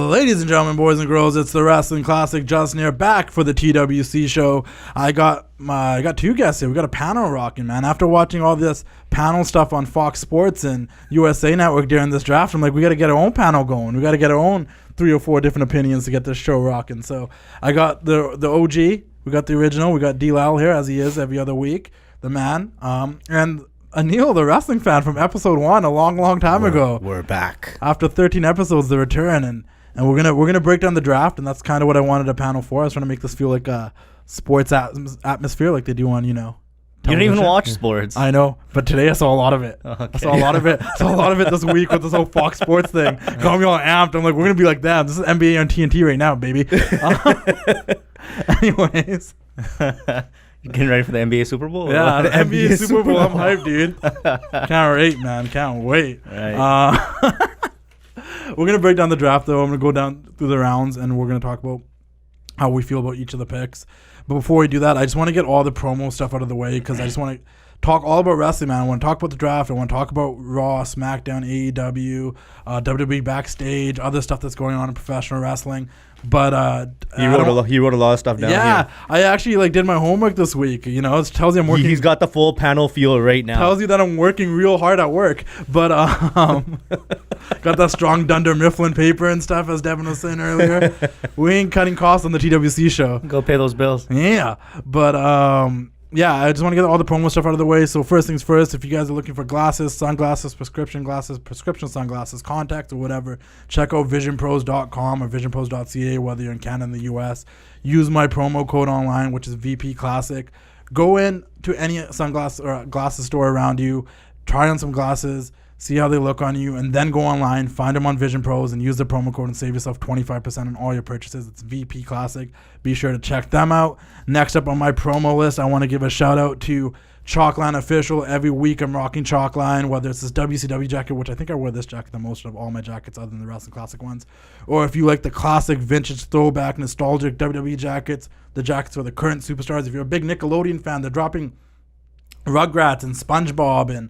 Ladies and gentlemen, boys and girls, it's the Wrestling Classic Justin here, back for the TWC Show. I got two guests here. We got a panel rocking, man. After watching all this panel stuff on Fox Sports and USA Network during this draft, I'm like, we got to get our own panel going. We got to get our own 3 or 4 different opinions to get this show rocking. So I got the OG, we got the original, we got D-Lal here, as he is every other week, the man, and Aneil, the wrestling fan from episode 1 a long time ago. We're back. After 13 episodes, the return, and we're gonna break down the draft, and that's kind of what I wanted a panel for. I was trying to make this feel like a sports atmosphere, like they do on, television. You don't even watch sports. I know, but today I saw a lot of it. Okay. I saw a lot of it this week with this whole Fox Sports thing. Got me all amped. I'm like, we're gonna be like them. This is NBA on TNT right now, baby. Anyways. You getting ready for the NBA Super Bowl? Yeah, the NBA Super Bowl. I'm hyped, dude. Can't wait, man. Can't wait. Right. We're going to break down the draft, though. I'm going to go down through the rounds, and we're going to talk about how we feel about each of the picks. But before we do that, I just want to get all the promo stuff out of the way because I just want to talk all about wrestling, man. I want to talk about the draft. I want to talk about Raw, SmackDown, AEW, WWE Backstage, other stuff that's going on in professional wrestling. But he wrote a lot of stuff down. Yeah, here. I actually did my homework this week. It tells you I'm working. He's got the full panel feel right now. Tells you that I'm working real hard at work. But got that strong Dunder Mifflin paper and stuff, as Devon was saying earlier. We ain't cutting costs on the TWC show. Go pay those bills. Yeah, but yeah, I just want to get all the promo stuff out of the way. So first things first, if you guys are looking for glasses, sunglasses, prescription sunglasses, contacts, or whatever, check out visionpros.com or visionpros.ca, whether you're in Canada and the US. Use my promo code online, which is VP Classic. Go in to any sunglasses or glasses store around you, try on some glasses, see how they look on you, and then go online, find them on Vision Pros, and use the promo code and save yourself 25% on all your purchases. It's VP Classic. Be sure to check them out. Next up on my promo list, I want to give a shout out to Chalkline Official. Every week I'm rocking Chalkline, whether it's this WCW jacket, which I think I wear this jacket the most of all my jackets other than the Wrestling Classic ones, or if you like the classic vintage throwback nostalgic WWE jackets, the jackets for the current superstars. If you're a big Nickelodeon fan, they're dropping Rugrats and SpongeBob and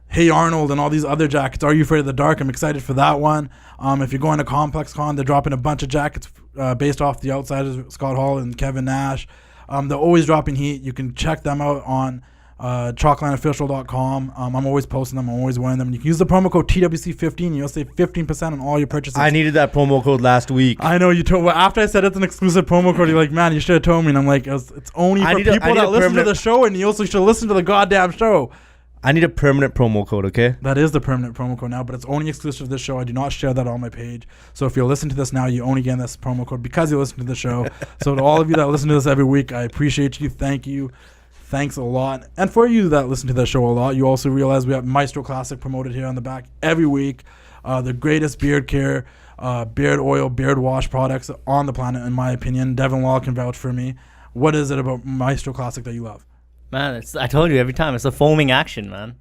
Hey Arnold and all these other jackets. Are You Afraid of the Dark? I'm excited for that one. If you're going to Complex Con, they're dropping a bunch of jackets based off the Outsiders, Scott Hall and Kevin Nash. They're always dropping heat. You can check them out on chalklineofficial.com. I'm always posting them. I'm always wearing them. You can use the promo code TWC15 and you'll save 15% on all your purchases. I needed that promo code last week. I know you told. Well, after I said it's an exclusive promo code, you're like, man, you should have told me. And I'm like, it's only for people that listen to the show, and you also should listen to the goddamn show. I need a permanent promo code, okay? That is the permanent promo code now, but it's only exclusive to this show. I do not share that on my page. So if you're listening to this now, you only get this promo code because you listen to the show. So to all of you that listen to this every week, I appreciate you. Thank you. Thanks a lot. And for you that listen to the show a lot, you also realize we have Maestro Classic promoted here on the back every week. The greatest beard care, beard oil, beard wash products on the planet, in my opinion. Devon Law can vouch for me. What is it about Maestro Classic that you love? Man, I told you every time, it's a foaming action, man.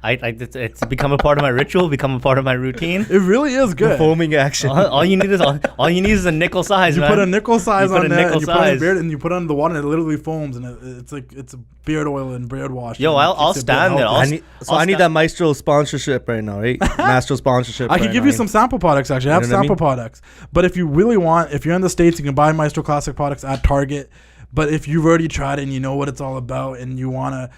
It's become a part of my ritual, become a part of my routine. It really is good. The foaming action. All you need is a nickel size, man. You put a nickel size on there, and you put it in beard, and you put it on the water, and it literally foams, and it's a beard oil and beard wash. Yo, I'll stand there. I need that Maestro sponsorship right now, right? Maestro sponsorship. I can give you some sample products, actually. I have sample products. But if you really want, if you're in the States, you can buy Maestro Classic products at Target. But if you've already tried it and you know what it's all about and you want to,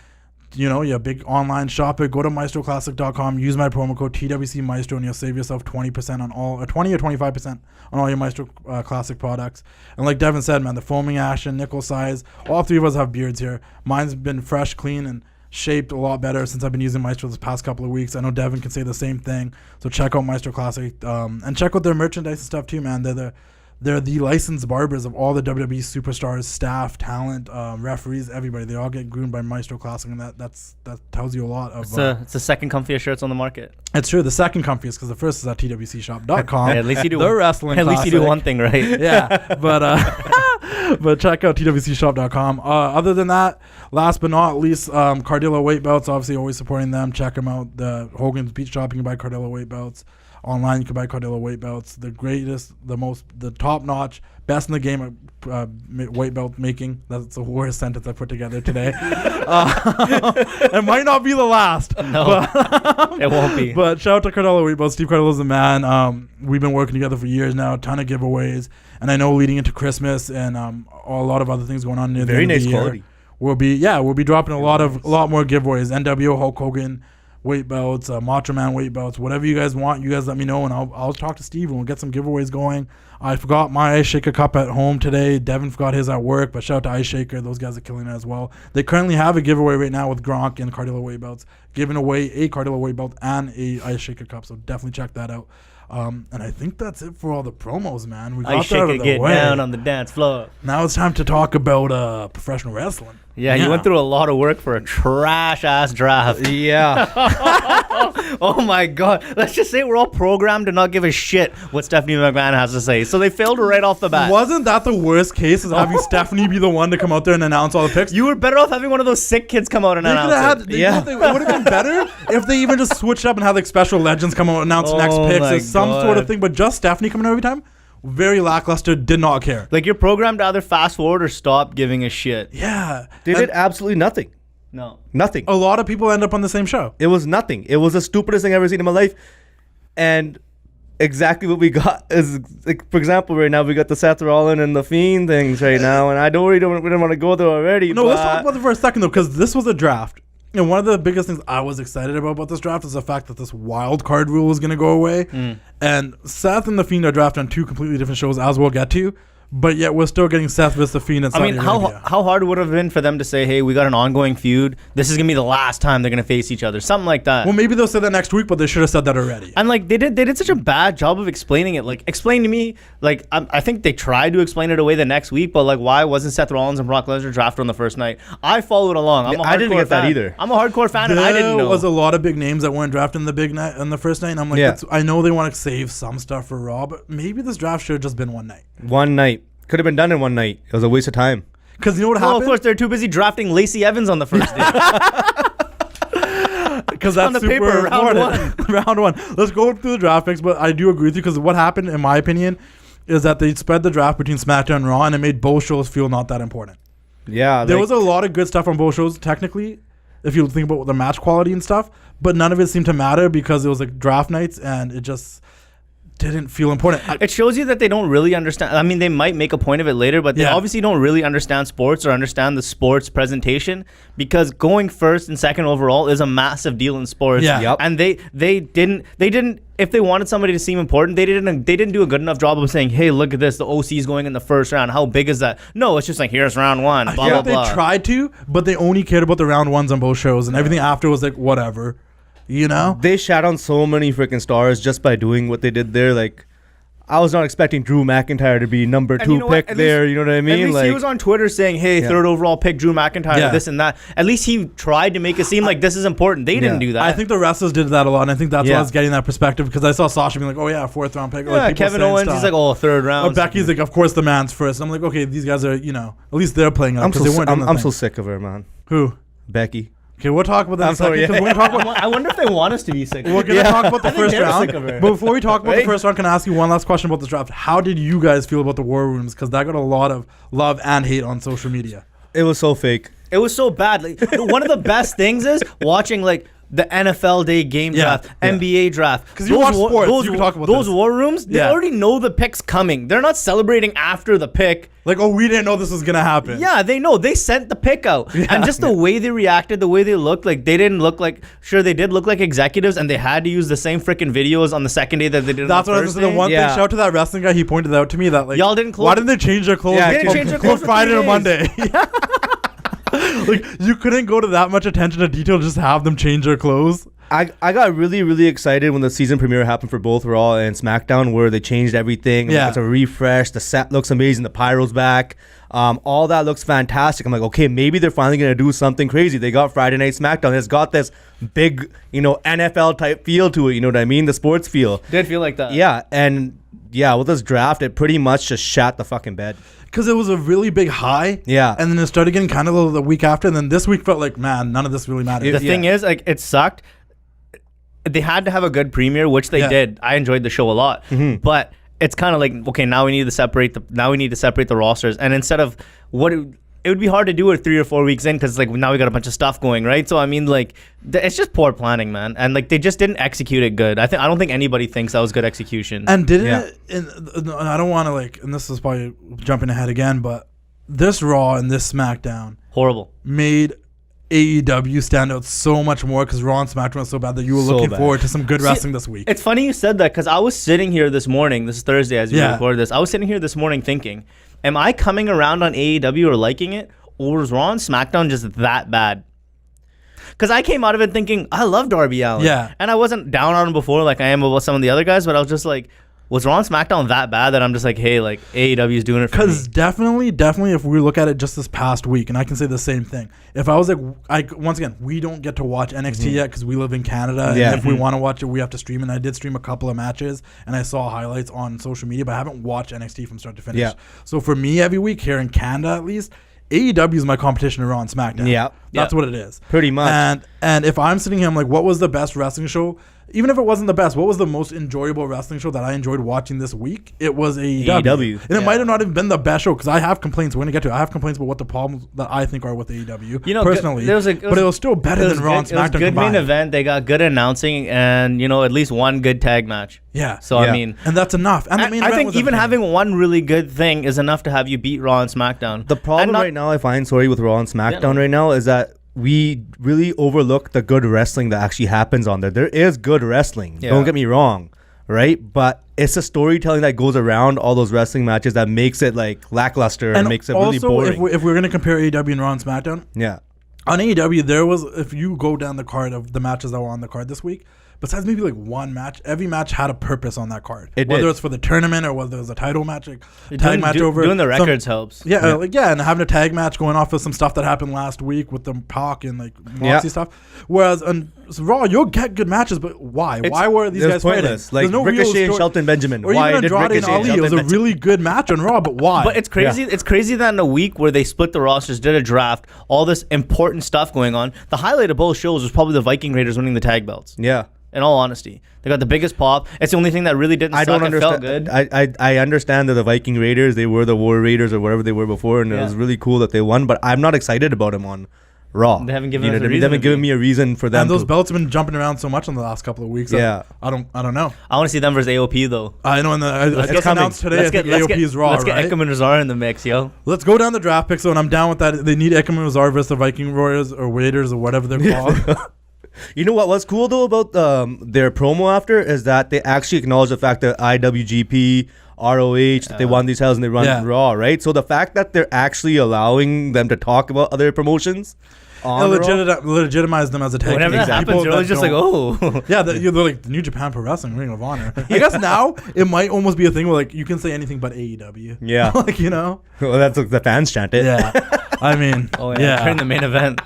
you're a big online shopper, go to maestroclassic.com, use my promo code TWC Maestro, and you'll save yourself 20% on all, or 20 or 25% on all your Maestro Classic products. And like Devon said, man, the foaming action, nickel size, all 3 of us have beards here. Mine's been fresh, clean, and shaped a lot better since I've been using Maestro this past couple of weeks. I know Devon can say the same thing. So check out Maestro Classic and check out their merchandise and stuff too, man. They're the licensed barbers of all the WWE superstars, staff, talent, referees, everybody. They all get groomed by Maestro Classic, and that tells you a lot of. It's the second comfiest shirts on the market. It's true, the second comfiest, because the first is at TWCshop.com. Yeah, at least you do. The Wrestling At least you do one thing right. Yeah, but check out TWCshop.com. Other than that, last but not least, Cardillo weight belts. Obviously, always supporting them. Check them out. The Hogan's Beach Shop, you can buy Cardillo weight belts. Online, you can buy Cardillo weight belts. The greatest, the top-notch, best in the game at weight belt making. That's the worst sentence I put together today. It might not be the last. No, it won't be. But shout out to Cardillo weight belts. Steve Cardillo's the man. We've been working together for years now. A ton of giveaways. And I know leading into Christmas and a lot of other things going on near the end of the year. Very nice quality. We'll be dropping a lot more giveaways. NWO Hulk Hogan weight belts, Macho Man weight belts, whatever you guys want. You guys let me know, and I'll talk to Steve and we'll get some giveaways going. I forgot my Ice Shaker cup at home today. Devon forgot his at work, but shout out to Ice Shaker. Those guys are killing it as well. They currently have a giveaway right now with Gronk and Cardillo weight belts, giving away a Cardillo weight belt and a Ice Shaker cup. So definitely check that out. And I think that's it for all the promos, man. We got Ice that out Shaker of the get way. down on the dance floor. Now it's time to talk about professional wrestling. Yeah, you went through a lot of work for a trash-ass draft. Yeah. Oh, my God. Let's just say we're all programmed to not give a shit what Stephanie McMahon has to say. So they failed right off the bat. Wasn't that the worst case, is having Stephanie be the one to come out there and announce all the picks? You were better off having one of those sick kids come out and announce it. It would have been better if they even just switched up and had like special legends come out and announce next picks or some sort of thing. But just Stephanie coming out every time? Very lackluster, did not care. Like, you're programmed to either fast forward or stop giving a shit. Yeah. They did absolutely nothing. No. Nothing. A lot of people end up on the same show. It was nothing. It was the stupidest thing I've ever seen in my life. And exactly what we got is, like, for example, right now we got the Seth Rollins and the Fiend things right now. And we don't want to go there already. No, let's talk about it for a second, though, because this was a draft. And one of the biggest things I was excited about this draft is the fact that this wild card rule is going to go away. And Seth and The Fiend are drafted on two completely different shows, as we'll get to. But yet we're still getting Seth versus The Fiend and Saudi Arabia. How hard would it have been for them to say, hey, we got an ongoing feud. This is going to be the last time they're going to face each other. Something like that. Well, maybe they'll say that next week, but they should have said that already. And, like, they did such a bad job of explaining it. Like, explain to me, like, I think they tried to explain it away the next week, but, like, why wasn't Seth Rollins and Brock Lesnar drafted on the first night? I followed along. I didn't get that either. I'm a hardcore fan, and I didn't know. There was a lot of big names that weren't drafted in the big night on the first night, and I'm like, I know they want to save some stuff for Raw, but maybe this draft should have just been one night. One night. Could have been done in one night. It was a waste of time. Because you know what happened? Well, of course, they're too busy drafting Lacey Evans on the first day. Because that's on the super paper, round important. Round one. Let's go through the draft picks, but I do agree with you because what happened, in my opinion, is that they spread the draft between SmackDown and Raw, and it made both shows feel not that important. Yeah. There was a lot of good stuff on both shows, technically, if you think about the match quality and stuff, but none of it seemed to matter because it was like draft nights, and it just didn't feel important. It shows you that they don't really understand. I mean, they might make a point of it later, but they obviously don't really understand sports or understand the sports presentation, because going first and second overall is a massive deal in sports. Yeah. Yep. And they didn't if they wanted somebody to seem important, they didn't do a good enough job of saying, hey, look at this, the OC is going in the first round. How big is that? No, it's just like, here's round one, blah, blah, blah. They tried to, but they only cared about the round ones on both shows, and everything after was like, whatever. You know? They shat on so many freaking stars just by doing what they did there. Like, I was not expecting Drew McIntyre to be number 2 pick there. You know what I mean? At least he was on Twitter saying, hey, third overall pick, Drew McIntyre, this and that. At least he tried to make it seem like this is important. They didn't do that. I think the wrestlers did that a lot, and I think that's why I was getting that perspective, because I saw Sasha being like, oh, yeah, 4th round pick. Yeah, like, Kevin Owens, he's like, oh, 3rd round. Or Becky's like, of course, the man's first. I'm like, okay, these guys are, at least they're playing up, because they weren't I'm so sick of her, man. Who? Becky. Okay, we'll talk about that in a second. We're gonna talk about, I wonder if they want us to be sick. we're going to talk about the first round. But before we talk about the first round, can I ask you one last question about this draft? How did you guys feel about the War Rooms? Because that got a lot of love and hate on social media. It was so fake. It was so bad. Like, one of the best things is watching, like, the NFL Day game draft, NBA draft. Because you watch sports, you can talk about those war rooms, they already know the pick's coming. They're not celebrating after the pick. Like, oh, we didn't know this was going to happen. Yeah, they know. They sent the pick out. And just the way they reacted, the way they looked, like, they didn't look like, sure, they did look like executives, and they had to use the same freaking videos on the second day that they did. That's what I was saying. The one thing, shout out to that wrestling guy, he pointed out to me that, like, y'all didn't close. Why didn't they change their clothes? Yeah, they didn't change their clothes for Friday 3 or days. Monday. Like, you couldn't go to that much attention to detail to just have them change their clothes. I got really, really excited when the season premiere happened for both Raw and SmackDown, where they changed everything. Yeah. It's a refresh. The set looks amazing. The pyro's back. All that looks fantastic. I'm like, okay, maybe they're finally going to do something crazy. They got Friday Night SmackDown. It's got this big, NFL type feel to it. You know what I mean? The sports feel. Did feel like that. Yeah. And yeah, with this draft, it pretty much just shat the fucking bed. Because it was a really big high. Yeah. And then it started getting kind of low the week after. And then this week felt like, man, none of this really mattered. The thing is, like, it sucked. they had to have a good premiere, which they did. I enjoyed the show a lot, but it's kind of like, okay, now we need to separate the rosters, and instead of it would be hard to do it 3 or 4 weeks in because like now we got a bunch of stuff going, right? So I mean, like it's just poor planning, man, and like they just didn't execute it good. I don't think anybody thinks that was good execution. And I don't want to like, and this is probably jumping ahead again, but this Raw and this SmackDown horrible made AEW stand out so much more because Raw and SmackDown was so bad that you were looking forward to some good wrestling this week. It's funny you said that because I was sitting here this morning. This is Thursday as we record this. I was sitting here this morning thinking, am I coming around on AEW or liking it, or was Raw and SmackDown just that bad? Because I came out of it thinking, I love Darby Allin. And I wasn't down on him before like I am about some of the other guys, but I was just like, was Raw and SmackDown that bad that I'm just like, hey, like AEW is doing it for me? Because definitely, if we look at it just this past week, and I can say the same thing. If I was like, once again, we don't get to watch NXT yet because we live in Canada. And if we want to watch it, we have to stream. And I did stream a couple of matches, and I saw highlights on social media, but I haven't watched NXT from start to finish. So for me, every week here in Canada, at least, AEW is my competition to Raw and SmackDown. That's what it is. Pretty much. And if I'm sitting here, I'm like, what was the best wrestling show? Even if it wasn't the best, what was the most enjoyable wrestling show that I enjoyed watching this week? It was AEW. And it might have not even been the best show because I have complaints. We're going to get to it. I have complaints about what the problems that I think are with AEW personally. But it was still better than Raw and SmackDown combined. It was a good main event. They got good announcing and, at least one good tag match. So, I mean. And that's enough. And the main I event think was even having one really good thing is enough to have you beat Raw and SmackDown. The problem right now I find, with Raw and SmackDown right now is that we really overlook the good wrestling that actually happens on there. There is good wrestling. Don't get me wrong, right? But it's the storytelling that goes around all those wrestling matches that makes it like lackluster and makes it really boring. If we're going to compare AEW and Raw and SmackDown, on AEW there was, if you go down the card of the matches that were on the card this week, besides maybe like one match, every match had a purpose on that card. Whether it's for the tournament or whether it was a title match, like tag match over. Doing the records helps. And having a tag match going off of some stuff that happened last week with the Pac and like Moxie stuff. Whereas on Raw, you'll get good matches, but why? Why were these guys pointless? fighting? Like no Ricochet and Shelton Benjamin. Or why even Andrade and Ali. It was a really good match on Raw, but why? But it's crazy. It's crazy that in a week where they split the rosters, did a draft, all this important stuff going on, the highlight of both shows was probably the Viking Raiders winning the tag belts. In all honesty, they got the biggest pop. It's the only thing that really didn't suck and felt good. I understand that the Viking Raiders, they were the War Raiders or whatever they were before, and it was really cool that they won, but I'm not excited about them on Raw. They haven't given us a reason. They haven't given me a reason for them. And those belts have been jumping around so much in the last couple of weeks. I don't know. I want to see them versus AOP though. I know. It's announced today. I think AOP is Raw. Let's get Ekman and Razar in the mix, yo. Let's go down the draft picks, and I'm down with that. They need Ekman and Razar versus the Viking Warriors or Raiders or whatever they're called. You know what was cool though about their promo after is that they actually acknowledged the fact that IWGP, ROH, that they won these titles and they run Raw, right? So the fact that they're actually allowing them to talk about other promotions legitimize them as a tag team. Whenever that happens, you're always just like, oh. They're like New Japan Pro Wrestling, Ring of Honor. I guess now it might almost be a thing where like you can say anything but AEW. Well, that's the fans chant it. I mean, during the main event.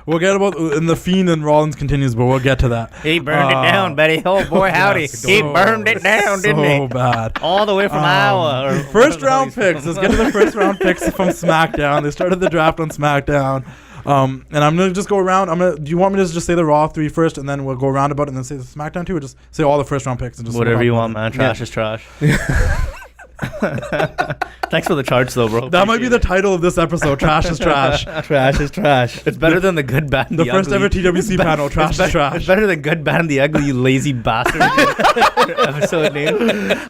We'll get about and the Fiend and Rollins continues, but we'll get to that. He burned it down, Betty. Oh boy, howdy! He burned it down, didn't he? So bad. All the way from Iowa. First round picks. Let's get to the first round picks from SmackDown. They started the draft on SmackDown. And I'm gonna just go around. Do you want me to just say the Raw 3 first, and then we'll go around about it, and then say the SmackDown 2, or just say all the first round picks and just whatever you want, man. Trash is trash. Thanks for the charge, though, bro. That might be the title of this episode. Trash is trash. Trash is trash. It's better than the good, bad, and the first ugly. ever TWC panel. Trash is trash. It's better than good, bad, and the ugly. You lazy bastard. Episode name.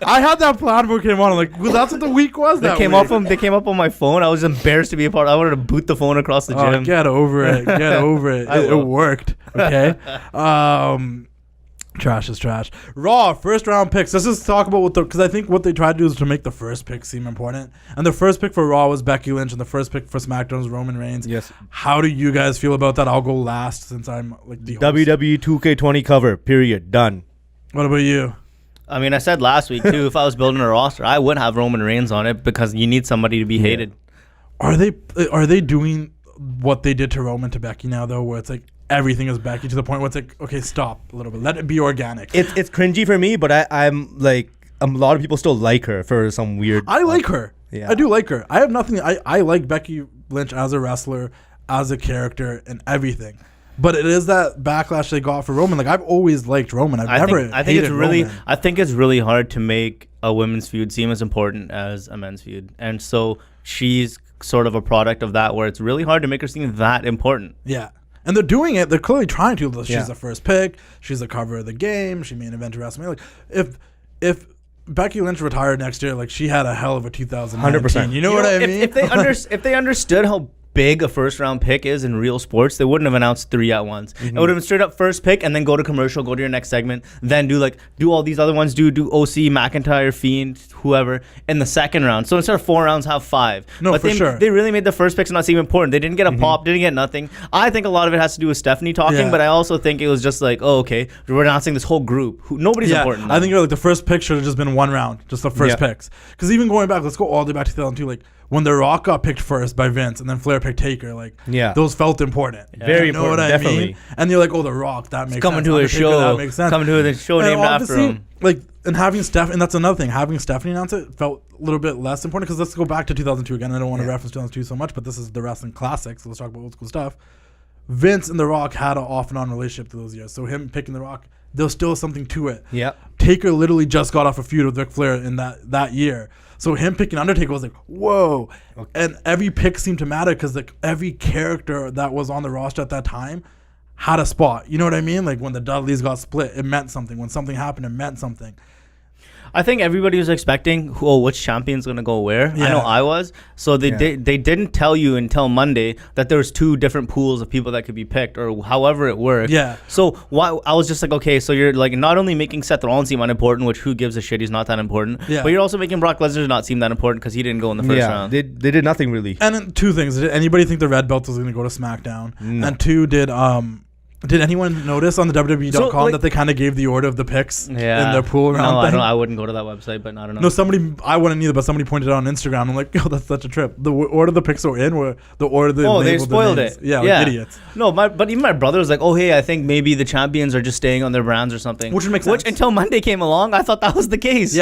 I had that plan before it came on. I'm like, well, that's what the week was. They came up on my phone. I was embarrassed to be a part. I wanted to boot the phone across the gym. Get over it. Get over it. It worked. Okay. Trash is trash. Raw, first round picks. Let's just talk about because I think what they tried to do is to make the first pick seem important. And the first pick for Raw was Becky Lynch, and the first pick for SmackDown was Roman Reigns. Yes. How do you guys feel about that? I'll go last since I'm like the host. WWE 2K20 cover. Period. Done. What about you? I mean, I said last week too. If I was building a roster, I would have Roman Reigns on it because you need somebody to be hated. Are they doing what they did to Roman to Becky now though, where it's like everything is Becky to the point where it's like, okay, stop a little bit, let it be organic. It's cringy for me, but I'm like a lot of people still like her for some weird. I like her. Yeah, I do like her. I have nothing. I like Becky Lynch as a wrestler, as a character, and everything. But it is that backlash they got for Roman. Like, I've always liked Roman. I think it's really hard to make a women's feud seem as important as a men's feud, and so she's sort of a product of that, where it's really hard to make her seem that important. Yeah. And they're doing it. They're clearly trying to. She's the first pick. She's the cover of the game. She main evented WrestleMania. Like, if Becky Lynch retired next year, like, she had a hell of a 2019. 100%. You know what I mean? If they understood how big a first round pick is in real sports, they wouldn't have announced 3 at once. It would have been straight up first pick and then go to commercial, go to your next segment, then do all these other ones, do OC, McIntyre, Fiend, whoever in the second round. So instead of 4 rounds, have 5. No, but for sure. They really made the first picks not seem important. They didn't get a pop, didn't get nothing. I think a lot of it has to do with Stephanie talking, but I also think it was just like, oh, okay, we're announcing this whole group. Nobody's important. I think you're like, the first pick should have just been 1 round, just the first picks. Because even going back, let's go all the way back to 2002, like, when The Rock got picked first by Vince and then Flair picked Taker, like, those felt important. Very important, what I definitely. mean? And you're like, oh, The Rock, that makes coming sense. To a show, that makes sense. Coming to a show named after him. Like, and having Steph, and that's another thing, having Stephanie announce it felt a little bit less important, because let's go back to 2002 again. I don't want to reference 2002 so much, but this is the wrestling classic, so let's talk about old school stuff. Vince and The Rock had an off and on relationship through those years, so him picking The Rock, there's still something to it. Taker literally just got off a feud with Ric Flair in that year. So him picking Undertaker was like, whoa. Okay. And every pick seemed to matter, because like every character that was on the roster at that time had a spot. You know what I mean? Like, when the Dudleys got split, it meant something. When something happened, it meant something. I think everybody was expecting, which champion's going to go where. I know I was. So they didn't tell you until Monday that there was 2 different pools of people that could be picked, or however it worked. Yeah. So I was just like, okay, so you're like not only making Seth Rollins seem unimportant, which who gives a shit, he's not that important. Yeah. But you're also making Brock Lesnar not seem that important, because he didn't go in the first round. They did nothing really. And then 2 things. Did anybody think the red belt was going to go to SmackDown? No. And 2, did anyone notice on the WWE.com that they kind of gave the order of the picks in their pool round thing? I wouldn't go to that website, but I don't know. No, I wouldn't either, but somebody pointed out on Instagram. I'm like, yo, that's such a trip. The order the picks were in were the order they spoiled it. Yeah, like idiots. No, but even my brother was like, oh, hey, I think maybe the champions are just staying on their brands or something. Which makes sense. Which, until Monday came along, I thought that was the case.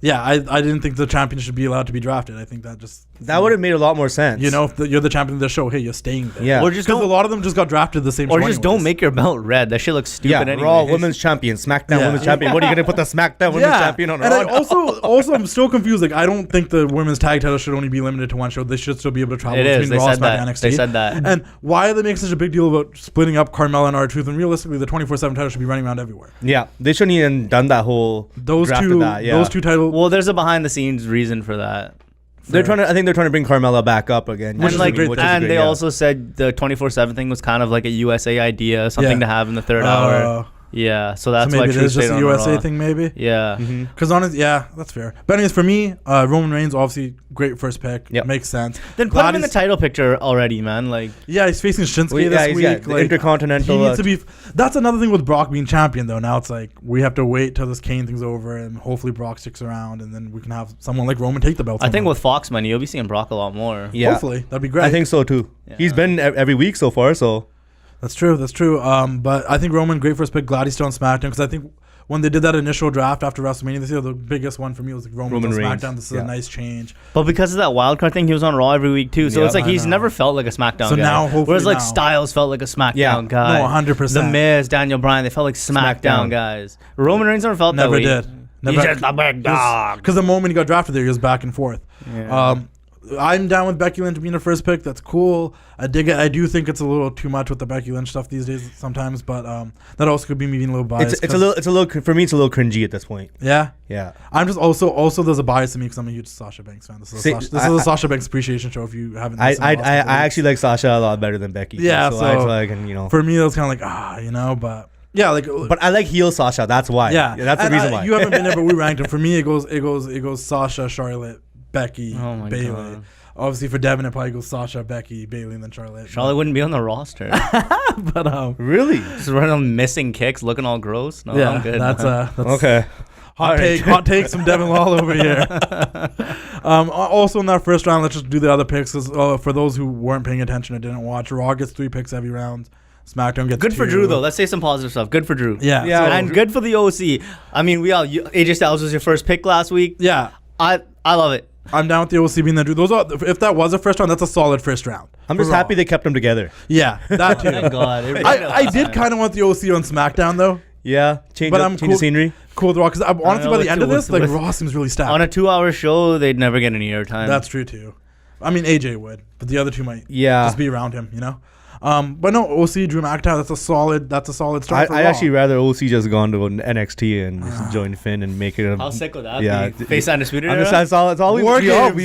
Yeah, I didn't think the champion should be allowed to be drafted. I think that would have made a lot more sense. You know, if you're the champion of the show, hey, you're staying there. Yeah. Or just because a lot of them just got drafted the same show. Or just don't make your belt red. That shit looks stupid anyway. Raw women's champion, SmackDown women's champion. What are you going to put the SmackDown women's champion on? And also, I'm still confused. Like, I don't think the women's tag title should only be limited to 1 show. They should still be able to travel between Raw, SmackDown, NXT. They said that. And why are they making such a big deal about splitting up Carmella and R-Truth? And realistically, the 24/7 title should be running around everywhere. Yeah, they shouldn't even done that whole those 2 titles. Well, there's a behind the scenes reason for that. I think they're trying to bring Carmella back up again. They also said the 24/7 thing was kind of like a USA idea, something to have in the third hour. Yeah, so that's why maybe it is just a USA thing, maybe. Yeah, because that's fair. But anyways, for me, Roman Reigns obviously great first pick. Yep. Makes sense. Then put him in the title picture already, man. Like, he's facing Shinsuke this week. Like, Intercontinental. He needs to be. That's another thing with Brock being champion, though. Now it's like we have to wait till this Kane thing's over, and hopefully Brock sticks around, and then we can have someone like Roman take the belt. I think with Fox money, you'll be seeing Brock a lot more. Yeah, hopefully that'd be great. I think so too. Yeah. He's been every week so far, so. That's true. But I think Roman, great first pick. Glad he's still on SmackDown, because I think when they did that initial draft after WrestleMania this year, the biggest one for me was like Roman on SmackDown. This is a nice change. But because of that wildcard thing, he was on Raw every week too. So it's like he's never felt like a SmackDown guy. Now, hopefully, whereas like Styles felt like a SmackDown guy. No, 100%. The Miz, Daniel Bryan, they felt like SmackDown guys. Roman Reigns never felt that way. Never did. He's just a big dog. Because the moment he got drafted there, he was back and forth. Yeah. I'm down with Becky Lynch being the first pick. That's cool. I dig it. I do think it's a little too much with the Becky Lynch stuff these days sometimes, but that also could be me being a little biased. It's a little for me. It's a little cringy at this point. Yeah. I'm just also there's a bias in me because I'm a huge Sasha Banks fan. This is a Sasha Banks appreciation show. If you haven't, I actually like Sasha a lot better than Becky. Yeah. For me, it was kind of like but. Yeah, but I like heel Sasha. That's why. Yeah, that's the reason why. You haven't been there, but we ranked him. For me, it goes Sasha, Charlotte, Becky, Bayley. God. Obviously, for Devon, it probably goes Sasha, Becky, Bayley, and then Charlotte. Charlotte wouldn't be on the roster. But really, just running on missing kicks, looking all gross. No, I'm good. That's okay. Hot takes from Devon Law over here. Also in that first round, let's just do the other picks. For those who weren't paying attention or didn't watch, Raw gets 3 picks every round. SmackDown gets good 2. for Drew though. Let's say some positive stuff. Good for Drew. Yeah, and good for the OC. I mean, AJ Styles was your first pick last week. Yeah, I love it. I'm down with the OC being the dude. If that was a first round, that's a solid first round. I'm just happy they kept them together. Yeah, that too. Thank God. I did kind of want the OC on SmackDown though. Yeah, change the scenery. Cool with Raw, because honestly, by the end of this, like Raw seems really stacked. On a 2-hour show, they'd never get any airtime. That's true too. I mean, AJ would, but the other two might. Yeah. Just be around him, you know. But no, OC Drew McIntyre. That's a solid start. For I'd Raw. actually rather OC just gone to an NXT and just join Finn and make it. How sick would that be? Yeah, Face Undisputed Era? That's all we all want to see it.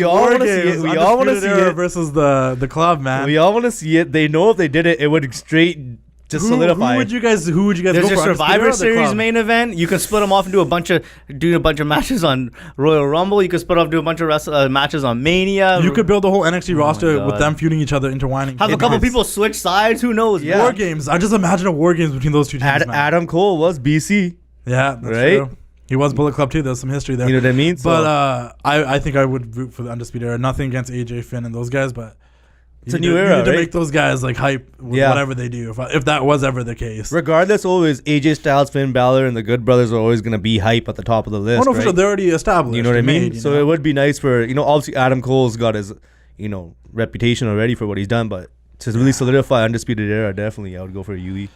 We all want to see it versus the club, man. We all want to see it. They know if they did it, it would straight just solidify. Who would you guys There's go your for? Survivor Series main event. You can split them off and do a bunch of matches on Royal Rumble. You can split off, do a bunch of matches on Mania. You could build a whole NXT roster with them feuding each other, intertwining. Have a couple people switch sides. Who knows? Yeah. War games. I just imagine a war games between those two teams. Adam Cole was BC. Yeah, that's right. True. He was Bullet Club too. There's some history there. You know what I mean? But I think I would root for the Undisputed Era. Nothing against AJ Finn and those guys, but it's a new era, you need to right? make those guys like hype with whatever they do. If that was ever the case, regardless, always AJ Styles, Finn Balor, and the Good Brothers are always going to be hype at the top of the list. Oh no, for right? sure, they're already established. You know what I mean? Made, So it would be nice for obviously Adam Cole's got his reputation already for what he's done, but to really solidify Undisputed Era, definitely I would go for a UE.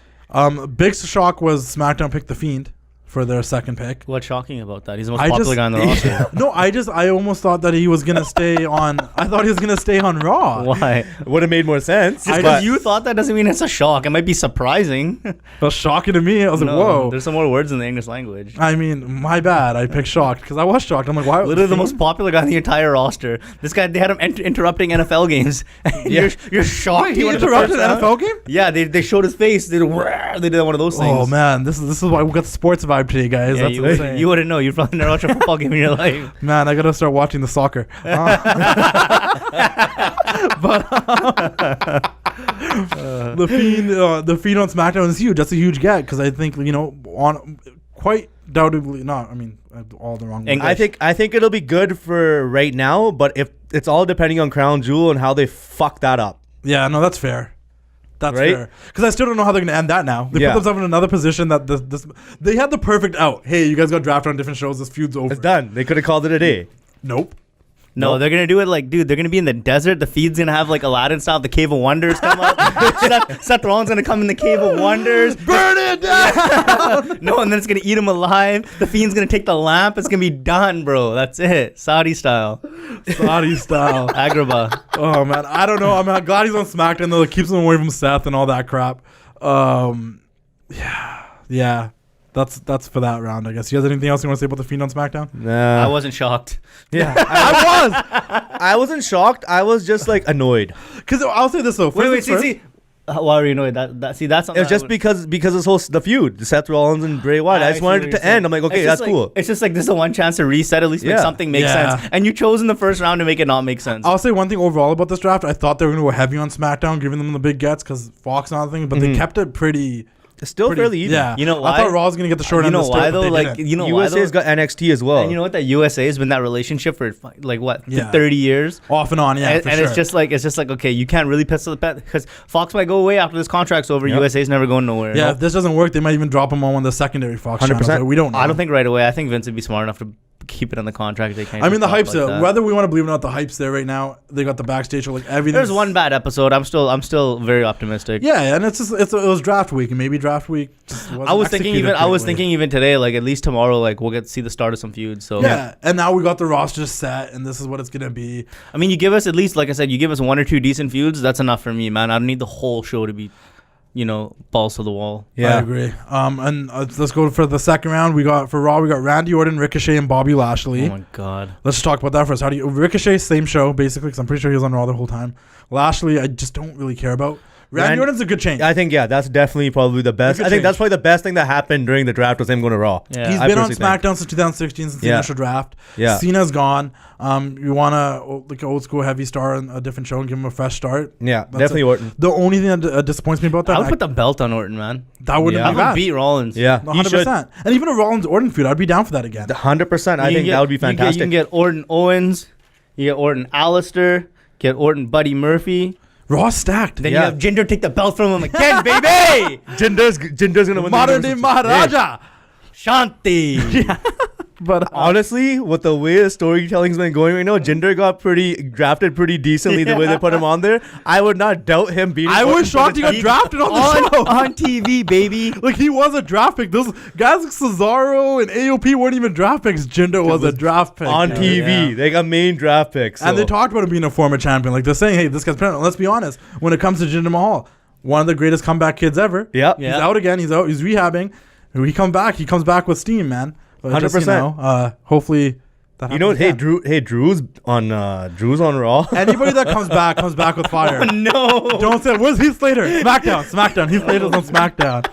Big shock was SmackDown picked the Fiend for their second pick. What's shocking about that? He's the most popular guy on the roster. No, I almost thought that he was gonna stay on. I thought he was gonna stay on Raw. Why? Would have made more sense. Just because you thought that doesn't mean it's a shock. It might be surprising. It was shocking to me. I was like, whoa. There's some more words in the English language. I mean, my bad. I picked shocked because I was shocked. I'm like, why? Literally the most popular guy on the entire roster. This guy, they had him interrupting NFL games. You're shocked. He interrupted an NFL game? Yeah, they showed his face. They did one of those things. Oh man, this is why we got the sports vibe today, guys. Yeah, That's insane. you wouldn't know. You've probably never watched a football game in your life. Man, I gotta start watching the soccer. The Fiend on SmackDown is huge. That's a huge get because I think on quite doubtably not. I mean, all the wrong. I think it'll be good for right now, but if it's all depending on Crown Jewel and how they fuck that up. Yeah, no, that's fair. That's right? fair. Because I still don't know how they're going to end that now. They put themselves in another position that they had the perfect out. Hey, you guys got drafted on different shows. This feud's over. It's done. They could have called it a day. Nope. No, they're going to do it like, dude, they're going to be in the desert. The feed's going to have like Aladdin style. The Cave of Wonders come up. Seth Rollins going to come in the Cave of Wonders. Burn it down! No, and then it's going to eat him alive. The Fiend's going to take the lamp. It's going to be done, bro. That's it. Saudi style. Agrabah. Oh, man. I don't know. I'm glad he's on SmackDown, though. It keeps him away from Seth and all that crap. Yeah. That's for that round, I guess. You guys anything else you want to say about the Fiend on SmackDown? Nah. I wasn't shocked. Yeah, I wasn't shocked. I was just like annoyed. Because I'll say this though. See. Why were you annoyed? That's something. It was just because the feud, the Seth Rollins and Bray Wyatt. I just wanted it to end. I'm like, okay, that's cool. It's just like this is a one chance to reset, at least make something make sense. And you chose in the first round to make it not make sense. I'll say one thing overall about this draft. I thought they were going to go heavy on SmackDown, giving them the big gets because Fox and all thing, but they kept it pretty. It's still fairly even. Yeah. You know why? I thought Raw was going to get the short end of the stick. You know why though? Like, you know why though? USA's got NXT as well. And you know what? That USA has been that relationship for like what? 30 years? Off and on, yeah. And it's just like okay, you can't really piss the bet because Fox might go away after this contract's over. Yep. USA's never going nowhere. Yeah, if this doesn't work, they might even drop him on one of the secondary Fox 100%. channels. We don't know. I don't think right away. I think Vince would be smart enough to keep it on the contract. They can't. I mean, the hype's there. Whether we want to believe or not, the hype's there right now. They got the backstage show, like everything. There's one bad episode. I'm still very optimistic. Yeah, and it was draft week, and maybe draft week. I was thinking even today, like at least tomorrow, like we'll get to see the start of some feuds. So yeah, and now we got the roster set, and this is what it's gonna be. I mean, you give us at least, like I said, you give us 1 or 2 decent feuds. That's enough for me, man. I don't need the whole show to be, balls to the wall. Yeah, I agree. And let's go for the second round. For Raw, we got Randy Orton, Ricochet, and Bobby Lashley. Oh my god. Let's just talk about that first. Ricochet, same show basically, because I'm pretty sure he was on Raw the whole time. Lashley, I just don't really care about. Randy Orton's a good change. I think, that's definitely probably the best. I think that's probably the best thing that happened during the draft was him going to Raw. Yeah. He's been on SmackDown since 2016, since the initial draft. Yeah. Cena's gone. You want an old school heavy star on a different show and give him a fresh start. Yeah, definitely Orton. The only thing that disappoints me about that, I would put the belt on Orton, man. That wouldn't be bad. I would beat Rollins. Yeah, 100%. And even a Rollins-Orton feud, I'd be down for that again. 100%. I think that would be fantastic. You can get Orton Owens. You get Orton Alistair. Get Orton Buddy Murphy. Raw stacked. Then you have Jinder take the belt from him again, baby. Jinder's gonna win. Modern day Maharaja. Shanti. But honestly, with the way the storytelling's been going right now, Jinder got drafted pretty decently the way they put him on there. I would not doubt him beating. I was shocked he got drafted on the show. On TV, baby. Like, he was a draft pick. Those guys like Cesaro and AOP weren't even draft picks. Jinder was a draft pick. On TV. They got main draft picks. And they talked about him being a former champion. Like, they're saying, hey, this guy's pretty. Let's be honest. When it comes to Jinder Mahal, one of the greatest comeback kids ever. Yep. He's out again. He's out. He's rehabbing. He comes back with steam, man. 100%. Hopefully that happens. Drew's on Raw. Anybody that comes back with fire. Oh, no. Don't say, where's Heath Slater? SmackDown. Heath Slater's on SmackDown.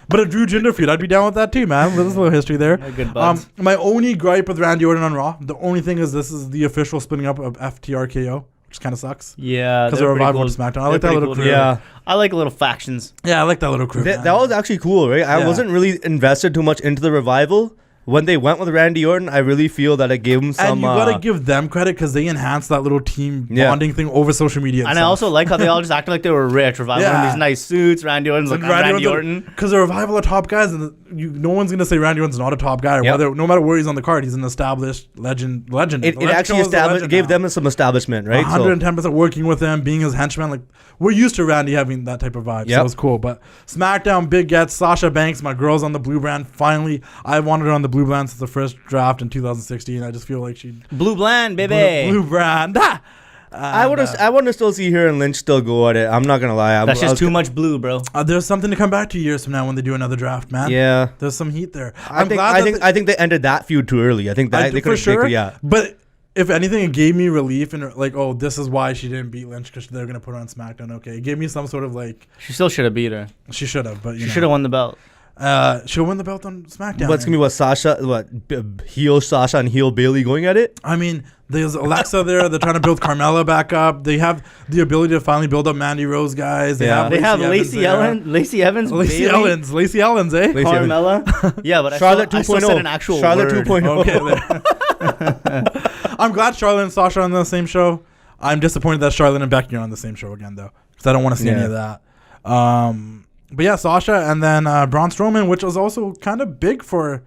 But a Drew Jinder feud, I'd be down with that too, man. There's a little history there. Good buds. My only gripe with Randy Orton on Raw, the only thing is this is the official splitting up of FTRKO, which kind of sucks. Yeah. Because they're revival of SmackDown. I like that little crew. Yeah. I like little factions. Yeah, I like that little crew. That was actually cool, right? I wasn't really invested too much into the revival. When they went with Randy Orton, I really feel that it gave them some... And you got to give them credit because they enhanced that little team bonding thing over social media. And I also like how they all just acted like they were rich. Revival in these nice suits. Randy Orton's like, Randy Orton. Because the Revival are top guys, and no one's going to say Randy Orton's not a top guy. No matter where he's on the card, he's an established legend. It actually gave them some establishment, right? 110% working with him, being his henchman. Like, we're used to Randy having that type of vibe, so it was cool. But SmackDown, big gets. Sasha Banks, my girl's on the blue brand. Finally, I wanted her on the blue brand since the first draft in 2016. I just feel like she blue brand, baby. Blue brand. I want to still see her and Lynch still go at it. I'm not gonna lie. That's just too much blue, bro. There's something to come back to years from now when they do another draft, man. Yeah, there's some heat there. I think they ended that feud too early. I think that they for sure. Yeah, but if anything, it gave me relief and like, oh, this is why she didn't beat Lynch because they're gonna put her on SmackDown. Okay, it gave me some sort of like. She still should have beat her. She should have, but she should have won the belt. She'll win the belt on SmackDown. What's gonna be heel Sasha and heel Bayley going at it? I mean, there's Alexa there. They're trying to build Carmella back up. They have the ability to finally build up Mandy Rose guys. They have Lacey Evans, Lacey Evans, eh? Carmella. Yeah, but Charlotte 2.0. I still said an actual Charlotte word. 2.0. Okay. I'm glad Charlotte and Sasha are on the same show. I'm disappointed that Charlotte and Becky are on the same show again, though, because I don't want to see any of that. But yeah, Sasha and then Braun Strowman, which was also kind of big for.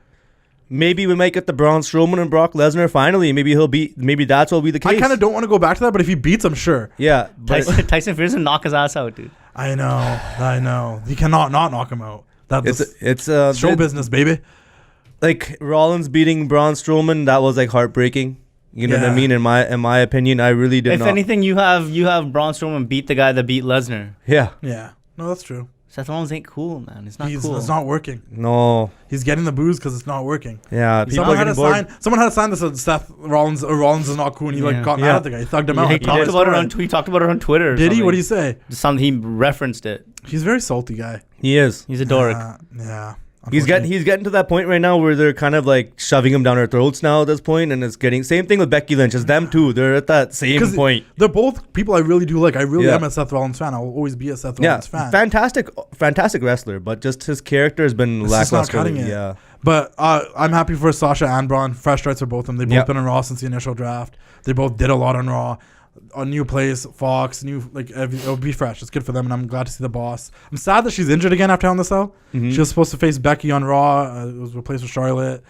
Maybe we might get the Braun Strowman and Brock Lesnar finally. Maybe that's what will be the case. I kind of don't want to go back to that, but if he beats him, sure. Yeah. Tyson Fury's gonna knock his ass out, dude. I know. He cannot not knock him out. It's show business, baby. Like Rollins beating Braun Strowman, that was like heartbreaking. You know what I mean? In my opinion, I really did not. If anything, you have Braun Strowman beat the guy that beat Lesnar. Yeah. Yeah. No, that's true. Seth Rollins ain't cool, man. It's not cool. It's not working. No. He's getting the booze because it's not working. Yeah. Someone had to sign this that Seth Rollins is not cool, and he got mad at the guy. He thugged him out. He talked about it on Twitter. Did he? What did he say? He referenced it. He's a very salty guy. He is. He's a dork. Yeah. He's getting to that point right now where they're kind of like shoving him down our throats now at this point, and it's getting same thing with Becky Lynch. It's them too. They're at that same point. They're both people I really do like. I really am a Seth Rollins fan. I'll always be a Seth Rollins fan. Fantastic wrestler, but just his character has been lackluster. Yeah. But I'm happy for Sasha and Braun. Fresh starts for both of them. They've both been on Raw since the initial draft. They both did a lot on Raw. A new place, Fox, it'll be fresh. It's good for them, and I'm glad to see the boss. I'm sad that she's injured again after Hell in the Cell. Mm-hmm. She was supposed to face Becky on Raw. It was replaced with Charlotte.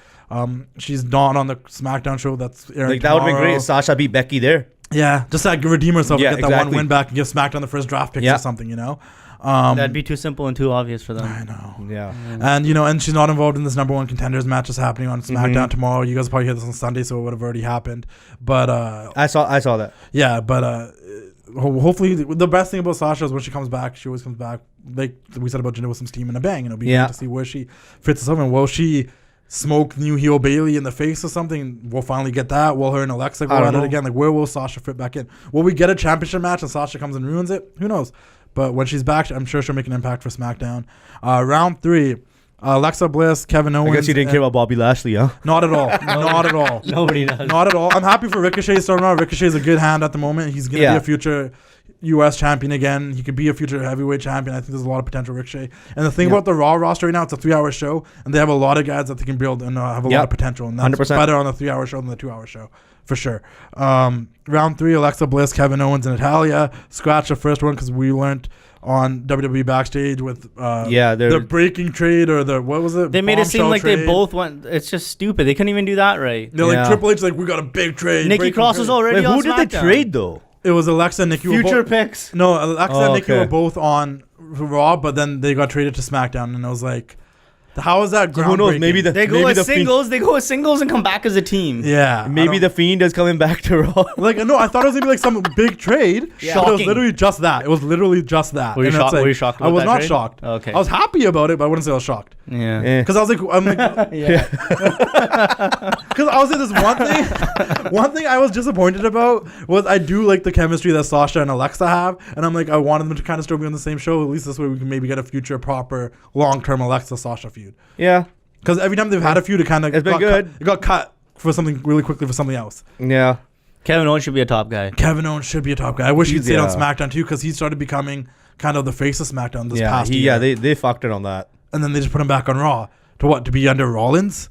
She's not on the SmackDown show. That's airing that would have been great if Sasha beat Becky there. Yeah, just to redeem herself and get that one win back and give SmackDown the first draft picks or something, That'd be too simple and too obvious for them. I know. Yeah. And and she's not involved in this number one contenders match that's happening on SmackDown tomorrow. You guys will probably hear this on Sunday, so it would have already happened. But I saw that. Yeah, but hopefully the best thing about Sasha is when she comes back, she always comes back like we said about Jinder with some steam and a bang. And it'll be good to see where she fits this up. And will she smoke new heel Bayley in the face or something? We'll finally get that. Will her and Alexa go at it again? Like, where will Sasha fit back in? Will we get a championship match and Sasha comes and ruins it? Who knows? But when she's back, I'm sure she'll make an impact for SmackDown. Round 3, Alexa Bliss, Kevin Owens. I guess you didn't care about Bobby Lashley, huh? Not at all. Not at all. Nobody does. Not at all. I'm happy for Ricochet starting out. Ricochet's a good hand at the moment. He's going to be a future U.S. champion again. He could be a future heavyweight champion. I think there's a lot of potential Ricochet. And the thing about the Raw roster right now, it's a 3-hour show, and they have a lot of guys that they can build and have a lot of potential. And that's 100%. Better on the 3-hour show than the 2-hour show, for sure. Round 3, Alexa Bliss, Kevin Owens, and Natalya. Scratch the first one because we learned on WWE Backstage with the breaking trade or the what was it? They made it seem like trade. they both went. It's just stupid. They couldn't even do that right. They're like Triple H, like we got a big trade. Nikki Cross was already on who did SmackDown. they trade though? It was Alexa and Nikki. Future picks. No, Alexa and Nikki okay. were both on Raw, but then they got traded to SmackDown, and I was like, how is that groundbreaking? Who knows? Maybe They go as singles. They go as singles and come back as a team. Yeah. Maybe the Fiend is coming back to Raw. Like, no, I thought it was going to be like some big trade. Yeah. But it was Shocking. literally just that. It was literally just that. Were you And it's shocked? like, Were you shocked I about was that not trade? shocked. Okay. I was happy about it, but I wouldn't say I was shocked. Yeah. Because I was like, Yeah. because I was saying this one thing I was disappointed about was I do like the chemistry that Sasha and Alexa have, and I'm like, I wanted them to kind of still be on the same show. At least this way we can maybe get a future proper long-term Alexa Sasha feud. Yeah. Because every time they've had a feud, it kind of It's been good. It got cut for something really quickly for something else. Yeah. Kevin Owens should be a top guy. Kevin Owens should be a top guy. I wish he'd stayed on Yeah. SmackDown too, because he started becoming kind of the face of SmackDown this past year. Yeah, they fucked it on that. And then they just put him back on Raw. To be under Rollins?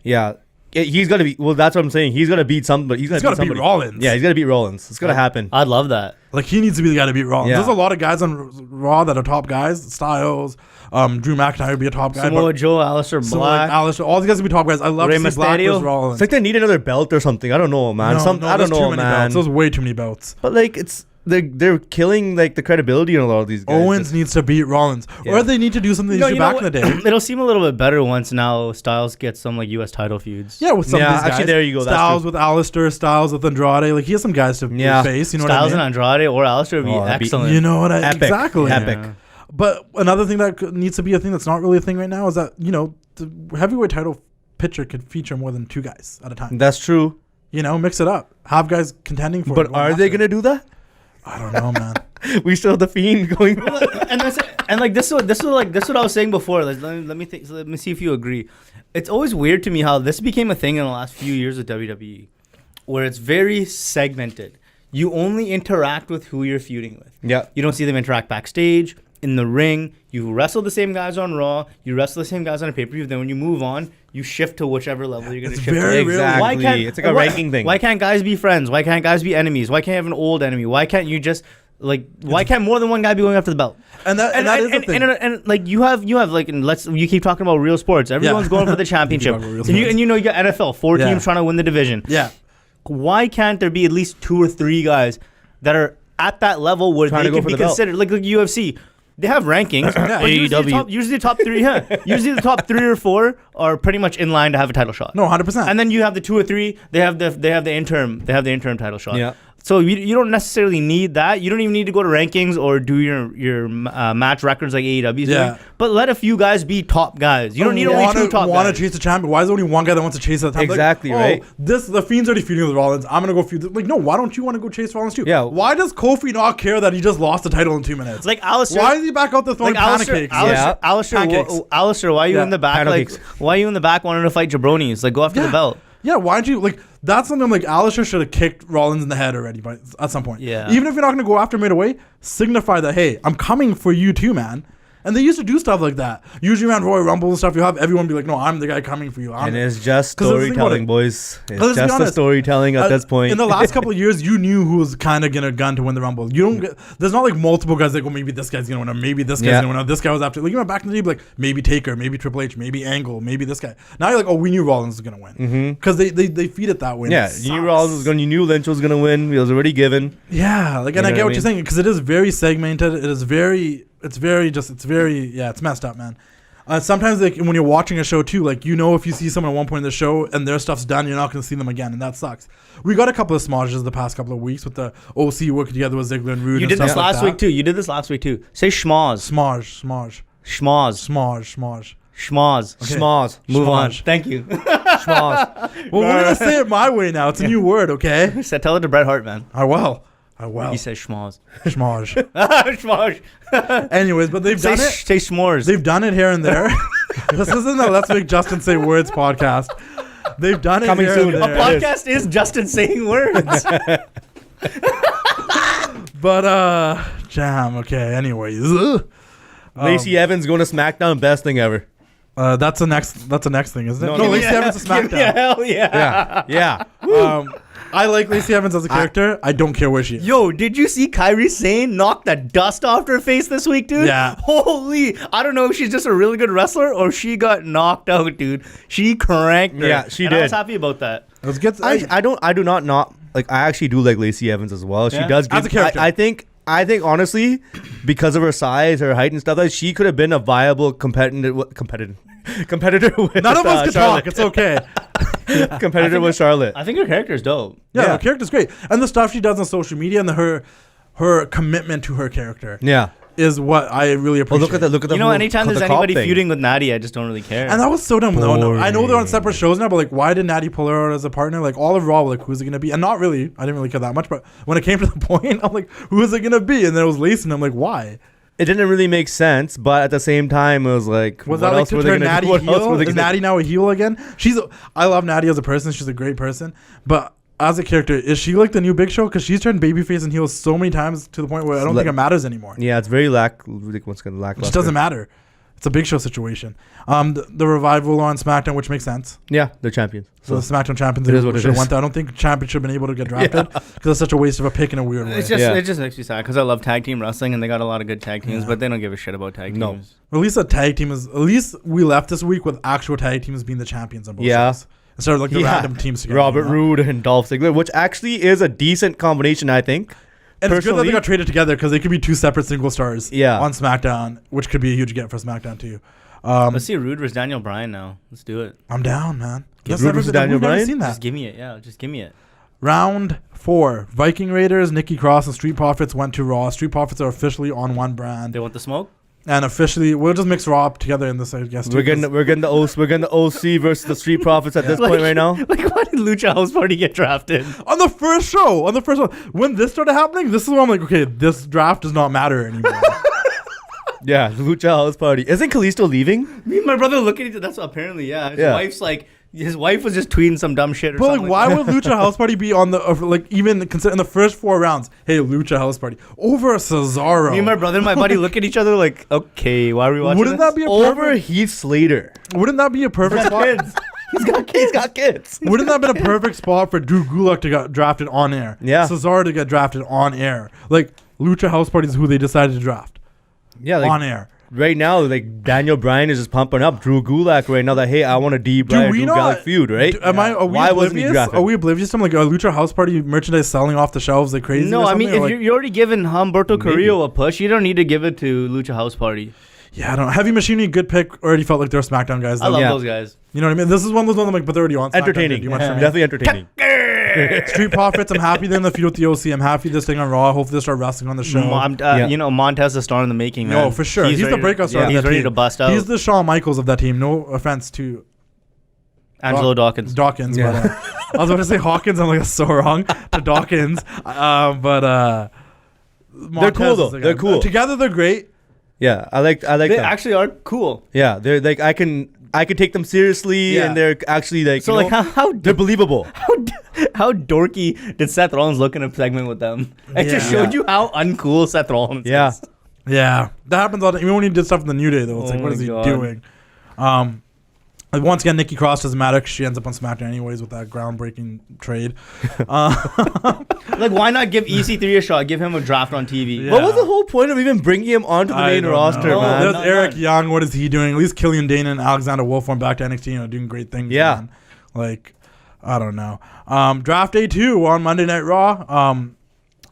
Yeah. He's gonna be. Well, that's what I'm saying. He's gonna beat somebody. He's gonna beat Rollins. Yeah, he's gonna beat Rollins. It's gonna happen. I'd love that. Like, he needs to be the guy to beat Rollins. Yeah. There's a lot of guys on Raw that are top guys. Styles, Drew McIntyre would be a top guy. Samoa Joe, Aleister So like Black. Alistair, all these guys would be top guys. I love Rey to see Black Mysterio. versus Rollins. It's like they need another belt or something. I don't know, man. I don't know, too many man. belts. There's way too many belts. But like, they're killing like the credibility in a lot of these guys. Owens needs to beat Rollins. Yeah. Or they need to do something they used to back in the day. It'll seem a little bit better once now Styles gets some like U.S. title feuds. Yeah, with some of these guys. actually, there you go. That's Styles true. with Alistair, Styles with Andrade. Like, he has some guys to face. You know Styles what I mean? and Andrade or Aleister would be that'd be- excellent. You know what I Epic. Exactly. Epic. Yeah. But another thing that needs to be a thing that's not really a thing right now is that, you know, the heavyweight title picture could feature more than two guys at a time. That's true. You know, mix it up. Have guys contending for it. But are they gonna do that? I don't know, man. We still have the Fiend going. and that's and like this is what I was saying before. Like, let me see if you agree. It's always weird to me how this became a thing in the last few years with WWE, where it's very segmented. You only interact with who you're feuding with. Yeah. You don't see them interact backstage, in the ring. You wrestle the same guys on Raw. You wrestle the same guys on a pay-per-view. Then when you move on, you shift to whichever level you're going to shift very to. real. Exactly. It's like a ranking thing. Why can't guys be friends? Why can't guys be enemies? Why can't you have an old enemy? Why can't you just why can't more than one guy be going after the belt? And that is the thing. And like you have like, and you keep talking about real sports. Everyone's going for the championship. talk about real and you know you got NFL, 4 teams trying to win the division. Yeah. Why can't there be at least 2 or 3 guys that are at that level where Trying they to go can for be the belt. considered like UFC? They have rankings. But AEW. usually the top 3, usually the top 3 or 4 are pretty much in line to have a title shot. No, 100%. And then you have the 2 or 3. They have the interim title shot. Yeah. So you don't necessarily need that. You don't even need to go to rankings or do your match records like AEW is doing. But let a few guys be top guys. You don't need only 2 top guys. Want to chase the champion? Why is there only one guy that wants to chase at the time? Exactly, right. The Fiend's already feuding with Rollins. I'm gonna go feud. Like, no, why don't you want to go chase Rollins too? Yeah. Why does Kofi not care that he just lost the title in 2 minutes? Like Aleister. Why is he back out there throwing pancakes? Alistair, why are you in the back? Panel Like, cakes. why are you in the back wanting to fight jabronis? Like, go after the belt. Yeah, why don't you like? That's something like Alistair should have kicked Rollins in the head already, but at some point. Yeah. Even if you're not going to go after him right away, signify that, hey, I'm coming for you too, man. And they used to do stuff like that. Usually around Royal Rumble and stuff, you have everyone be like, no, I'm the guy coming for you. And it's just 'Cause let's think about storytelling, it. boys. Let's It's be just the honest. storytelling at this point. In the last couple of years, you knew who was kind of gonna gun to win the Rumble. You don't get. There's not like multiple guys that go. Maybe this guy's gonna win, or maybe this guy's gonna win. Or this guy was after. Like, you went back in the day, like maybe Taker, maybe Triple H, maybe Angle, maybe this guy. Now you're like, oh, we knew Rollins was gonna win because they feed it that way. Yeah, you knew Rollins was going. You knew Lynch was going to win. It was already given. Yeah, like, and I get what you're saying because it is very segmented. It is very. It's messed up, man. Sometimes like when you're watching a show too, like, you know, if you see someone at one point in the show and their stuff's done, you're not going to see them again, and that sucks. We got a couple of smoshages the past couple of weeks with the OC working together with Ziggler and Rude. You and did stuff this like last that. week too. You did this last week too. Say schmoz. Smaj. Schmoz. Okay. Schmoz. Move on. Schmoz. Thank you. Schmoz. Well, we're gonna say it my way now. It's a new word, okay? Tell it to Bret Hart, man. I will. He says schmoz. Schmaj. Schmoz. Anyways, but they've Say done it. say s'mores. They've done it here and there. This isn't a Let's Make Justin Say Words podcast. They've done it Coming here soon. and A there. podcast is Justin saying words. But Jam. Okay. Anyways, Lacey Evans going to SmackDown. Best thing ever. that's the next thing, isn't it? No, No, no. Lacey Evans to Give me a SmackDown. hell yeah. Yeah. Yeah. I like Lacey Evans as a character. I don't care where she is. Yo, did you see Kairi Sane knock the dust off her face this week, dude? Yeah. Holy, I don't know if she's just a really good wrestler or she got knocked out, dude. She cranked her. Yeah, she and did. I was happy about that. Let's get. I do not like. I actually do like Lacey Evans as well. She Yeah. does As a character. I think honestly, because of her size, her height, and stuff, like she could have been a viable competitor. With None of us can Charlotte. talk. It's okay. Competitor with Charlotte. I think her character's dope. Yeah, her character's great, and the stuff she does on social media and her commitment to her character. Yeah. Is what I really appreciate. Look at the. You know, whole- anytime there's the anybody cop thing. feuding with Natty, I just don't really care. And that was so dumb. No, I know they're on Boring. separate shows now, but like, why did Natty pull her out as a partner? Like, all of Raw, like, who's it gonna be? And not really. I didn't really care that much, but when it came to the point, I'm like, who is it gonna be? And then it was Lacey, and I'm like, why? It didn't really make sense, but at the same time, it was like, Was what that like else to were they turn gonna Natty do? What else heel? were they Is gonna Natty now a heel again? I love Natty as a person. She's a great person, but as a character, is she like the new Big Show? Because she's turned babyface and heel so many times to the point where I don't think it matters anymore. Yeah, it's very lackluster. It just doesn't matter. It's a Big Show situation. The revival on SmackDown, which makes sense. Yeah, they're champions. So the SmackDown champions it is what it should have is. went there. I don't think champions should have been able to get drafted because it's such a waste of a pick in a weird way. It just makes me sad because I love tag team wrestling and they got a lot of good tag teams, Yeah. but they don't give a shit about tag teams. No. At least a tag team is. At least we left this week with actual tag teams being the champions on both shows. Instead of like the random teams together. Robert you know? Roode and Dolph Ziggler, which actually is a decent combination, I think. And it's good that they Personally- got traded together because they could be two separate single stars Yeah. on SmackDown, which could be a huge get for SmackDown too. Let's see Rude versus Daniel Bryan now. Let's do it. I'm down, man. Rude versus Daniel We've never Bryan? seen that. Just give me it. Yeah, just give me it. Round 4. Viking Raiders, Nikki Cross, and Street Profits went to Raw. Street Profits are officially on one brand. They want the smoke? And officially, we'll just mix Raw up together in this, I guess. We're getting the OC versus the Street Profits at this point right now. Like, why did Lucha House Party get drafted? on the first show. When this started happening, this is when I'm like, okay, this draft does not matter anymore. Yeah, the Lucha House Party. Isn't Kalisto leaving? Me and my brother look at each other. That's apparently, yeah. His Yeah. wife's like, his wife was just tweeting some dumb shit or But something. like, why would Lucha House Party be on the even consider in the first 4 rounds? Hey, Lucha House Party over Cesaro. Me and my brother and my buddy look at each other like, okay, why are we watching Wouldn't this? that be a Over perfect? Heath Slater. Wouldn't that be a perfect spot? He's got kids. Wouldn't that have been a perfect spot for Drew Gulak to get drafted on air? Yeah. Cesaro to get drafted on air. Like Lucha House Party is who they decided to draft Yeah, on like air. right now, like Daniel Bryan is just pumping up Drew Gulak right now. That hey, I want a D. Bryan Drew Gulak feud, right? Are we Why wasn't he oblivious? drafted? Are we oblivious to like a Lucha House Party merchandise selling off the shelves like crazy? No, or I mean, something? if Or, like, you're already giving Humberto Maybe. Carrillo a push, you don't need to give it to Lucha House Party. yeah, I don't know. Heavy Machinery, good pick. Already felt like they're SmackDown guys. I Though. love Yeah. those guys. You know what I mean? This is one of those ones I'm like, but they're already on. SmackDown. Entertaining, Too much for me. definitely entertaining. Street Profits. I'm happy they're in the feud with the OC. I'm happy they're staying on Raw. Hopefully they start wrestling on the show. Yeah. You know, Montez is a star in the making, man. No, for sure. He's the ready breakout star of He's that ready team. to bust out. He's the Shawn Michaels of that team. No offense to Angelo Dawkins. Dawkins. Yeah. But, I was about to say Hawkins. I'm like, that's so wrong to Dawkins. But They're cool, though. Montez is the guy. They're cool. Together they're great. Yeah, I like They them. actually are cool. Yeah, they're like I can take them seriously, Yeah. and they're actually like So, like, how they're believable. how dorky did Seth Rollins look in a segment with them? It just Yeah. showed you how uncool Seth Rollins Yeah. is. Yeah, that happens all the time. Even when he did stuff in the New Day, though, it's Oh like, what my is he God. doing? Like, once again, Nikki Cross doesn't matter 'cause she ends up on SmackDown anyways with that groundbreaking trade. Like, why not give EC3 a shot? Give him a draft on TV. Yeah. What was the whole point of even bringing him onto the I main don't roster, know. man? There's No, Eric none. Young. What is he doing? At least Killian Dane and Alexander Wolf went back to NXT, doing great things. Yeah. man. Like, I don't know. Draft day 2 on Monday Night Raw.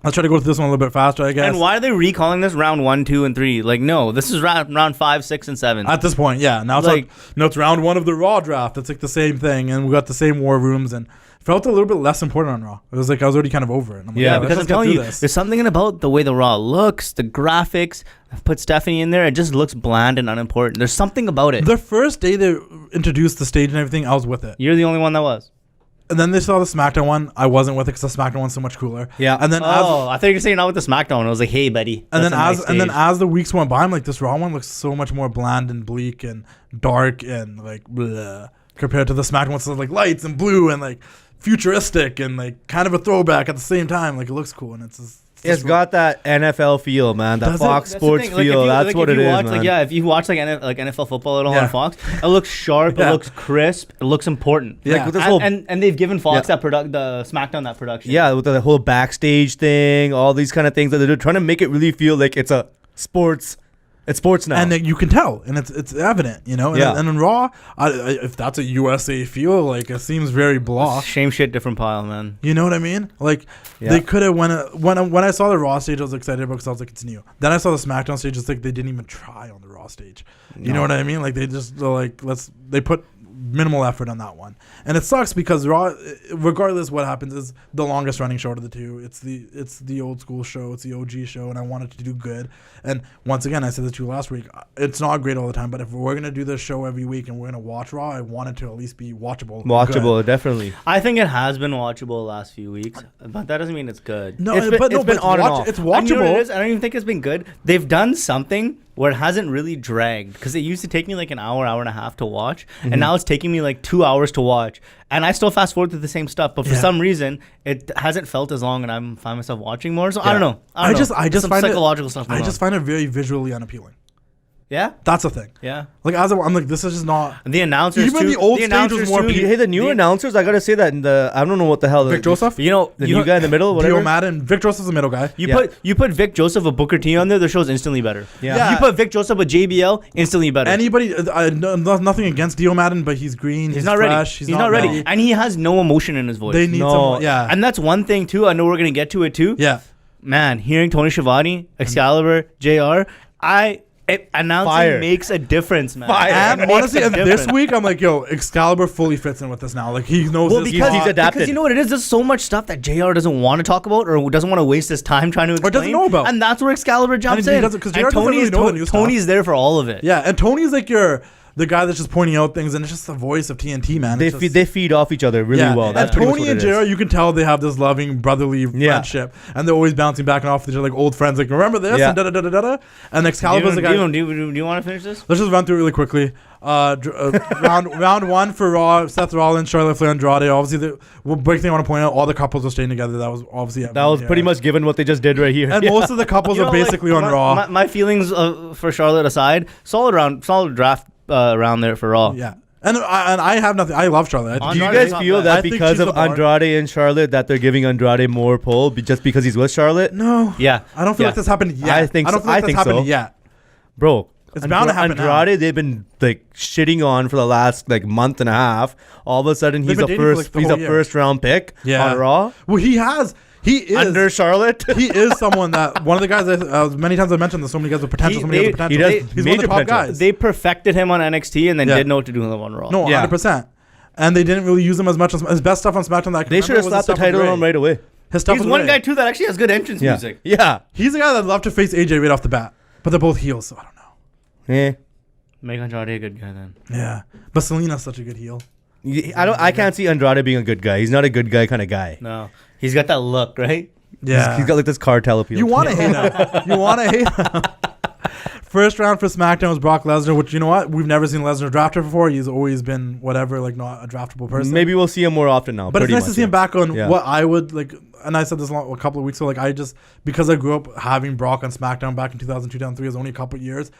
Let's try to go through this one a little bit faster, I guess. And why are they recalling this round 1, 2, and 3? Like, no, this is round 5, 6, and 7. At this point, yeah. Now it's Like- it's round 1 of the Raw draft. It's like the same thing, and we got the same war rooms, and it felt a little bit less important on Raw. It was like I was already kind of over it. And I'm like, Yeah, let's because I'm just get telling through you, this. there's something about the way the Raw looks, the graphics. I've put Stephanie in there. It just looks bland and unimportant. There's something about it. The first day they introduced the stage and everything, I was with it. You're the only one that was. And then they saw the SmackDown one. I wasn't with it because the SmackDown one's so much cooler. Yeah. And then Oh, I thought you were saying not with the SmackDown. I was like, hey, buddy. And that's then a nice stage. as the weeks went by, I'm like, this Raw one looks so much more bland and bleak and dark and like bleh, compared to the SmackDown one. So like lights and blue and like futuristic and like kind of a throwback at the same time. Like it looks cool and it's just, It's got that NFL feel, man. That Does it? Fox That's the Sports thing. Like, feel. That's if what you it is, watch, man. If you watch like NFL football at all Yeah. on Fox, it looks sharp. Yeah. It looks crisp. It looks important. Yeah. Like with this and, whole and they've given Fox Yeah. the SmackDown that production. Yeah, with the whole backstage thing, all these kind of things that they're trying to make it really feel like it's a sports. It's sports now. And then you can tell, and it's evident, you know. And, Yeah. and in Raw, if that's a USA feel, like it seems very blah. Same shit, different pile, man. You know what I mean? Like Yeah. they could have when I saw the Raw stage, I was excited about because I was like, it's new. Then I saw the SmackDown stage, it's like they didn't even try on the Raw stage. You know what I mean? Like they just they put minimal effort on that one, and it sucks because Raw, regardless what happens, is the longest running show of the two. It's the old school show. It's the OG show, and I want it to do good. And once again, I said this to you last week. It's not great all the time, but if we're gonna do this show every week and we're gonna watch Raw, I want it to at least be watchable. Watchable, good. definitely. I think it has been watchable the last few weeks, but that doesn't mean it's good. No, It's been- but it's been on and off. It's And you know what it watchable. is? I don't even think it's been good. They've done something where it hasn't really dragged, because it used to take me like an hour and a half to watch, and now it's taking me like 2 hours to watch, and I still fast forward through the same stuff, but for Yeah. some reason it hasn't felt as long, and I find myself watching more. So I don't know. I just Some find psychological stuff. I going just on. find it very visually unappealing. Yeah, That's the thing. yeah. Like I'm like, this is just not. And the announcers Even too. the old stage was announcers more too, pe- Hey, the new announcers, I gotta say that in the I don't know what the hell. Vic Joseph, You know, the you new guy in the middle, whatever. Dio Madden, Vic Joseph's the middle guy. Yeah. You put Vic Joseph or Booker T on there, the show's instantly better. Yeah. You put Vic Joseph with JBL, instantly better. Anybody, nothing against Dio Madden, but he's green. He's not ready. fresh, He's not ready, and he has no emotion in his voice. They need No. someone. Yeah, And that's one thing too. I know we're gonna get to it too. yeah. Man, hearing Tony Schiavone, Excalibur, JR, announcing Fire. makes a difference, man. Fire. It And makes honestly, a and this difference. week I'm like, yo, Excalibur fully fits in with this now. Like he knows Well, his because he's spot. adapted. Because you know what it is? There's so much stuff that JR doesn't want to talk about or doesn't want to waste his time trying to explain. doesn't know about. And that's where Excalibur jumps And he in. doesn't- 'cause JR And doesn't really know the new stuff. Tony's there for all of it. Yeah, and Tony's like the guy that's just pointing out things, and it's just the voice of TNT, man. They It's just- they feed off each other really well. And That's pretty much Tony what and it is. JR, you can tell they have this loving brotherly friendship, and they're always bouncing back and off with each other like old friends. Like, remember this? Yeah. And da da da da da. And Excalibur's the guy. Do you want to finish this? Let's just run through it really quickly. Round one for Raw: Seth Rollins, Charlotte Flair, Andrade. Obviously, the big thing I want to point out: all the couples are staying together. That was obviously That was pretty much given what they just did right here. And most of the couples You are know, basically like, on Raw. My feelings for Charlotte aside, solid draft round there for Raw. Yeah, and I have nothing. I love Charlotte. Do you Andrade's guys not feel bad. I that think because she's of the bar. Andrade and Charlotte that they're giving Andrade more pull just because he's with Charlotte? No, Yeah. I don't feel Yeah. like this happened yet. I think I don't so. feel like I this think happened so. yet. Bro, It's bound to happen now. Andrade, they've been like shitting on for the last like month and a half. All of a sudden, They've he's a been dating for, first like, the he's whole a year. first round pick Yeah. on Raw Well, he is under Charlotte. he is someone that one of the guys that many times I mentioned there's so many guys with potential. So many guys with potential. he does He's one of the major top potential. guys. They perfected him on NXT and then Yeah. didn't know what to do with him on Raw. No, Yeah. 100%. And they didn't really use him as much as his best stuff on SmackDown. That I can They should remember have was slapped the his stuff with title Ray. on him right away. His stuff He's with one Ray. guy too that actually has good entrance Yeah, music. yeah. He's the guy that'd love to face AJ right off the bat, but they're both heels, so I don't know. Yeah. Make Andrade a good guy then. Yeah, but Selena's such a good heel. I can't see Andrade being a good guy. He's not a good guy kind of guy. No, he's got that look, right? Yeah, He's got like this cartel appeal. you want to hate him. You want to hate him. First round for SmackDown was Brock Lesnar, which you know what? We've never seen Lesnar drafted before. He's always been whatever, like not a draftable person. Maybe we'll see him more often now. But it's pretty nice to much, see him back on Yeah. what I would like. And I said this a couple of weeks ago. Like I just because I grew up having Brock on SmackDown back in 2002, 2003. It was only a couple of years.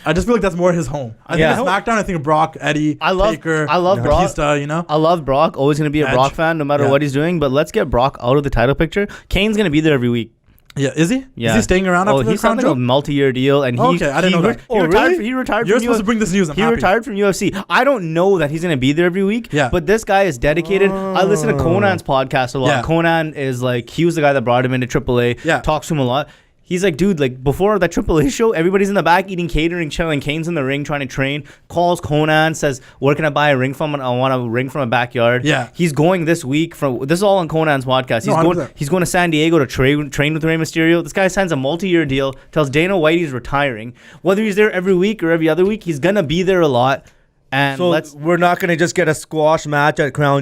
I just feel like that's more his home. I Yeah. think it's SmackDown. I think of Brock, Eddie, I love Taker, Brock. Batista. You know, I love Brock. Always going to be a Edge. Brock fan no matter Yeah. what he's doing. But let's get Brock out of the title picture. Kane's going to be there every week. yeah. Is he? Yeah. Is he staying around Oh, after the he's crown signed like a jewel? multi-year deal, and he Okay, I didn't know that. Oh, really? He retired. You're from supposed to bring this news. I'm He happy. retired from UFC. I don't know that he's going to be there every week. Yeah. But this guy is dedicated. I listen to Conan's podcast a lot. Yeah. Conan is like, he was the guy that brought him into AAA. Yeah. Talks to him a lot. He's like, dude, like before that AAA show, everybody's in the back eating catering, chilling. Kane's in the ring trying to train. Calls Conan, says, where can I buy a ring from? I want a ring from a backyard. Yeah. He's going this week this is all on Conan's podcast. No, 100%. He's going to San Diego to train with Rey Mysterio. This guy signs a multi-year deal, tells Dana White he's retiring. Whether he's there every week or every other week, he's going to be there a lot. And So we're not gonna just get a squash match at Crown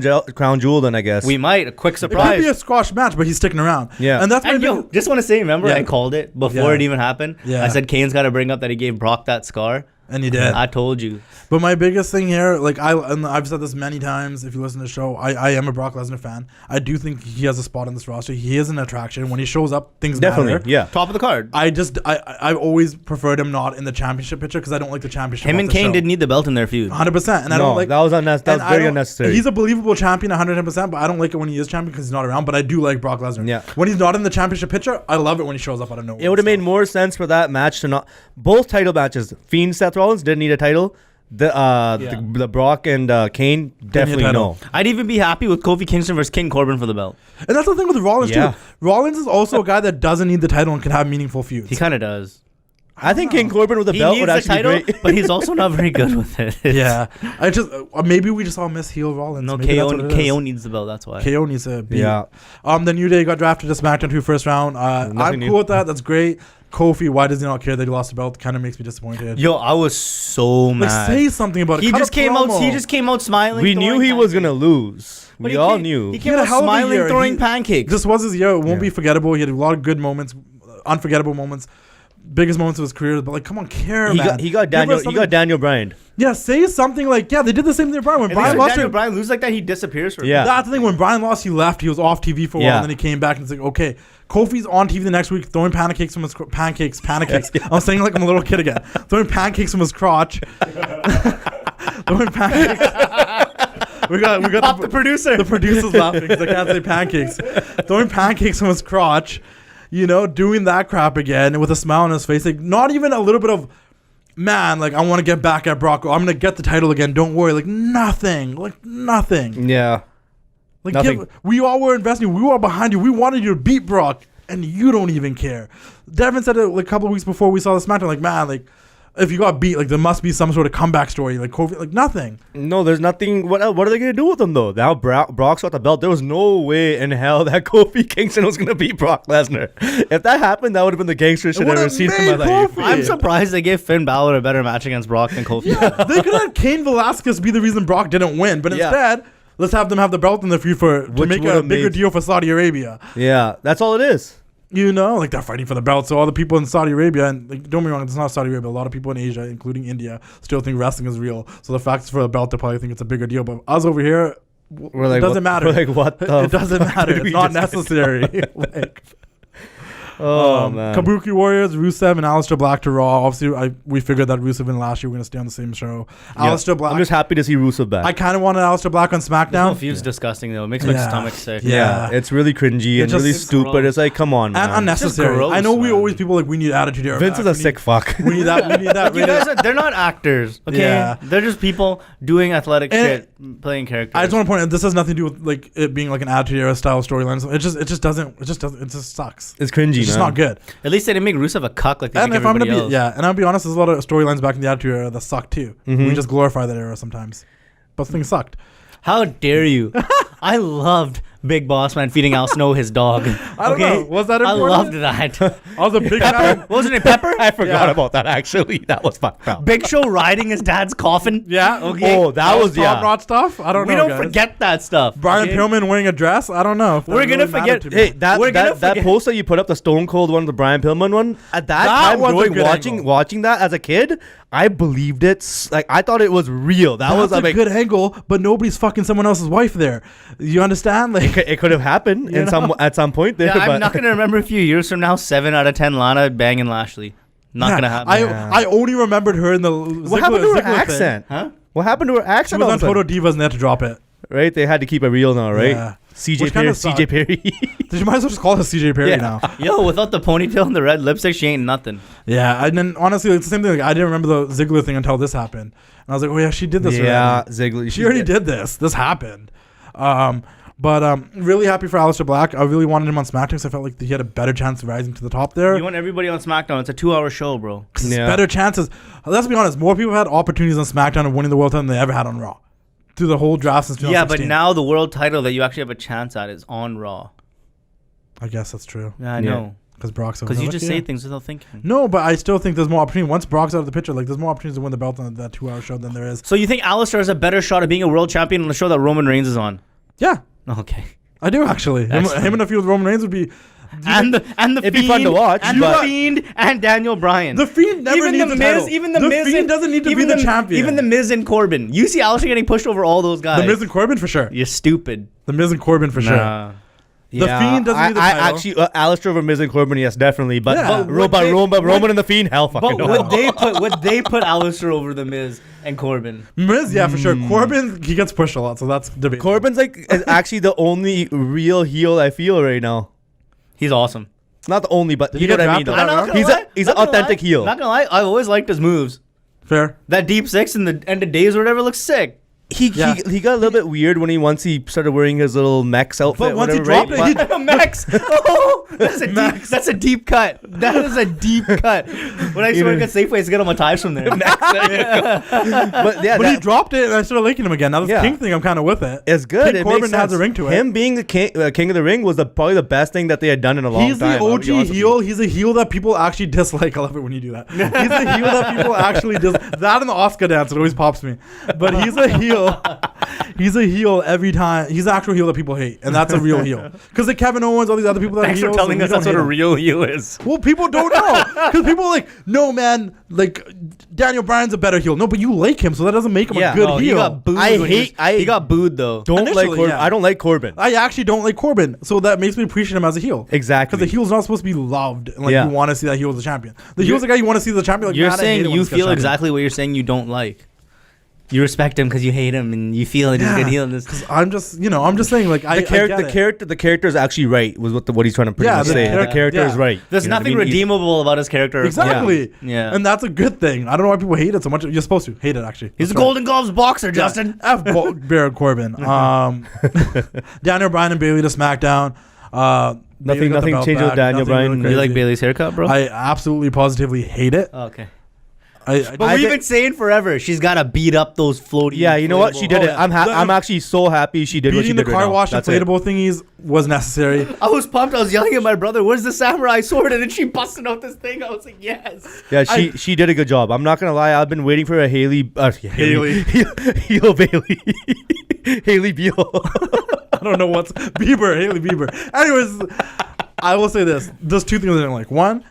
Jewel, then I guess. we might, a quick It could surprise. be a squash match, but he's sticking around. Yeah. and that's my And yo, just want to say, remember Yeah. I called it before Yeah. it even happened? Yeah. I said Kane's got to bring up that he gave Brock that scar. And you did. I told you. But my biggest thing here, like I've said this many times, if you listen to the show, I am a Brock Lesnar fan. I do think he has a spot in this roster. He is an attraction. When he shows up, things matter. Yeah. Top of the card. I've always preferred him not in the championship picture because I don't like the championship. Him and Kane didn't need the belt in their feud. 100%. And I don't like that was unnecessary. That was very unnecessary. He's a believable champion 110%, but I don't like it when he is champion because he's not around. But I do like Brock Lesnar. Yeah. When he's not in the championship picture, I love it when he shows up out of nowhere. It would have made more sense for that match to not both title matches. Fiend Seth Rollins didn't need a title. The Brock and Kane definitely no. I'd even be happy with Kofi Kingston versus King Corbin for the belt. And that's the thing with Rollins too. Rollins is also a guy that doesn't need the title and can have meaningful feuds. He kind of does. I think King Corbin with the belt would actually be great. But he's also not very good with it. Yeah. I just maybe we just all miss heel Rollins. No, KO needs the belt. That's why. KO needs a beat. Yeah. The New Day got drafted to SmackDown 2 first round. I'm cool with that. That's great. Kofi, why does he not care that he lost the belt? Kind of makes me disappointed. Yo, I was so mad. Like, say something about it. He just came out smiling. We knew he was gonna lose. We all knew. He came out smiling, throwing pancakes. This was his year. It won't be forgettable. He had a lot of good moments, unforgettable moments, biggest moments of his career. But like, come on, care, man. He got Daniel Bryan. Yeah, say something like, they did the same thing to Bryan. When Bryan lost, Daniel Bryan lose like that, he disappears for a bit. That's the thing. When Bryan lost, he left. He was off TV for a while, and then he came back and it's like, okay, Kofi's on TV the next week throwing pancakes from his pancakes. I'm saying like I'm a little kid again. Throwing pancakes from his crotch. Throwing pancakes. We got the producer. The producer's laughing because I can't say pancakes. Throwing pancakes from his crotch. Doing that crap again with a smile on his face. Like, not even a little bit of, man, like, I want to get back at Brock. I'm going to get the title again. Don't worry. Like, nothing. Yeah. Like, nothing. We all were investing. We were behind you. We wanted you to beat Brock, and you don't even care. Devon said it like a couple of weeks before we saw the SmackDown. Like, man, like, if you got beat, like, there must be some sort of comeback story. Like, Kofi, like, nothing. No, there's nothing. What are they going to do with him, though? Now Brock's got the belt. There was no way in hell that Kofi Kingston was going to beat Brock Lesnar. If that happened, that would have been the gangster shit I've ever seen in my life. I'm surprised they gave Finn Balor a better match against Brock than Kofi. Yeah, they could have Cain Velasquez be the reason Brock didn't win, but instead, let's have them have the belt in the feud to make a bigger deal for Saudi Arabia. Yeah, that's all it is. Like, they're fighting for the belt. So all the people in Saudi Arabia, and like, don't get me wrong, it's not Saudi Arabia. A lot of people in Asia, including India, still think wrestling is real. So the fact it's for the belt, they probably think it's a bigger deal. But us over here, it doesn't matter. We're like, what the it doesn't matter. It's not necessary. Man. Kabuki Warriors, Rusev and Aleister Black to Raw. Obviously, we figured that Rusev and last year were going to stay on the same show. Aleister Black. I'm just happy to see Rusev back. I kind of wanted Aleister Black on SmackDown. The whole feud's disgusting, though. It makes my stomach sick. Yeah, it's really cringy and really stupid. Gross. It's like, come on, man. And unnecessary. Gross, I know we always people like, we need Attitude Era. Vince is a sick fuck. We need that. We need that. You guys they're not actors, okay? Yeah. They're just people doing athletic shit, playing characters. I just want to point out, this has nothing to do with like it being like an Attitude Era style storyline. It just doesn't. It just sucks. It's cringy. It's just not good. At least they didn't make Rusev a cuck like they and make if I'm everybody gonna else. be, and I'll be honest, there's a lot of storylines back in the Attitude Era that suck too. We just glorify that era sometimes, but things sucked. How dare you? I loved Big Boss Man feeding Al Snow his dog. I don't know. Was that important? I loved that. I was a big Pepper? What was his name? Pepper? I forgot about that, actually. That was fucked up. Big Show riding his dad's coffin. Yeah. Okay. Oh, that was top notch stuff. I don't know. We don't guys. forget that stuff. Brian Pillman wearing a dress. I don't know. If We're gonna forget. Hey, that post that you put up, the Stone Cold one, the Brian Pillman one. At that time, watching that as a kid, I believed it. Like, I thought it was real. That was a good angle, but nobody's fucking someone else's wife there. You understand? Like, it could have happened at some point there. Yeah, I'm not gonna remember a few years from now. 7 out of 10 Lana banging Lashley. Not gonna happen. I only remembered her in the. What happened to her accent? Huh? What happened to her accent? She was on Total Divas and they had to drop it. Right? They had to keep it real now, right? Yeah. CJ Perry. You might as well just call her CJ Perry now. Yo, without the ponytail and the red lipstick, she ain't nothing. Yeah, and then honestly, it's the same thing. Like, I didn't remember the Ziggler thing until this happened, and I was like, oh yeah, she did this. Yeah, already. Ziggler. She already did this. This happened. But really happy for Aleister Black. I really wanted him on SmackDown because I felt like he had a better chance of rising to the top there. You want everybody on SmackDown. It's a 2-hour show, bro. Better chances. Let's be honest. More people had opportunities on SmackDown of winning the world title than they ever had on Raw. Through the whole draft since 2016. Yeah, but now the world title that you actually have a chance at is on Raw. I guess that's true. Yeah, I know. Because Brock's because you just say things without thinking. No, but I still think there's more opportunity. Once Brock's out of the picture, like, there's more opportunities to win the belt on that 2-hour show than there is. So you think Aleister has a better shot of being a world champion on the show that Roman Reigns is on? Yeah. Okay. I do, actually. Him in a feud with Roman Reigns would be and the It'd Fiend, be fun to watch, and the but- Fiend and Daniel Bryan. The Fiend never even needs the a Miz, title. even the The Miz, Fiend doesn't need to be the champion. Even the Miz and Corbin. You see Alistair getting pushed over all those guys. The Miz and Corbin for sure. You're stupid. The Miz and Corbin for sure. Nah. The Fiend doesn't need the I title. actually, Alistair over Miz and Corbin, yes, definitely. But Yeah. Roman and the Fiend, hell fucking But no. would they put Alistair over the Miz and Corbin? Miz, yeah, for sure. Corbin, he gets pushed a lot, so that's debatable. Corbin's is actually the only real heel I feel right now. He's awesome. Not the only, but Did you he know get what I mean. drafted Though. that round? He's an authentic heel. Not gonna lie, I've always liked his moves. Fair. That deep six in the end of days or whatever looks sick. He got a little bit weird when once he started wearing his little Mex outfit. But once he whatever, dropped right? it, But- Max. Oh, that's a deep cut. That is a deep cut. When I started at Safeway, it's get all my ties from there. but yeah, But he dropped it, and I started liking him again. Now this Yeah. King thing, I'm kind of with it. it's good. King It Corbin makes has sense. a ring to it. Him being the king of the ring was probably the best thing that they had done in a long He's time. the I'll OG be honest with you. heel. He's a heel that people actually dislike. I love it when you do that. He's a heel that people actually dislike. That and the Oscar dance, it always pops me. But he's a heel. He's a heel every time. He's an actual heel that people hate, and that's a real heel. Because like Kevin Owens, all these other people that Thanks are for heels, telling and we us that's don't what a hate real heel is. them. Well, people don't know. Because people are like, no, man, like Daniel Bryan's a better heel. No, but you like him, so that doesn't make him Yeah. a good No, heel. he got booed. I when hate- he got booed though. Don't like Initially, Corbin. yeah. I don't like Corbin. I actually don't like Corbin, so that makes me appreciate him as a heel. Exactly. Because the heel's not supposed to be loved, and like Yeah. you want to see that heel as a champion. The heel's the guy you want to see as a champion. Like, You're man, I hate saying it when you this guy's feel champion. exactly what you're saying you don't like. You respect him because you hate him, and you feel that he's a good heel in this. Because I'm just saying, like, the character is actually right. Was what he's trying to pretty Yeah, much the say. character- The character is yeah. right. There's You know what I nothing mean? He's- redeemable about his character. Exactly. Yeah. And that's a good thing. I don't know why people hate it so much. You're supposed to hate it, actually. He's a That's right. Golden Gloves boxer, Justin. F Baron Corbin. Daniel Bryan and Bayley to SmackDown. Bayley got the Nothing belt changed with back. Daniel Nothing Bryan. really You like crazy. Bailey's haircut, bro? I absolutely positively hate it. Oh, okay. But But we've been saying forever she's got to beat up those floaty. Yeah, you know what? She did Oh, it. yeah. I'm actually so happy she did what she beating the did car right now. wash That's it. inflatable thingies was necessary. I was pumped. I was yelling at my brother, "Where's the samurai sword?" And then she busted out this thing. I was like, "Yes." Yeah, she did a good job. I'm not gonna lie. I've been waiting for a Haley heel Bailey Haley Beal. I don't know what's Haley Bieber. Anyways, I will say this. There's two things I don't like. One,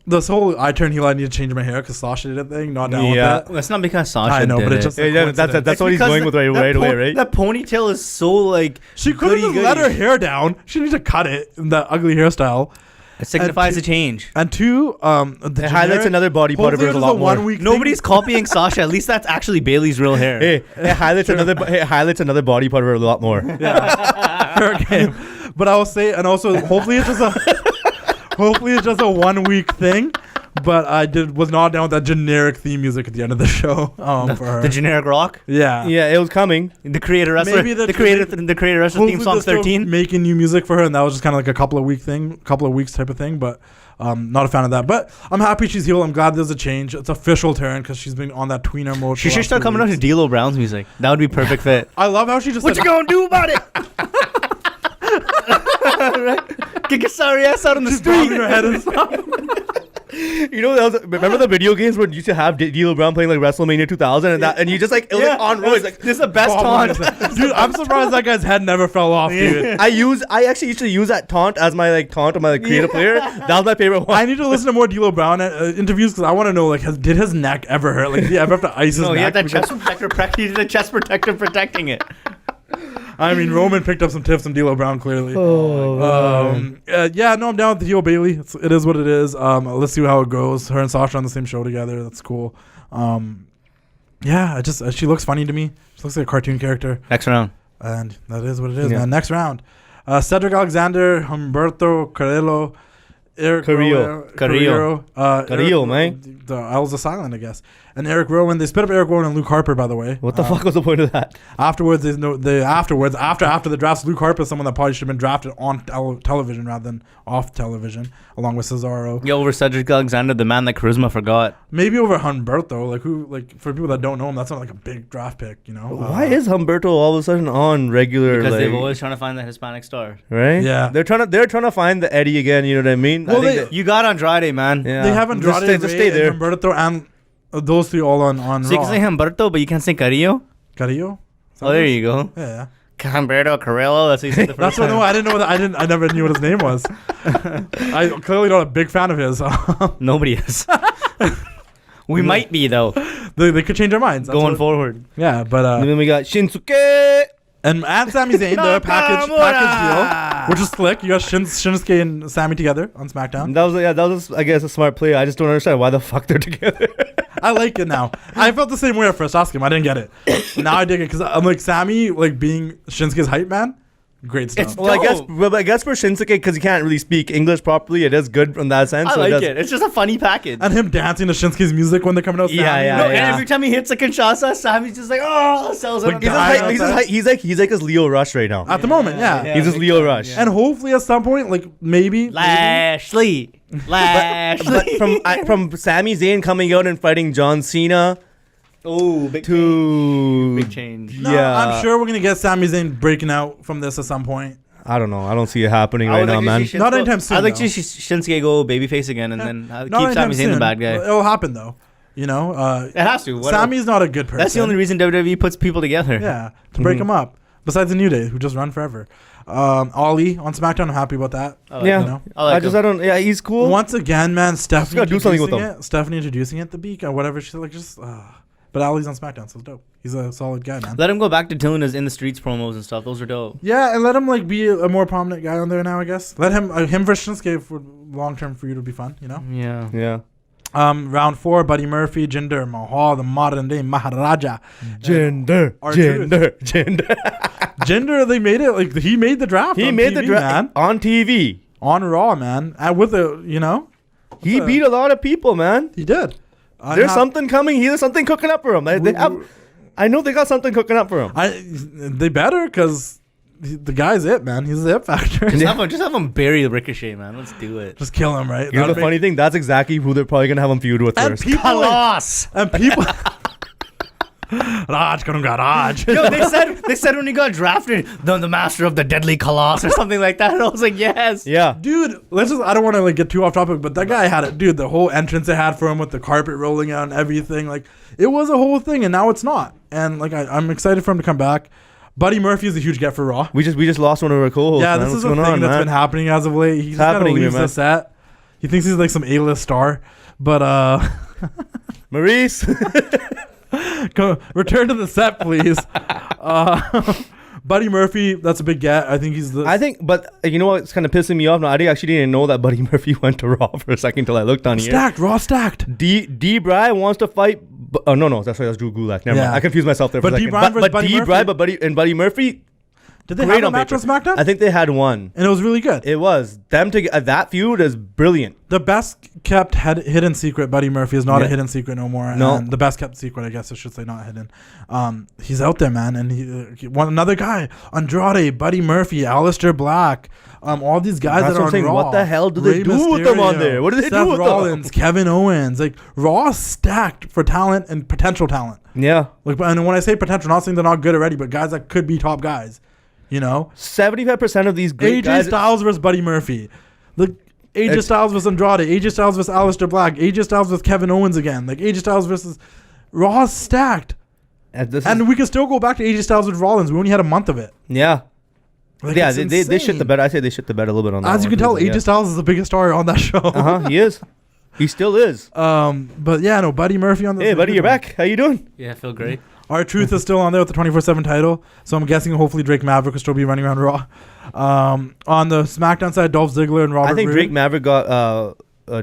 this whole I turn heel, I need to change my hair because Sasha did a thing. Not down with that. That's not because Sasha. I know, did but it's it. just a Yeah, that's coincidence. what he's Because going with right away, right? That ponytail is so like. She could have just goody-goody. let her hair down. She needs to cut it in that ugly hairstyle. It signifies And a change. And two, the It highlights another body part of hers a lot more. 1 week Nobody's copying Sasha. At least that's actually Bailey's real hair. Hey, it highlights another body part of her a lot more. fair game. But I will say, and also hopefully it's just a 1 week thing. But I was not down with that generic theme music at the end of the show for her. The generic rock. Yeah. Yeah, it was coming. The creator wrestler. Maybe The creator wrestler theme Hopefully song they're still 13. making new music for her, and that was just kind of like a couple of weeks type of thing. But not a fan of that. But I'm happy she's heel. I'm glad there's a change. It's official turn because she's been on that tweener mode. She should start coming out to D'Lo Brown's music. That would be perfect fit. I love how she just What said, you gonna do about it? Right? Get your sorry ass out on the bobbing street. her head and stuff. You know, remember the video games where you used to have D'Lo Brown playing like WrestleMania 2000 and you just like it was like on road. Like This is the best taunt. Dude, I'm surprised that guy's head never fell off, dude. I actually used to use that taunt as my taunt on my creative player. That was my favorite one. I need to listen to more D'Lo Brown interviews because I want to know, like, did his neck ever hurt? Like, did he ever have to ice his No, he neck? had that chest protector. He did a chest protector protecting it. I mean, Roman picked up some tips from D'Lo Brown, clearly. Oh, Yeah, no, I'm down with the heel Bayley. It is what it is. Let's see how it goes. Her and Sasha on the same show together. That's cool. Yeah, she looks funny to me. She looks like a cartoon character. Next round. And that is what it is, Yeah. man. Next round. Cedric Alexander, Humberto Carrillo, Eric Carrillo. Carrillo, man. The L's are silent, I guess. And Eric Rowan. They split up Eric Rowan and Luke Harper, by the way. What the fuck was the point of that? After the draft, Luke Harper is someone that probably should have been drafted on television rather than off television, along with Cesaro. Yeah, over Cedric Alexander, the man that charisma forgot. Maybe over Humberto, for people that don't know him, that's not like a big draft pick, you know. Why is Humberto all of a sudden on regular? Because like, they've always trying to find the Hispanic star. right? Yeah. they're trying to find the Eddie again. You know what I mean? Well, I think You got Andrade, man. yeah. they have Andrade, Just stay there. and Humberto, and those three all on So you Raw. can say Humberto, but you can't say Carrillo? Carrillo? Oh, there you go. Yeah. Humberto Carrillo. That's what he said the first That's what. time. No, I didn't know that. I never knew what his name was. I clearly not a big fan of his. Nobody is. We might be though they could change their minds going forward. Yeah, but And then we got Shinsuke. and Sami Zayn, the package deal, which is slick. You got Shinsuke and Sami together on SmackDown. That was I guess a smart play. I just don't understand why the fuck they're together. I like it now. I felt the same way at first. Ask him. I didn't get it. Now I dig it because I'm like Sami, like being Shinsuke's hype man. Great stuff. Well, I guess for Shinsuke, because he can't really speak English properly, it is good from that sense. I so like it. It's just a funny package. And him dancing to Shinsuke's music when they're coming out. Yeah. No, and every time he hits a Kinshasa, Sammy's just like, oh, sells it. Like, on guy- He's like his Leo Rush right now. At the moment, yeah. He's his Leo Rush. And hopefully at some point, like maybe. Lashley. But from Sami Zayn coming out and fighting John Cena Oh, big change. No, Yeah. I'm sure we're gonna get Sami Zayn breaking out from this at some point. I don't know. I don't see it happening right now, man. Not anytime soon, I'd like though. to see Shinsuke go babyface again and then Not keep anytime Sami Zayn the soon. bad guy. It'll happen though. You know, It has to. What Sami's not a good person. That's the only reason WWE puts people together. Yeah, to break them up. Besides the New Day, who just run forever. Ali on SmackDown, I'm happy about that. I like Yeah. You know? I like him. Yeah, he's cool. Once again, man, Stephanie gotta do something with introducing it. Stephanie introducing it, the beak or whatever. She's like, just. But Ali's on SmackDown, so it's dope. He's a solid guy, man. Let him go back to doing his in the streets promos and stuff. Those are dope. Yeah, and let him like be a more prominent guy on there now. I guess let him versus Shinsuke for long term for you to be fun. You know. Yeah. Yeah. Round 4, Buddy Murphy, Jinder Mahal, the modern day Maharaja. Gender. Jinder, they made it like he made the draft. He on made TV, the draft man. on TV. On Raw, man, and with the He beat a lot of people, man. he did. There's something coming. There's something cooking up for him. I know they got something cooking up for him. They better because the guy's it, man. He's the it factor. Just have him bury Ricochet, man. Let's do it. Just kill him, right? Here's the funny thing. That's exactly who they're probably gonna have him feud with And first. people, Kalas. and people. Raj, Raj. Yo, they said when he got drafted, the master of the deadly Kalas or something like that. And I was like, yes. Yeah. Dude, I don't want to like get too off topic, but that guy had it. Dude, the whole entrance they had for him with the carpet rolling out and everything, like it was a whole thing, and now it's not. And like I'm excited for him to come back. Buddy Murphy is a huge get for Raw. We just lost one of our co-hosts. Yeah, man. this is What's a going thing on, that's man? been happening as of late. He just kind of happening, leaves man. the set. He thinks he's like some A-list star, but Maurice. return to the set, please. Buddy Murphy, that's a big get. I think he's the. But you know what's kind of pissing me off now? I actually didn't know that Buddy Murphy went to Raw for a second until I looked on here. Stacked, Raw stacked. D. Bry wants to fight. No, that's right. That's Drew Gulak. Never mind. I confused myself there for a second. Bryan versus Buddy D. Bry, Murphy. Buddy Murphy. Did they great have a on match on paper. SmackDown? I think they had one. And it was really good. It was them to that feud is brilliant. The best kept hidden secret, Buddy Murphy, is not a hidden secret no more. No. And the best kept secret, I guess I should say, not hidden. He's out there, man, and he one another guy, Andrade, Buddy Murphy, Aleister Black, all these guys That's that what are I'm on saying. Raw. What the hell do they Rey do with them on Mysterio, there? What do they Seth do with Rollins, them? Kevin Owens, like Raw stacked for talent and potential talent. Yeah. Like, and when I say potential, not saying they're not good already, but guys that could be top guys. You know, 75% of these great AJ guys. Styles versus Buddy Murphy. Look, AJ Styles versus Andrade. AJ Styles versus Aleister Black. AJ Styles versus Kevin Owens again. Like AJ Styles versus Raw stacked. And we can still go back to AJ Styles with Rollins. We only had a month of it. Yeah. Like, Yeah, it's they shit the insane. bed. I say they shit the bed a little bit on that. As you can tell, AJ Styles is the biggest star on that show. He is. He still is. But yeah, no, Buddy Murphy on this. Hey, buddy, you're back. How you doing? Yeah, I feel great. R-Truth is still on there with the 24/7 title, so I'm guessing hopefully Drake Maverick will still be running around Raw. On the SmackDown side, Dolph Ziggler and Robert I think Roode. Drake Maverick got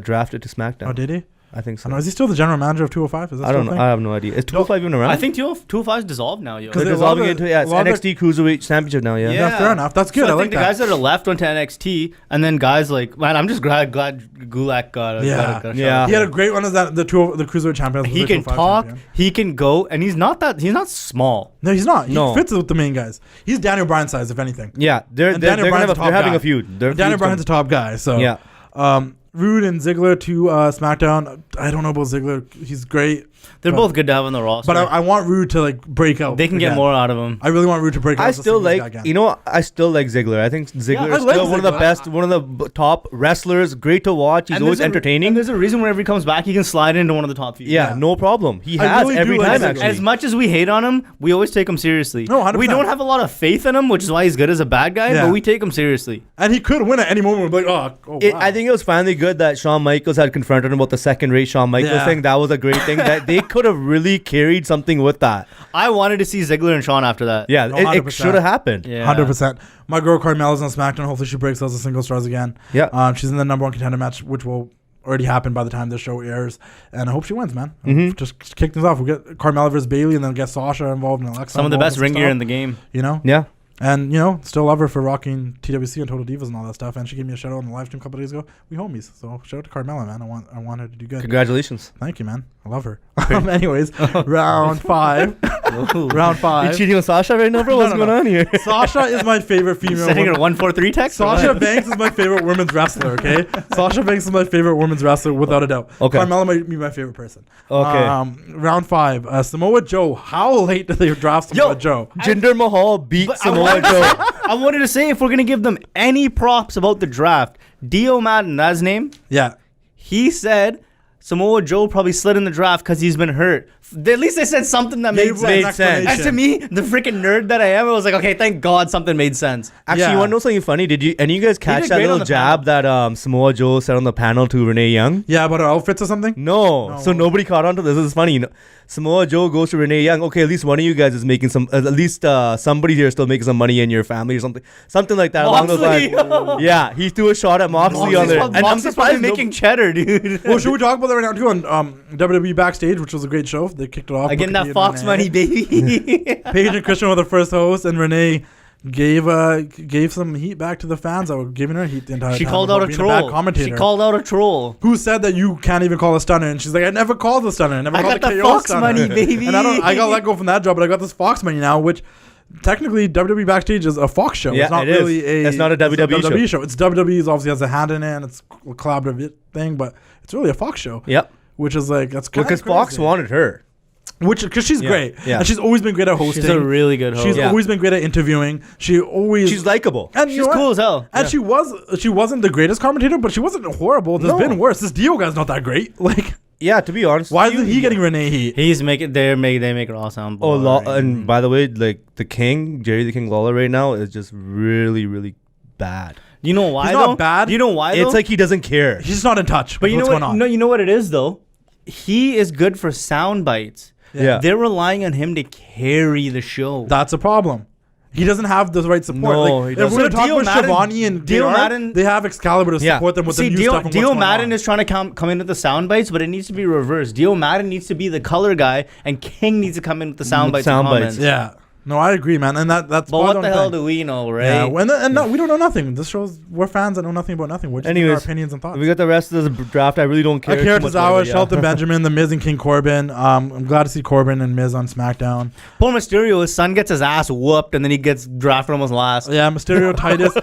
drafted to SmackDown. Oh, did he? I think so. I know. Is he still the general manager of 205? Is that I don't know. I have no idea. Is 205 even around? I think 205 is dissolved now, yo. Because They're a lot of dissolving the- into it's a lot of NXT Cruiserweight Championship now. Yeah. Yeah, fair enough. That's good. So I I like think the that. guys that are left went to NXT, and then guys like, man, I'm just glad Gulak got a Yeah. got a Yeah. shot. He had a great one as the Cruiserweight champion. He can talk, he can go, and he's not small. No, he's not. He No. fits with the main guys. He's Daniel Bryan size, if anything. Yeah, they're Daniel Bryan's a top having guy. a feud. Daniel Bryan's a top guy. So Yeah. Roode and Ziggler to SmackDown. I don't know about Ziggler. He's great. They're both good to have on the roster. But I want Rude to like break out. They can get more out of him. I really want Rude to break out. I still like, I still like Ziggler. I think Ziggler is still one of the best, one of the top wrestlers. Great to watch. He's always entertaining. And there's a reason whenever he comes back, he can slide into one of the top few. Yeah, no problem. He has really every time, actually. As much as we hate on him, we always take him seriously. No, 100%. We don't have a lot of faith in him, which is why he's good as a bad guy, but we take him seriously. And he could win at any moment. We're like, wow. I think it was finally good that Shawn Michaels had confronted him about the second-rate Shawn Michaels thing. That was a great thing. That they could have really carried something with that. I wanted to see Ziggler and Shawn after that. Yeah, it should have happened. Yeah. 100%. My girl Carmella's on SmackDown. Hopefully she breaks those as single stars again. Yeah. She's in the number 1 contender match, which will already happen by the time this show airs. And I hope she wins, man. Just kick things off. We'll get Carmella versus Bayley and then get Sasha involved and Alexa. Some of the best ring gear in the game. You know? Yeah. And, still love her for rocking TWC and Total Divas and all that stuff. And she gave me a shout out on the live stream a couple days ago. We homies. So shout out to Carmella, man. I want her to do good. Congratulations. Thank you, man. I love her. Anyways, round 5. Round 5. You cheating on Sasha right now, bro? What's going on here? Sasha is my favorite female. Sending her 143 text? Sasha Banks is my favorite women's wrestler, okay? Sasha Banks is my favorite women's wrestler without a doubt. Okay. Carmella might be my favorite person. Okay. Round 5. Samoa Joe. How late did they draft Samoa Joe? Jinder Mahal beat Samoa Joe. I wanted to say, if we're going to give them any props about the draft, Dio Madden, that's his name? Yeah. He said Samoa Joe probably slid in the draft because he's been hurt. At least they said something that made sense. And to me, the freaking nerd that I am, I was like, okay, thank God something made sense. Actually, you want to know something funny? Did you any of you guys catch that little jab that Samoa Joe said on the panel to Renee Young? Yeah, about her outfits or something? No. So nobody caught on to this. This is funny. Samoa Joe goes to Renee Young. Okay, at least one of you guys is making some. At least somebody here is still making some money in your family or something. Something like that. Along those lines. Yeah, he threw a shot at Moxley on there. And I'm surprised making cheddar, dude. Well, should we talk about that right now too on WWE Backstage, which was a great show. They kicked it off. Again, that Fox money, baby. Paige and Christian were the first hosts, and Renee gave some heat back to the fans that were giving her heat the entire time. She called out a troll. She called out a troll. Who said that you can't even call a stunner? And she's like, I never called the stunner. I never called got the Fox money, baby. And I got let go from that job, but I got this Fox money now, which technically WWE Backstage is a Fox show. Yeah, it's not really it's not a WWE show. It's WWE's obviously has a hand in it, and it's a collaborative thing, but it's really a Fox show. Yep. Which is like, that's kind of because Fox wanted her. Because she's great. Yeah. And she's always been great at hosting. She's a really good host. She's always been great at interviewing. She's likable. And she's cool as hell. And she wasn't the greatest commentator, but she wasn't horrible. There's been worse. This Dio guy's not that great. Like, yeah, to be honest. Why isn't he getting Renee heat? He's making they make it all sound boring. And by the way, like the King, Jerry the King Lawler right now is just really, really bad. You know why? He's not bad. You know why? It's like he doesn't care. He's just not in touch. But you know what? Going on. No, you know what it is though. He is good for sound bites. Yeah. They're relying on him to carry the show. That's a problem. He doesn't have the right support. No, he doesn't. If we're going to talk about Shivani and Dio JR, Madden, they have Excalibur to support them with the new stuff. Dio Madden is trying to come in with the sound bites, but it needs to be reversed. Dio Madden needs to be the color guy, and King needs to come in with the sound bites. Yeah. No, I agree, man, and that's. But what the hell do we know, right? Yeah, we don't know nothing. This shows we're fans that know nothing about nothing. We're just giving our opinions and thoughts. We got the rest of the draft. I really don't care. Akira Tozawa, Shelton Benjamin, The Miz, and King Corbin. I'm glad to see Corbin and Miz on SmackDown. Poor Mysterio, his son gets his ass whooped, and then he gets drafted almost last. Yeah, Mysterio, Titus.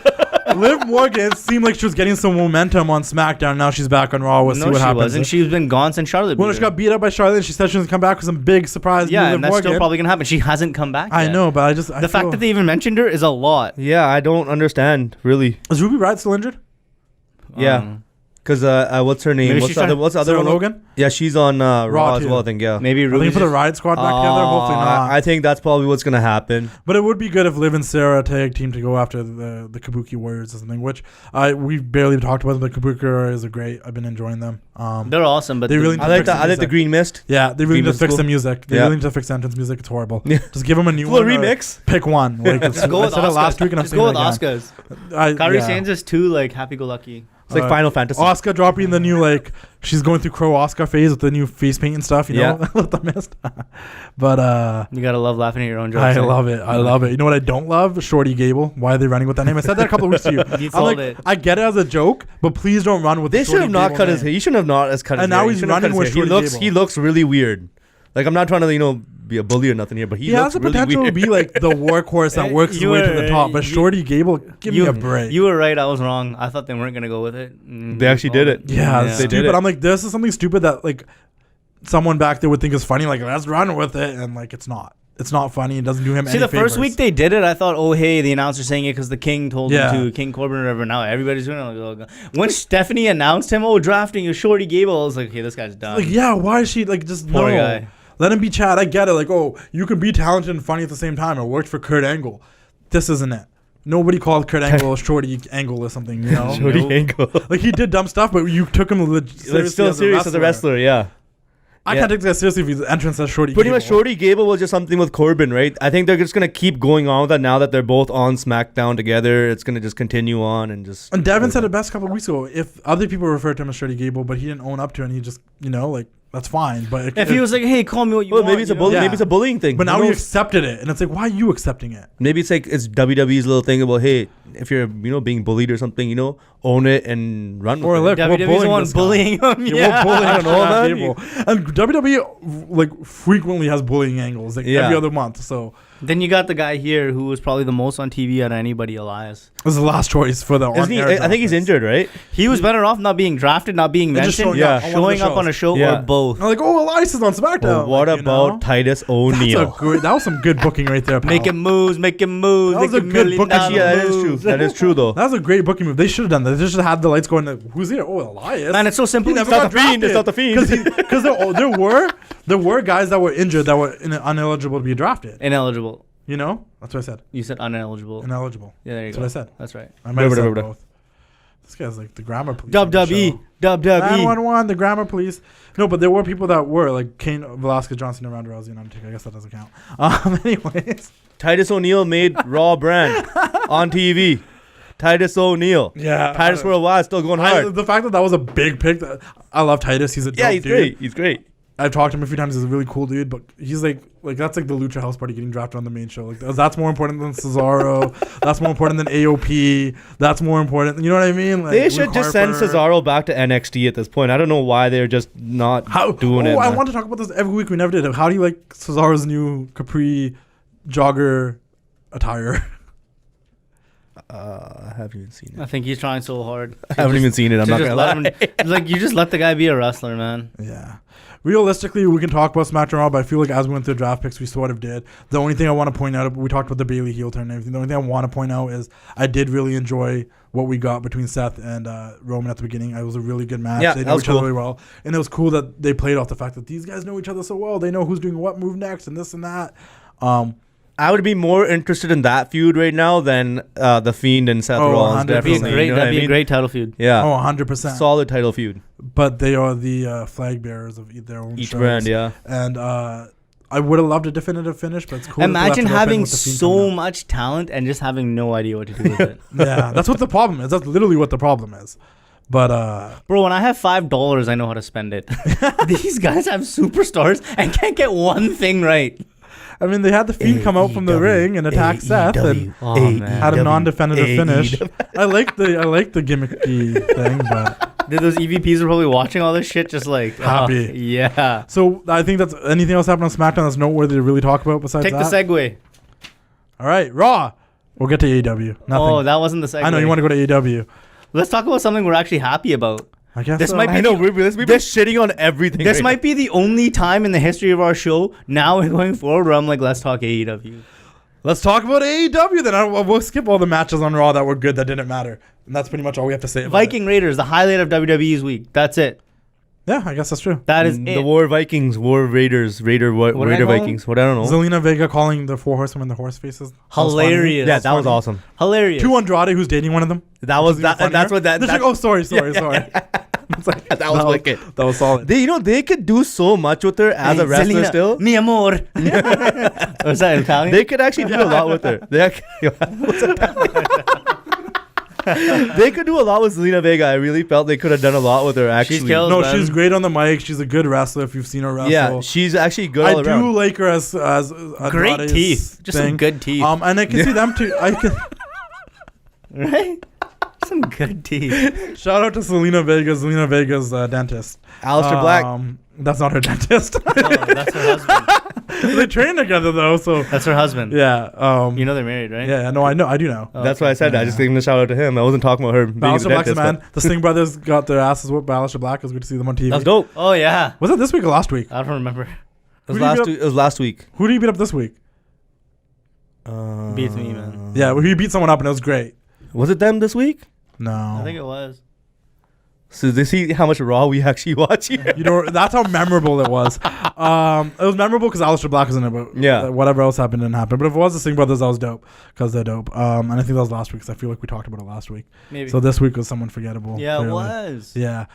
Liv Morgan seemed like she was getting some momentum on SmackDown. Now she's back on Raw. We'll see what happens. Wasn't. She's been gone since Charlotte. Well, she got beat up by Charlotte, and she said she was going to come back with some big surprise. Yeah, and that's still probably going to happen. She hasn't come back yet. I know, but the fact that they even mentioned her is a lot. Yeah, I don't understand, really. Is Ruby Riott still injured? Yeah. Because what's her name? What's the other one? Logan? Yeah, she's on Raw as well, I think. Yeah. Maybe Ruby. I think for the Riot Squad back together. Hopefully not. I think that's probably what's gonna happen. But it would be good if Liv and Sarah tag team to go after the Kabuki Warriors or something. Which we barely talked about them. The Kabuki Warriors are great. I've been enjoying them. They're awesome, but they really. I like the Green Mist. Yeah, they really need to fix the music. They really need to fix the entrance music. It's horrible. Yeah. Just give them a new one. Remix. Pick one. Like let's go with Asuka. Last week and let's go with Asuka's. Kairi Sane's is too like happy-go-lucky. It's like Final Fantasy. Asuka dropping the new she's going through Crow Asuka phase with the new face paint and stuff. You know, with the mist. But you gotta love laughing at your own jokes. I love it. I love it. You know what I don't love? Shorty Gable. Why are they running with that name? I said that a couple of weeks to you. I get it as a joke, but please don't run with. They should have not cut his hair. He shouldn't have not cut his hair. And now he's running with Shorty Gable. He looks really weird. Like, I'm not trying to be a bully or nothing here, but he looks has the really potential weird. to be like the workhorse that works his way to the top. But Shorty Gable, give me a break. You were right. I was wrong. I thought they weren't gonna go with it. They actually did it. Yeah, it's stupid. I'm like, this is something stupid that someone back there would think is funny. Like, let's run with it, and like it's not. It's not funny. It doesn't do him any favors. See, the first week they did it, I thought, oh, hey, the announcer's saying it because the King told him to, King Corbin or whatever. Now everybody's doing it. Like, oh, God. When Stephanie announced him, drafting a Shorty Gable, I was like, okay, this guy's done. Like, yeah, why is she, like, just Poor no. guy. Let him be Chad. I get it. Like, you can be talented and funny at the same time. It worked for Kurt Angle. This isn't it. Nobody called Kurt Angle a Shorty Angle or something, you know? Shorty Angle. Like, he did dumb stuff, but you took him seriously still serious as a wrestler, yeah. I can't take that seriously if his entrance as Shorty Pretty Gable. much Shorty Gable was just something with Corbin, right? I think they're just going to keep going on with that now that they're both on SmackDown together. It's going to just continue on and just... And Devon said it best a couple of weeks ago. If other people referred to him as Shorty Gable, but he didn't own up to it, and he just, like, that's fine. But if he was like, hey, call me what you want. Maybe it's maybe it's a bullying thing. But now he accepted it, and it's like, why are you accepting it? Maybe it's like it's WWE's little thing about, hey, if you're being bullied or something, own it and run with or it. look, WWE's the one bullying him. Yeah, we're bullying man. people. And WWE like frequently has bullying angles, like every other month. So then you got the guy here who was probably the most on TV out of anybody, Elias. this is the last choice for the on-air I think he's injured, right? He was better off not being drafted, not being And just mentioned, showing showing up on a show or both. I'm like, Elias is on SmackDown. Well, what about Titus O'Neil? That was some good booking right there, pal. Making moves. That was a good booking. Yeah, that is true. That is true, though. That was a great booking move. They should have done that. They just had the lights going. Who's here? Elias. Man, it's so simple. It's not the Fiend. It's not the Fiend. Because there were guys that were injured that were ineligible to be drafted. Ineligible. That's what I said. You said ineligible. Ineligible. Yeah, there you That's go. what I said. That's right. I might have said both. This guy's like the grammar police. WWE. 911, the grammar police. No, but there were people that were like Kane, Velasquez, Johnson, and Ronda Rousey and Undertaker. I guess that doesn't count. Anyways, Titus O'Neil made Raw brand on TV. Titus O'Neil. Yeah. Titus Worldwide still going hard. The fact that was a big pick. I love Titus. He's a dope he's dude. great. He's great. I've talked to him a few times. He's a really cool dude, but he's like that's like the Lucha House Party getting drafted on the main show. Like that's more important than Cesaro. That's more important than AOP. That's more important. You know what I mean? Like, they should just send Cesaro back to NXT at this point. I don't know why they're just not doing it. I want to talk about this every week. We never did. How do you like Cesaro's new capri jogger attire? I haven't even seen it. I think he's trying so hard. I haven't even seen it. I'm not gonna lie. Like, you just let the guy be a wrestler, man. Yeah. Realistically, we can talk about SmackDown Raw, but I feel like as we went through draft picks, we sort of did. The only thing I want to point out, we talked about the Bayley heel turn and everything. The only thing I want to point out is I did really enjoy what we got between Seth and Roman at the beginning. It was a really good match. Yeah, they that know was each other cool. really well. And it was cool that they played off the fact that these guys know each other so well. They know who's doing what move next and this and that. I would be more interested in that feud right now than the Fiend and Seth Rollins. 100%. Definitely. That'd be a great title feud. Yeah. 100%. Solid title feud. But they are the flag bearers of their own Each shows. brand, yeah. And I would have loved a definitive finish, but it's cool. Imagine having so much talent and just having no idea what to do with it. Yeah, that's what the problem is. That's literally what the problem is. But bro, when I have $5, I know how to spend it. These guys have superstars and can't get one thing right. I mean, they had the Fiend come out from the ring and attack Seth and had a non-definitive finish. I like the gimmicky thing, but those EVPs are probably watching all this shit, just like happy. Yeah. So I think that's anything else happened on SmackDown that's noteworthy to really talk about besides Take that. the segue. All right, Raw. We'll get to AEW. Nothing. Oh, that wasn't the segue. I know you want to go to AEW. Let's talk about something we're actually happy about. I guess this so. might be. I know we've been shitting on everything. This might be the only time in the history of our show now and going forward where I'm like, let's talk AEW. Let's talk about AEW then. We'll skip all the matches on Raw that were good that didn't matter, and that's pretty much all we have to say about Viking Raiders, the highlight of WWE's week. That's it. Yeah, I guess that's true. That is the War Vikings, War Raiders, Raider Vikings. What I don't know. Zelina Vega calling the four horsewomen the horse faces. Hilarious. Yeah, that was awesome. Hilarious. To Andrade, who's dating one of them. That was that. That's what that. Like, oh, sorry. It's like, that was wicked. That was solid. They could do so much with her as a wrestler Zelina, still. Mi amor. Was that Italian? They could actually do a lot with her. They could do a lot with Zelina Vega. I really felt they could have done a lot with her. Actually, she's great on the mic. She's a good wrestler. If you've seen her wrestle, yeah, she's actually good. I all around. do like her as great Andrade's teeth, just thing. some good teeth. And I can see them too. I can. Right? Some good teeth. Shout out to Zelina Vega's dentist. Alistair Black. That's not her dentist. Oh, that's her husband. They train together though, so That's her husband. yeah. You know they're married, right? Yeah, no, I know, I do know. Oh, That's why I said that. I just gave him a shout out to him. I wasn't talking about her being the Aleister Black's dentist. man. but The Sting brothers got their asses whooped by Aleister Black. It was good to see them on TV. That was dope. Oh yeah. Was it this week or last week? I don't remember. It was Who did you last beat week. It was last week. Who did he beat up this week? Beats me, man. Yeah, well, he beat someone up and it was great. Was it them this week? No, I think it was. So they see how much Raw we actually watch here. you know that's how memorable it was. It was memorable because Aleister Black was in it, but Yeah. whatever else happened didn't happen. But if it was the Singh brothers, that was dope because they're dope. And I think that was last week because I feel like we talked about it last week. Maybe. So this week was someone forgettable. Yeah, clearly. it was. Yeah.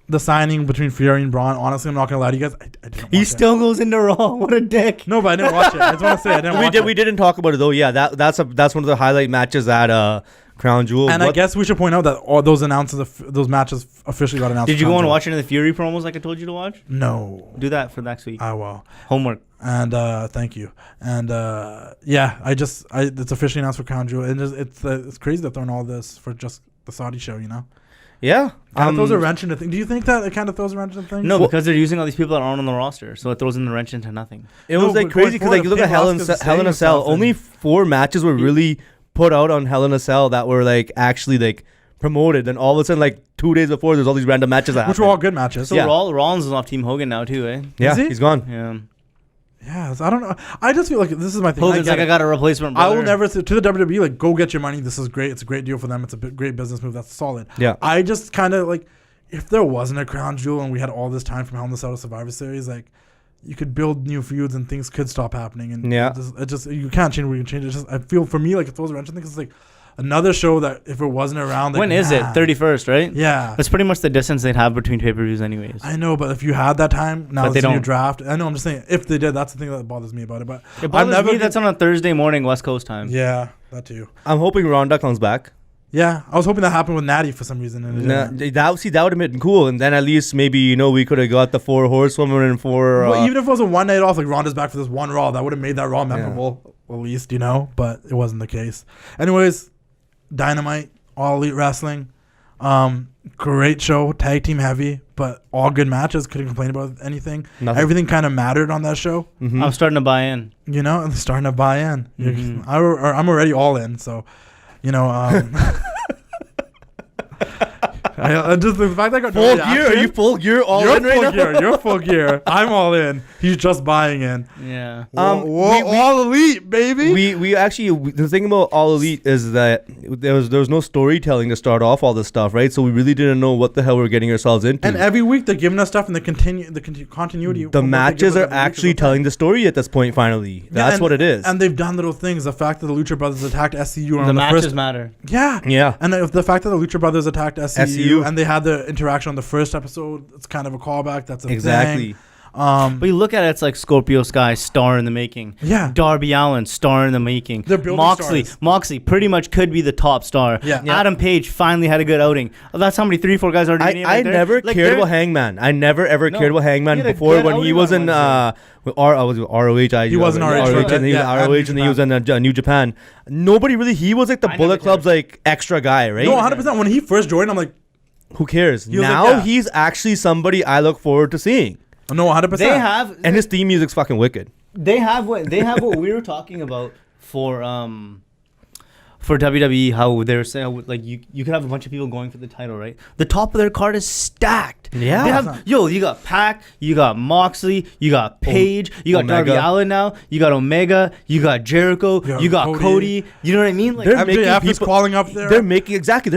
The signing between Fury and Braun. Honestly, I'm not gonna lie to you guys. I didn't He watch still goes into Raw. What a dick. No, but I didn't watch it. I just want to say I didn't watch it. We didn't talk about it though. Yeah, that's one of the highlight matches at Crown Jewel. And I guess we should point out that all those those matches officially got announced. Did you for go and Crown watch any of the Fury promos like I told you to watch? Jewel. No. Do that for next week. I will. Homework. And thank you. And yeah, it's officially announced for Crown Jewel. And it's crazy they're throwing all this for just the Saudi show. You know. Yeah. Kind of throws a wrench into things. Do you think that it kind of throws a wrench into things? No, because they're using all these people that aren't on the roster, so it throws in the wrench into nothing. It No, was like but going crazy because forward, like you look at Pink Hell Oscar's in a saving Cell. himself Only and- 4 matches were really put out on Hell in a Cell that were like actually like promoted, and all of a sudden like 2 days before there's all these random matches that Which were all good matches. So Yeah. Rollins is off Team Hogan now too, eh? yeah, Is he? he's gone. Yeah. Yeah, I don't know. I just feel like this is my thing. Hogan's like, I got a replacement. I will brother. never say to the WWE, like, go get your money. This is great. It's a great deal for them. It's a great business move. That's solid. Yeah. I just kind of like, if there wasn't a Crown Jewel and we had all this time from Hell in the Cell to Survivor Series, like, you could build new feuds and things could stop happening. And Yeah. it just you can't change what you can change. It just I feel for me like it throws a wrench in things. It's like another show that if it wasn't around, like, When is it? 31st, right? Yeah. That's pretty much the distance they'd have between pay-per-views anyways. I know, but if you had that time, now But it's they a new don't. draft. I know, I'm just saying, if they did, that's the thing that bothers me about it. But It bothers me that's on a Thursday morning West Coast time. yeah, that too. I'm hoping Ronda comes back. Yeah, I was hoping that happened with Natty for some reason. And it didn't. That would have been cool, and then at least maybe we could have got the 4 horsewomen and 4. Well, even if it was a one night off, like Ronda's back for this one Raw, that would have made that Raw memorable, at least, but it wasn't the case. Anyways, Dynamite, All Elite Wrestling, great show, tag team heavy, but all good matches. Couldn't complain about anything. Nothing. Everything kind of mattered on that show, Mhm. I'm starting to buy in. and starting to buy in. Mhm. I'm already all in, so, just the fact that I got Full gear? Are you full gear all You're in right full now? gear. You're full gear. I'm all in. He's just buying in. Yeah. All elite, baby. We actually the thing about All Elite is that there was no storytelling to start off all this stuff, right? So we really didn't know what the hell we were getting ourselves into. and every week they're giving us stuff, and the continuity. The of what they matches give us are every week actually is okay. telling the story at this point. Finally, Yeah, that's and- what it is. And they've done little things. The fact that the Lucha Brothers attacked SCU on The the matches first, matter. yeah, Yeah. and the fact that the Lucha Brothers attacked SCU, SCU. and they had the interaction on the first episode, it's kind of a callback. That's a Exactly. thing. But you look at it, it's like Scorpio Sky, star in the making. Yeah. Darby Allin, star in the making. They're building stars. Moxley pretty much could be the top star. Yeah. Adam Page finally had a good outing. Oh, that's how many 3-4 guys already named I right there. never Like, cared they're- about Hangman. I never ever No, cared about he Hangman had a before good when he outing was on in Wednesday. was it ROH. He was in ROH, and right? then he was Yeah, ROH, New and then he was in New Japan. Nobody really. He was like the I Bullet never Club's like extra guy, right? No, 100%. When he first joined, I'm like, Who cares? He was Now like, yeah. he's actually somebody I look forward to seeing, no, 100%. They have and his theme music's fucking wicked. they have what we were talking about for WWE, how they're saying like you could have a bunch of people going for the title, right? The top of their card is stacked. Yeah. They have, you got Pac, you got Moxley, you got Page, you got Omega. Darby Allin now, you got Omega, you got Jericho, Yeah, you got Cody. You know what I mean? Like, They're MJF making is people- calling up there. They're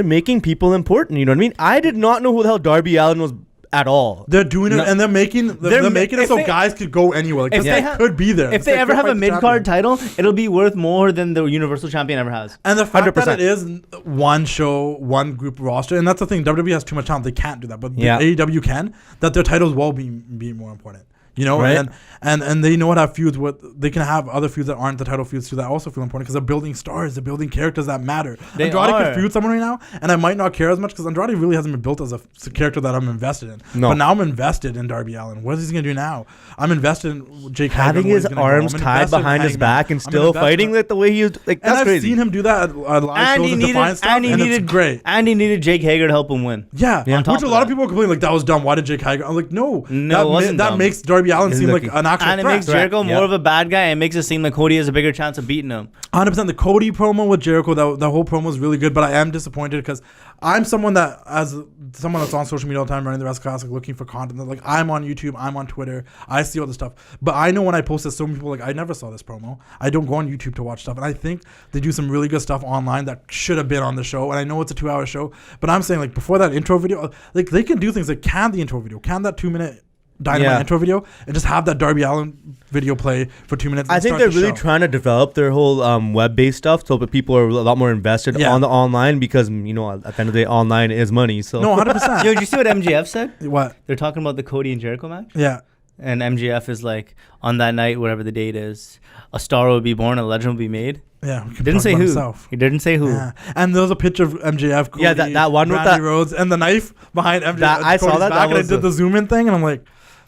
making people important. You know what I mean? I did not know who the hell Darby Allin was at all. They're doing it, and they're making it if so they- guys could go anywhere. Like, if this they guy have- could be there. if This they guy ever could have a fight the mid-card champion. title, it'll be worth more than the Universal Champion ever has. And the fact 100%. that it is one show, one group roster, and that's the thing. WWE has too much talent; they can't do that. But Yeah. the AEW can. That their titles will be more important. Right. And they know how to have feuds. They can have other feuds that aren't the title feuds too that also feel important because they're building stars, they're building characters that matter. They Andrade are. could feud someone right now, and I might not care as much because Andrade really hasn't been built as a character that I'm invested in. No. But now I'm invested in Darby Allin. What is he gonna do now? I'm invested in Jake Hager, Having where his he's gonna go. arms I'm tied invested in behind his Hangman. back and I'm still invested- fighting like the way he was like. And That's I've crazy. seen him do that at live And shows he and needed, Defiant stuff, and he and needed it's great. And he needed Jake Hager to help him win. Yeah, On top which a of lot of that. people complain like that was dumb. Why did Jake Hager? I'm like, no, No, it wasn't that dumb. makes Darby Darby Allin seem like an actual And it threat. makes Jericho more of a bad guy and makes it seem like Cody has a bigger chance of beating him. 100%. The Cody promo with Jericho, the whole promo is really good, but I am disappointed because I'm someone that, as someone that's on social media all the time, running the Wrestling Classic, looking for content. Like, I'm on YouTube, I'm on Twitter, I see all this stuff. But I know when I post this, so many people like, I never saw this promo. I don't go on YouTube to watch stuff. And I think they do some really good stuff online that should have been on the show. And I know it's a 2-hour show, but I'm saying, like, before that intro video, like, they can do things like can the intro video, can that 2-minute Dynamite intro video, and just have that Darby Allin video play for 2 minutes. I think they're really trying to develop their whole web-based stuff so that people are a lot more invested on the online because, you know, at the end of the day, online is money. So no, 100%. Yo, did you see what MJF said? What? They're talking about the Cody and Jericho match? Yeah. And MJF is like, on that night, whatever the date is, a star will be born, a legend will be made. Yeah, didn't say who. Himself. He didn't say who. Yeah. And there was a picture of MJF, Cody, that one with Randy Rhodes, and the knife behind MJF. I saw that. Back, and I did the zoom in thing, and I'm like,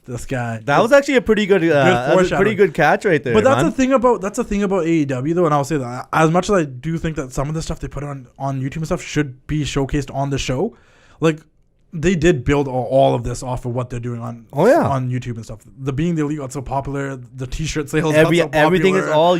this guy. That was actually a pretty good, pretty good catch right there. But that's the thing about AEW though, and I'll say that as much as I do think that some of the stuff they put on YouTube and stuff should be showcased on the show, like. They did build all of this off of what they're doing on YouTube and stuff. The Being the Elite got so popular. The T-shirt sales got so popular. Everything is all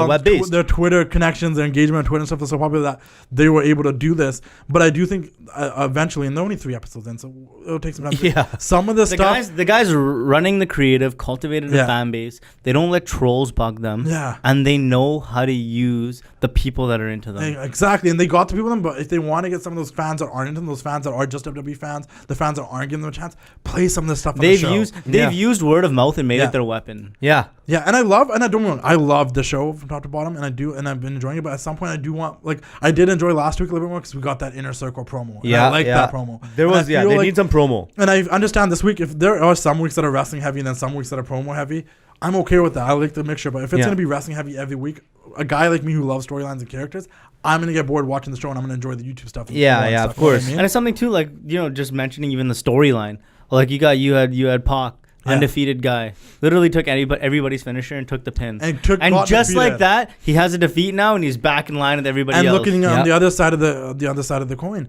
web-based. Their Twitter connections, their engagement on Twitter and stuff is so popular that they were able to do this. But I do think eventually, and they're only 3 episodes in, so it'll take some time. Yeah. Some of the stuff. The guys running the creative, cultivated a fan base. They don't let trolls bug them. Yeah. And they know how to use the people that are into them. Exactly. And they got the people in them, but if they want to get some of those fans that aren't into them, those fans that are just WWE fans, the fans that aren't giving them a chance, play some of this stuff on the show. They've used word of mouth and made it their weapon. Yeah. Yeah, and I don't get me wrong, I love the show from top to bottom, and I've been enjoying it, but at some point I do want, like, I did enjoy last week a little bit more because we got that Inner Circle promo. Yeah. I like that promo. They need some promo. And I understand this week, if there are some weeks that are wrestling heavy and then some weeks that are promo heavy, I'm okay with that. I like the mixture, but if it's going to be wrestling heavy every week, a guy like me who loves storylines and characters, I'm going to get bored watching the show and I'm going to enjoy the YouTube stuff. Yeah, of course. You know what I mean? And it's something too, like, you know, just mentioning even the storyline. Like you had Pac, undefeated guy, literally took everybody's finisher and took the pin. And just like that, he has a defeat now and he's back in line with everybody else. And looking on the other side of the coin,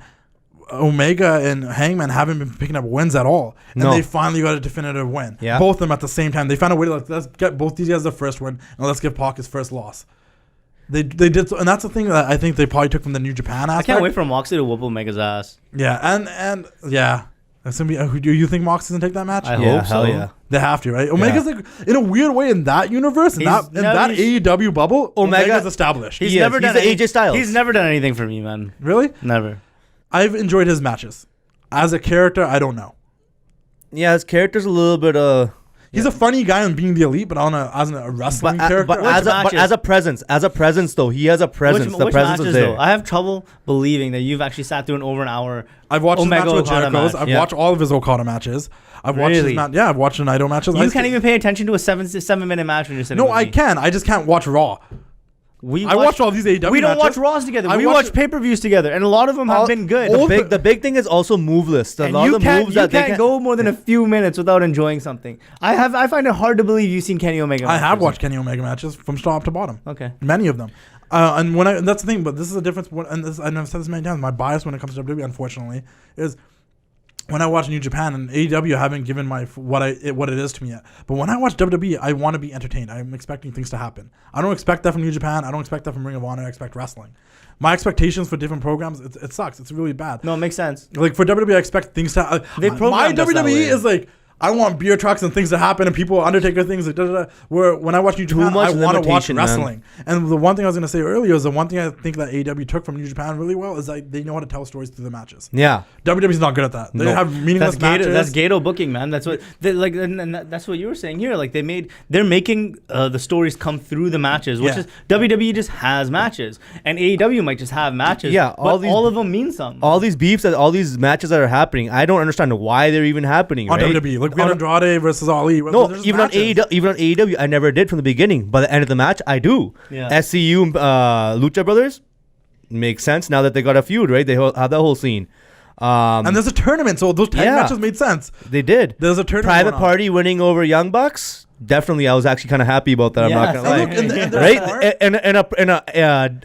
Omega and Hangman haven't been picking up wins at all, and they finally got a definitive win. Yeah. Both of them at the same time. They found a way to let's get both these guys the first win, and let's give Pac his first loss. They did, and that's the thing that I think they probably took from the New Japan aspect. I can't wait for Moxley to whoop Omega's ass. Yeah, and yeah. That's gonna be. Do you think Mox doesn't take that match? I hope so. Yeah. They have to, right? Omega's like in a weird way in that universe, in that AEW bubble. Omega's established. He's never done AJ Styles. He's never done anything for me, man. Really? Never. I've enjoyed his matches. As a character, I don't know. Yeah, his character's a little bit He's a funny guy on Being the Elite, but as a wrestling character. But as a presence though, he has a presence. The presence is there. Though? I have trouble believing that you've actually sat through over an hour. I've watched his match with Jericho's. I've watched all of his Okada matches. I've watched his match. Yeah, I've watched the Naito matches. You can't even pay attention to a 7-minute match when you're sitting. No, I can. I just can't watch Raw. I watch all these AEW matches. We don't watch Raws together. We watch pay-per-views together, and a lot of them have been good. The big thing is also move list. A lot of the moves you can't go more than a few minutes without enjoying something. I find it hard to believe you've seen Kenny Omega. I have watched Kenny Omega matches from top to bottom. Okay, many of them. And that's the thing. But this is the difference. And I've said this many times. My bias when it comes to WWE, unfortunately, is when I watch New Japan and AEW, haven't given what it is to me yet. But when I watch WWE, I want to be entertained. I'm expecting things to happen. I don't expect that from New Japan. I don't expect that from Ring of Honor. I expect wrestling. My expectations for different programs, it sucks. It's really bad. No, it makes sense. Like for WWE, I expect things to. My WWE is like, I want beer trucks and things to happen and people, Undertaker things, like where when I watch New Japan, I want to watch wrestling. Man. And the one thing I was going to say earlier is the one thing I think that AEW took from New Japan really well is that they know how to tell stories through the matches. Yeah. WWE's not good at that. They have meaningless matches. That's Gato booking, man. That's what and that's what you were saying here. Like they're making the stories come through the matches, which is WWE just has matches, and AEW might just have matches. Yeah, all of them mean something. All these beefs, all these matches that are happening, I don't understand why they're even happening. On WWE, like we had Andrade versus Ali. No, even on AEW, I never did from the beginning. By the end of the match, I do. Yeah. SCU, Lucha Brothers, makes sense now that they got a feud, right? They have that whole scene. And there's a tournament, so those tag matches made sense. They did. There's a tournament. Private Party winning over Young Bucks. definitely, I was actually kind of happy about that. Yeah, I'm not gonna lie. Look, and Right? In a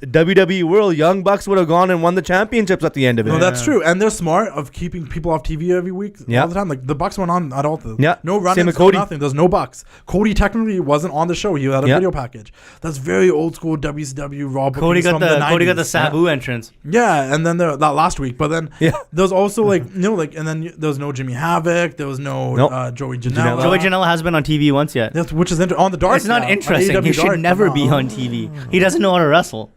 WWE world, Young Bucks would have gone and won the championships at the end of it. No, that's true, and they're smart of keeping people off TV every week all the time. Like the Bucks went on at all. No Same run-ins, with no Cody. nothing. There's no Bucks. Cody technically wasn't on the show. He had a video package. That's very old school WCW Raw. Cody got the Cody got the 90s. Sabu entrance. Yeah, and then that last week, but then there's also and then there was no Jimmy Havoc. There was no Joey Janela. Joey Janela hasn't been on TV once yet. That's, which is on the dark. It's not now, interesting. on He AEW should Dark. never be on TV. He doesn't know how to wrestle.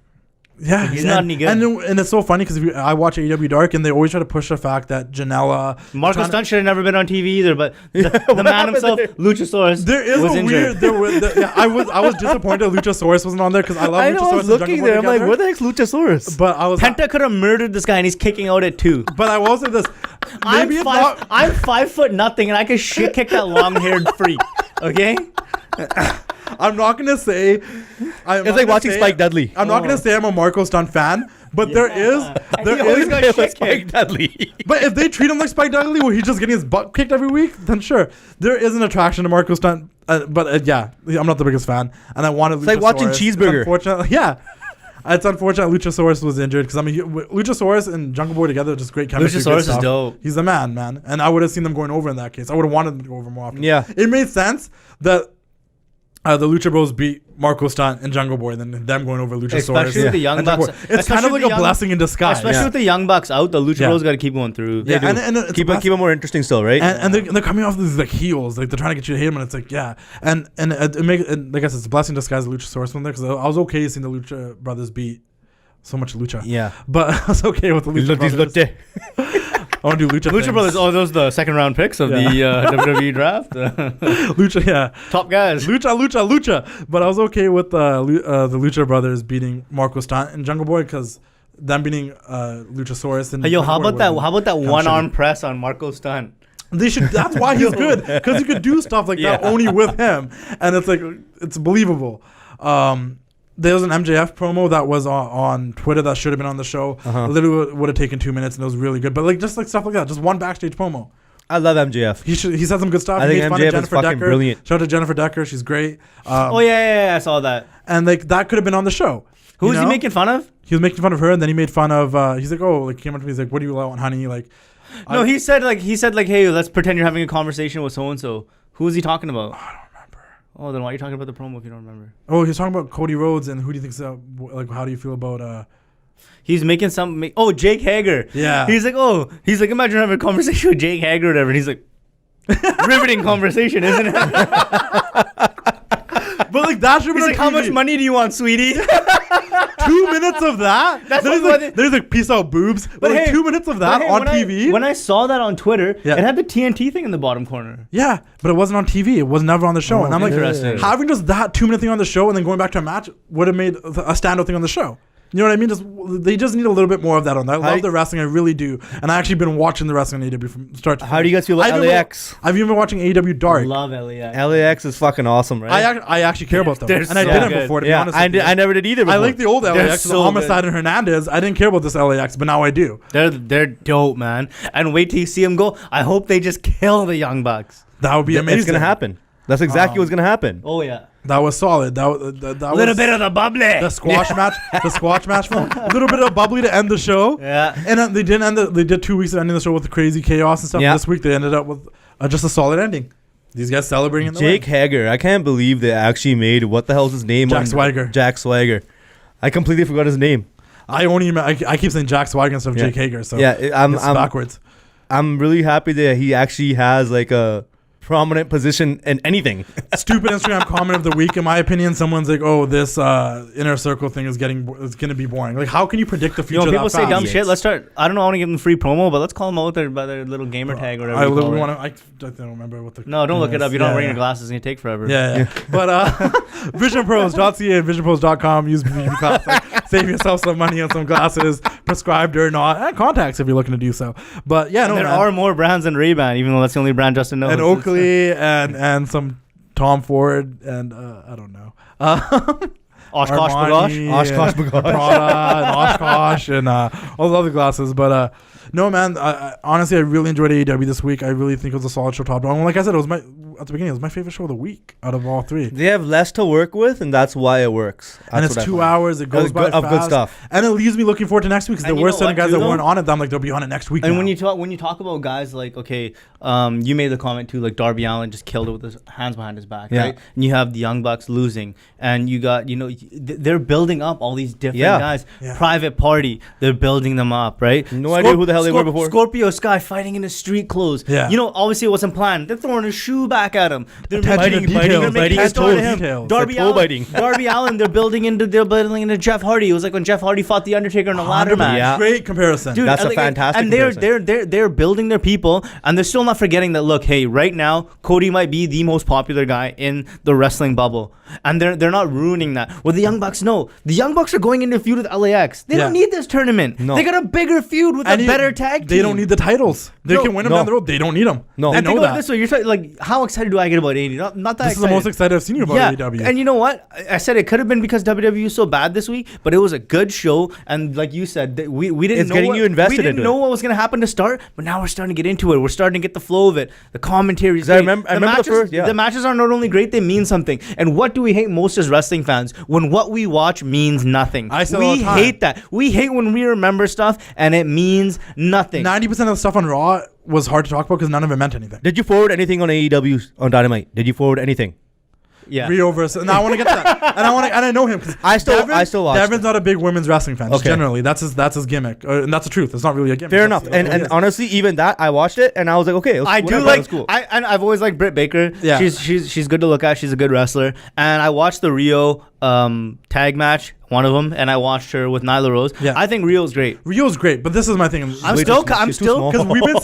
Yeah, He's not any good. And it's so funny because I watch AEW Dark and they always try to push the fact that Janela. Marco Stunt should have never been on TV either, but the man himself, Luchasaurus, There is was a injured. weird. I was disappointed Luchasaurus wasn't on there because I love I Luchasaurus. know. I was and looking Jungle Boy there. I'm like, together. where the heck's Luchasaurus? But I was. Penta could have murdered this guy and he's kicking out at 2. But I will say this. Maybe it's not. I'm 5'0" and I can shit kick that long-haared freak. Okay? I'm not gonna say. It's like watching Spike Dudley. I'm not gonna say I'm a Marco Stunt fan, but there is. got shit Spike Dudley. But if they treat him like Spike Dudley, where he's just getting his butt kicked every week, then sure, there is an attraction to Marco Stunt. But I'm not the biggest fan, and I wanted. It's like watching Cheeseburger. Unfortunately, it's unfortunate Luchasaurus was injured because Luchasaurus and Jungle Boy together are just great chemistry. Luchasaurus good stuff. is dope. He's the man, and I would have seen them going over in that case. I would have wanted them to go over more often. Yeah. It made sense that the Lucha Bros beat Marco Stunt and Jungle Boy than them going over Luchasaurus. Especially with the Young and Jungle Bucks. Boy. It's kind of like a blessing in disguise. Especially with the Young Bucks out, the Lucha Bros got to keep going through. Yeah, and it's keep it more interesting still, right? and they're coming off these like heels, like they're trying to get you to hate them, and it's like and it makes I guess it's a blessing in disguise. The Luchasaurus from there because I was okay seeing the Lucha Brothers beat so much Lucha. Yeah, but I was okay with the Lucha Brothers. I want to do Lucha Brothers. Oh, those are the second round picks of the WWE Draft. Lucha, Top guys. Lucha. But I was okay with the Lucha Brothers beating Marco Stunt and Jungle Boy because them beating Luchasaurus and. Hey, yo, how about that one arm press on Marco Stunt? They should. That's why he's good because he could do stuff like that only with him, and it's like it's believable. There was an MJF promo that was on Twitter that should have been on the show. Literally would have taken 2 minutes and it was really good. But like just like stuff like that, just one backstage promo. I love MJF. He said some good stuff. I He think made fun MJF of is fucking brilliant. Shout out to Jennifer Decker, she's great. I saw that. And like that could have been on the show. Who was he making fun of? He was making fun of her, and then he made fun of. He's like, came up to me. He's like, "What do you want, honey?" Like, no, he said, "Hey, let's pretend you're having a conversation with so and so." Who was he talking about? I don't remember. Oh, then why are you talking about the promo if you don't remember? Oh, he was talking about Cody Rhodes and who do you think's like? How do you feel about? He's making some. Jake Hager. Yeah. He's like, imagine having a conversation with Jake Hager or whatever. And he's like, riveting conversation, isn't it? But like that should be He's like, how much money do you want, sweetie? 2 minutes of that. There's like peace out boobs. But like 2 minutes of that on TV. When I saw that on Twitter, it had the TNT thing in the bottom corner. Yeah, but it wasn't on TV. It was never on the show. And I'm like, having just that 2 minute thing on the show and then going back to a match would have made a standout thing on the show. You know what I mean? They just need a little bit more of that on there. I love the wrestling, I really do. And I actually been watching the wrestling on AEW from start to finish. How do you guys feel about LAX? I've even been watching AEW Dark. Love LAX. LAX is fucking awesome, right? I actually care about them. They're And so I didn't good. before, to be honest with you. I never did either before. I like the old LAX, so the Homicide and Hernandez. I didn't care about this LAX, but now I do. They're dope, man. And wait till you see them go. I hope they just kill the Young Bucks. That would be amazing. It's going to happen. That's exactly what's going to happen. Oh, yeah. That was solid. That was A little bit of the bubbly. the squash match. The squash match film. A little bit of bubbly to end the show. Yeah. And they didn't end. They did 2 weeks of ending the show with the crazy chaos and stuff. Yeah. This week they ended up with just a solid ending. These guys celebrating in the Jake ring. Hager. I can't believe they actually made, what the hell's his name? Jack Swagger. Jack Swagger. I completely forgot his name. I keep saying Jack Swagger instead of Jake Hager. So I'm backwards. I'm really happy that he actually has like a prominent position in anything. Stupid Instagram comment of the week, in my opinion. Someone's like, "Oh, this inner circle thing is going to be boring." Like, how can you predict the future? People say fast? dumb shit. Let's start. I don't know. I want to give them free promo, but let's call them out by their little gamer tag or whatever. I literally want to. I don't remember what the. No, don't look it up. You don't wear your glasses and you take forever. Yeah. But visionpros.ca and visionpros.com. Use BB Classic. Save yourself some money on some glasses, prescribed or not. And contacts if you're looking to do so. But yeah, there are more brands than Ray-Ban, even though that's the only brand Justin knows. And Oakley and some Tom Ford and I don't know. Oshkosh Armani, Bagosh. Oshkosh Bagosh. Prada and Oshkosh and all the other glasses. But No, man. Honestly, I really enjoyed AEW this week. I really think it was a solid show top to bottom. Like I said, at the beginning, it was my favorite show of the week out of all three. They have less to work with, and that's why it works. And it's 2 hours. It goes by fast. Good stuff. And it leaves me looking forward to next week because there were certain guys that weren't on it. I'm like, they'll be on it next week. And now. when you talk about guys like, okay, you made the comment too, like Darby Allin just killed it with his hands behind his back, right? And you have the Young Bucks losing, and you got, they're building up all these different guys. Yeah. Private Party, they're building them up, right? No idea who the hell they were before. Scorpio Sky fighting in his street clothes. Yeah. Obviously it wasn't planned. They're throwing his shoe back at him. They're biting his toes. Darby Allin, they're building into Jeff Hardy. It was like when Jeff Hardy fought The Undertaker in a ladder match. Yeah. Great comparison. Dude, that's a fantastic comparison. And they're building their people, and they're still not forgetting that, look, hey, right now, Cody might be the most popular guy in the wrestling bubble. And they're not ruining that. Well, the Young Bucks, no. The Young Bucks are going into a feud with LAX. They don't need this tournament. No. They got a bigger feud with a better tag team. They don't need the titles. They can win them down the road. They don't need them. No. They know that. This way, you're talking, like, how excited do I get about AEW? Not that This is the most excited I've seen you about AEW. And you know what? I said it could have been because WWE is so bad this week, but it was a good show. And like you said, we didn't it's know getting you invested. We didn't know what was going to happen to start, but now we're starting to get into it. We're starting to get the flow of it. The commentary is great. I remember the matches are not only great, they mean something. And what do we hate most as wrestling fans? When what we watch means nothing. We hate that. We hate when we remember stuff and it means nothing. 90% of the stuff on Raw was hard to talk about because none of it meant anything. Did you forward anything on AEW on Dynamite? Did you forward anything? Yeah. Rio versus. Now I want to get to that, and I know him because I still watch. Devin's not a big women's wrestling fan. Okay. Generally, that's his gimmick, and that's the truth. It's not really a gimmick. Fair enough. And honestly, even that I watched it and I was like, okay, it's cool. I've always liked Britt Baker. Yeah. She's good to look at. She's a good wrestler. And I watched the Rio tag match, one of them, and I watched her with Nyla Rose. Yeah. I think Rio's great. Rio's great, but this is my thing. I'm still because we've been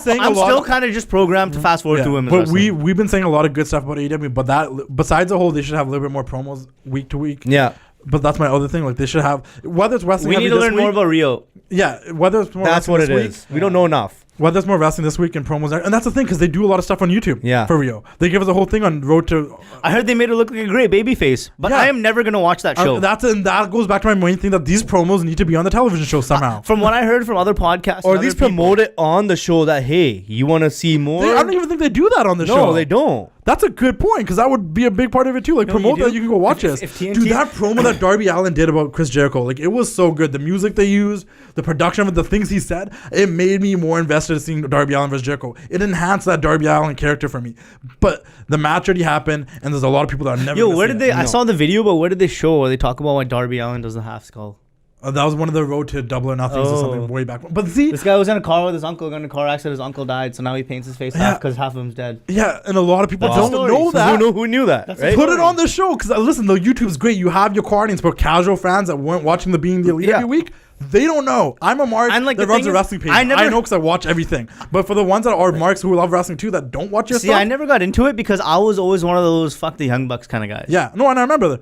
saying I'm still kind of just programmed to fast forward to women's wrestling. But we've been saying a lot of good stuff about AEW, but that besides the whole, they should have a little bit more promos week to week. Yeah. But that's my other thing. Like they should have, whether it's wrestling. We need to learn more about Rio. Yeah, whether it's more. That's what it is. We don't know enough. Well, there's more wrestling this week and promos, and that's the thing because they do a lot of stuff on YouTube. Yeah. For Rio, they give us a whole thing on Road to. I heard they made her look like a great babyface, but I am never gonna watch that show. That goes back to my main thing that these promos need to be on the television show somehow. From what I heard from other podcasts, or at least promote it on the show. That hey, you want to see more? I don't even think they do that on the show. No, they don't. That's a good point because that would be a big part of it too. Like promote that you can go watch this. Dude, that promo that Darby Allin did about Chris Jericho, like it was so good. The music they used, the production of it, the things he said, it made me more invested in seeing Darby Allin versus Jericho. It enhanced that Darby Allin character for me. But the match already happened, and there's a lot of people that are never. Yo, where did they? I saw the video, but where did they show? Where they talk about why Darby Allin does the half skull? That was one of the Road to Double or Nothing or something way back. But see, this guy was in a car with his uncle, got in a car accident. His uncle died, so now he paints his face half because half of him's dead. Yeah, and a lot of people don't know that. Who knew that? Right? Put it on the show because listen, the YouTube's great. You have your car audience, but casual fans that weren't watching the Being the Elite every week. They don't know. I'm a Mark that runs a wrestling page. I know because I watch everything. But for the ones that are Marks who love wrestling too that don't watch your stuff. See, I never got into it because I was always one of those fuck the Young Bucks kind of guys. Yeah. No, and I remember that.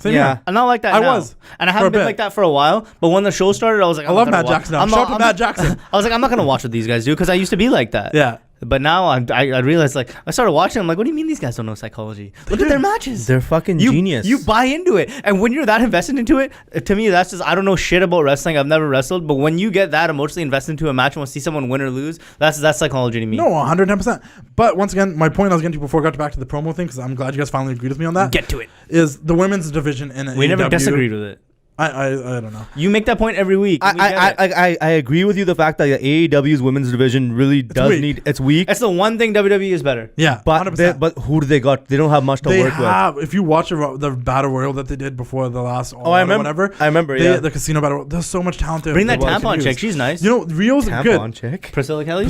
I'm not like that now. I was. And I haven't been like that for a while. But when the show started, I was like, I love Matt Jackson now. Shout out to Matt Jackson. I was like, I'm not going to watch what these guys do because I used to be like that. Yeah. But now I realized, like, I started watching. I'm like, what do you mean these guys don't know psychology? Look at their matches. They're fucking genius. You buy into it, and when you're that invested into it, to me, that's just I don't know shit about wrestling. I've never wrestled, but when you get that emotionally invested into a match and want to see someone win or lose, that's psychology to me. No, 110%. But once again, my point I was getting to before I got back to the promo thing, because I'm glad you guys finally agreed with me on that. Get to it. Is the women's division in we never disagreed with it. I don't know. You make that point every week. I agree with you. The fact that AEW's women's division really it's weak. It's the one thing WWE is better. Yeah, but who do they got? They don't have much to work with. If you watch the battle royal that they did before the last, I remember. The casino battle. There's so much talent there. Bring that tampon chick. She's nice. You know, Rio's good. Tampon chick. Priscilla Kelly.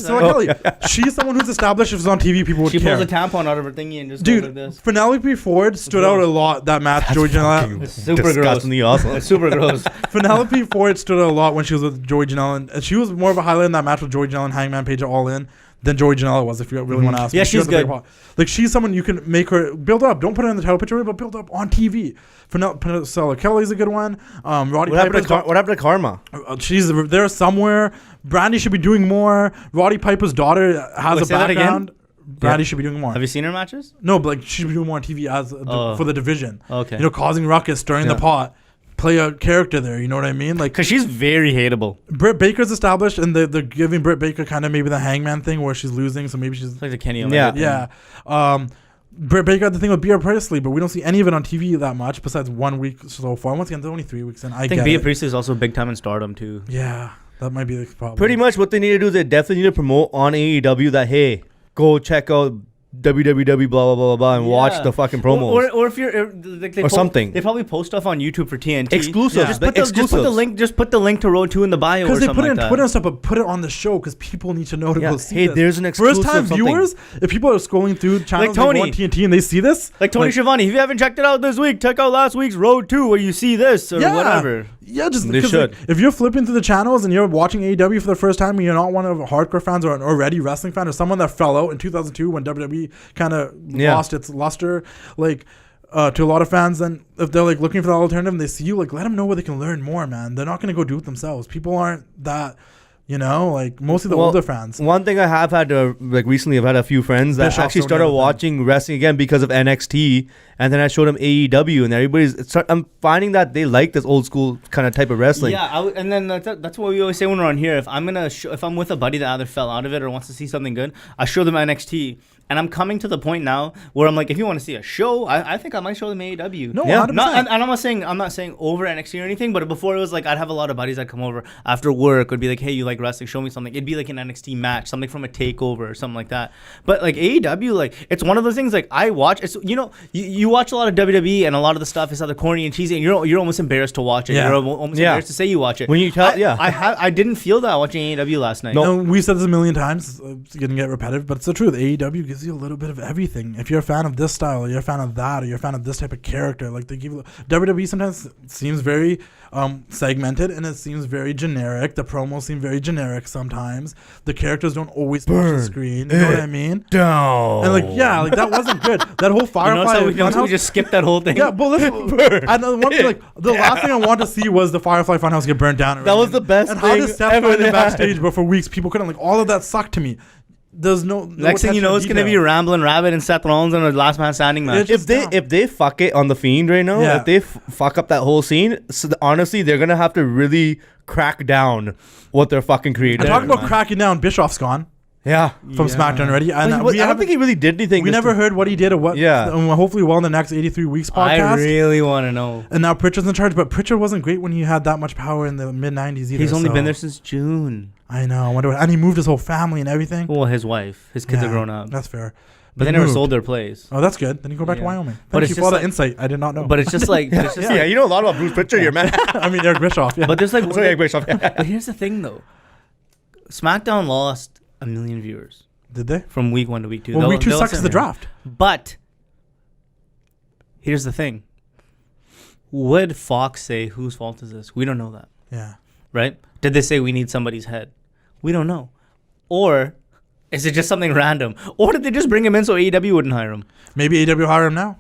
She's someone who's established. If it's on TV, people would care. She pulls a tampon out of her thingy and just goes like this. Penelope Ford stood out a lot that match. George and it's super gross. It's super gross. Penelope Ford stood out a lot when she was with Joey Janela, and she was more of a highlight in that match with Joey Janela and Hangman Page All In than Joey Janela was, if you really want to ask me. Yeah, she's good. Like, she's someone you can make her build up. Don't put her in the title picture, but build up on TV. Priscilla Kelly's a good one. What happened to Karma? She's there somewhere. Brandy should be doing more. Roddy Piper's daughter has a background. Brandy should be doing more. Have you seen her matches? No, but like she should be doing more on TV for the division. Okay. You know, causing ruckus, stirring the pot. play a character there. You know what I mean? Like, because she's very hateable. Britt Baker's established, and they're giving Britt Baker kind of maybe the Hangman thing where she's losing, so maybe she's it's like the Kenny Omega. Yeah. Britt Baker had the thing with Bea Priestley, but we don't see any of it on TV that much besides 1 week so far. Once again, they're only 3 weeks in. I think Bea Priestley is also big time in Stardom too. Yeah, that might be the problem. Pretty much what they need to do is they definitely need to promote on AEW that, hey, go check out www blah blah blah blah blah and watch the fucking promos or if you're like or something. They probably post stuff on YouTube for TNT exclusives. Yeah. Just put the link. Just put the link to Road 2 in the bio. Because they put it in like Twitter and stuff, but put it on the show because people need to know to go see hey, this. there's an exclusive first time viewers. If people are scrolling through channels Tony. on TNT and they see this, Like Tony Schiavone, if you haven't checked it out this week, check out last week's Road 2 where you see this or whatever. Yeah, just They should. like, if you're flipping through the channels and you're watching AEW for the first time and you're not one of hardcore fans or an already wrestling fan or someone that fell out in 2002 when WWE kind of lost its luster, like to a lot of fans, then if they're like looking for the alternative and they see you, like let them know where they can learn more, man. They're not going to go do it themselves. People aren't that. You know, like mostly the older fans. One thing I have had to, like recently, I've had a few friends that Bischoff actually started watching wrestling again because of NXT, and then I showed them AEW, and I'm finding that they like this old school kind of type of wrestling. Yeah, and then that's what we always say when we're on here. If I'm if I'm with a buddy that either fell out of it or wants to see something good, I show them NXT. And I'm coming to the point now where I'm like, if you want to see a show, I think I might show them AEW. No, yeah. 100%. And I'm not saying over NXT or anything, but before it was like I'd have a lot of buddies that come over after work would be like, hey, you like wrestling? Show me something. It'd be like an NXT match, something from a takeover or something like that. But like AEW, like it's one of those things like I watch. It's you watch a lot of WWE and a lot of the stuff is either corny and cheesy, and you're almost embarrassed to watch it. Yeah. You're almost embarrassed to say you watch it. When you tell, I didn't feel that watching AEW last night. No, we've said this a million times. It's going to get repetitive, but it's the truth. AEW gives you a little bit of everything. If you're a fan of this style, or you're a fan of that, or you're a fan of this type of character, like they give you, WWE sometimes seems very segmented and it seems very generic. The promos seem very generic sometimes. The characters don't always touch the screen. You know what I mean? Down. And like that wasn't good. That whole Firefly. You notice how we just skipped that whole thing. Yeah, but listen, and the one thing, like the last thing I wanted to see was the Firefly Funhouse get burnt down. That was the best and thing how does Seth ever find it had. backstage, but for weeks people couldn't. Like all of that sucked to me. There's no Next thing you know, it's gonna be Ramblin' Rabbit and Seth Rollins in a Last Man Standing match. If they fuck it on the Fiend right now, if they fuck up that whole scene, honestly, they're gonna have to really crack down what they're fucking creating. I'm talking about cracking down. Bischoff's gone. Yeah, from SmackDown already. And I don't think he really did anything. We never heard what he did or what. Yeah. And hopefully, in the next 83 weeks podcast. I really want to know. And now Prichard's in charge, but Prichard wasn't great when he had that much power in the mid 90s either. He's only been there since June. I know. I wonder. And he moved his whole family and everything. Well, his wife, his kids are grown up. That's fair. But they never sold their place. Oh, that's good. Then you go back to Wyoming. But Thank you for all the insight. I did not know. But it's just like, yeah, you know a lot about Bruce Prichard, you're man. I mean, Eric Bischoff. Yeah. But there's like, Sorry, Eric Bischoff. But here's the thing, though. SmackDown lost 1 million viewers. Did they? From week 1 to week 2. Well, week 2 sucks the draft. But here's the thing. Would Fox say, whose fault is this? We don't know that. Yeah. Right? Did they say we need somebody's head? We don't know. Or is it just something random? Or did they just bring him in so AEW wouldn't hire him? Maybe AEW hire him now.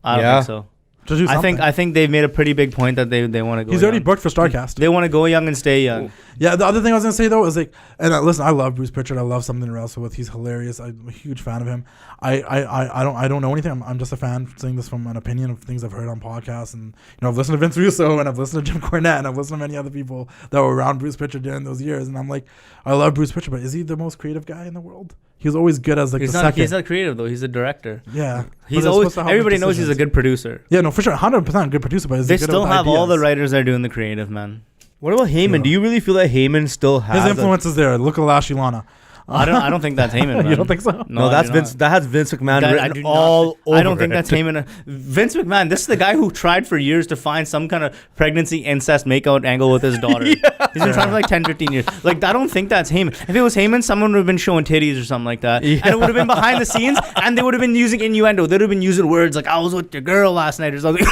I don't think so. To do something. I think they've made a pretty big point that they want to go. He's already booked for StarCast. They want to go young and stay young. Yeah, the other thing I was gonna say though is like, and listen, I love Bruce Prichard. I love something to wrestle with. He's hilarious. I'm a huge fan of him. I don't know anything. I'm just a fan saying this from an opinion of things I've heard on podcasts, and I've listened to Vince Russo and I've listened to Jim Cornette and I've listened to many other people that were around Bruce Prichard during those years, and I'm like, I love Bruce Prichard, but is he the most creative guy in the world? He was always good as like he's the not, second. He's not creative though. He's a director. Yeah, he's always. Everybody knows he's a good producer. Yeah, no, for sure, 100% good producer. But they still have all the writers that are doing the creative, man. What about Heyman? Do you really feel that Heyman still has his influence is there? Look at Lashley Lana. I don't think that's Heyman. Man. You don't think so? No, that's Vince. That has Vince McMahon written all over. I don't think that's Heyman. Vince McMahon. This is the guy who tried for years to find some kind of pregnancy incest makeout angle with his daughter. He's been trying for like 10, 15 years. Like I don't think that's Heyman. If it was Heyman, someone would have been showing titties or something like that, and it would have been behind the scenes, and they would have been using innuendo. They'd have been using words like "I was with your girl last night" or something.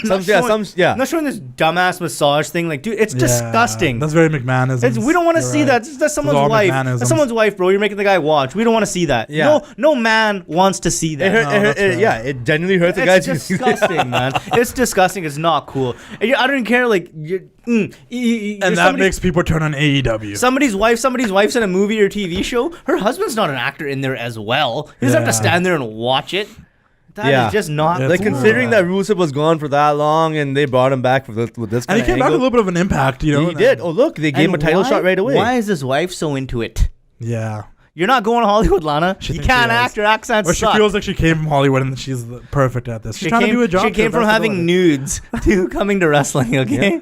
Not showing this dumbass massage thing. Like, dude, it's disgusting. That's very McMahonism. We don't want to see that. That's someone's wife. That's someone's wife, bro. You're making the guy watch. We don't want to see that. Yeah. No man wants to see that. It genuinely hurts the guy. It's disgusting, man. It's disgusting. It's not cool. I don't care. Like, and that makes people turn on AEW. Somebody's wife's in a movie or TV show. Her husband's not an actor in there as well. He doesn't have to stand there and watch it. That is just not Yeah, Like cool. considering that Rusev was gone for that long and they brought him back with this And kind he of came back with a little bit of an impact, you know. He did. Oh look, they gave him a title shot right away. Why is his wife so into it? Yeah. You're not going to Hollywood, Lana. She You thinks can't she is. act. Your accents Or she suck. feels like she came from Hollywood and she's perfect at this. She's She trying came, to do a job. She came to the from best having ability. nudes to coming to wrestling, okay? Yeah.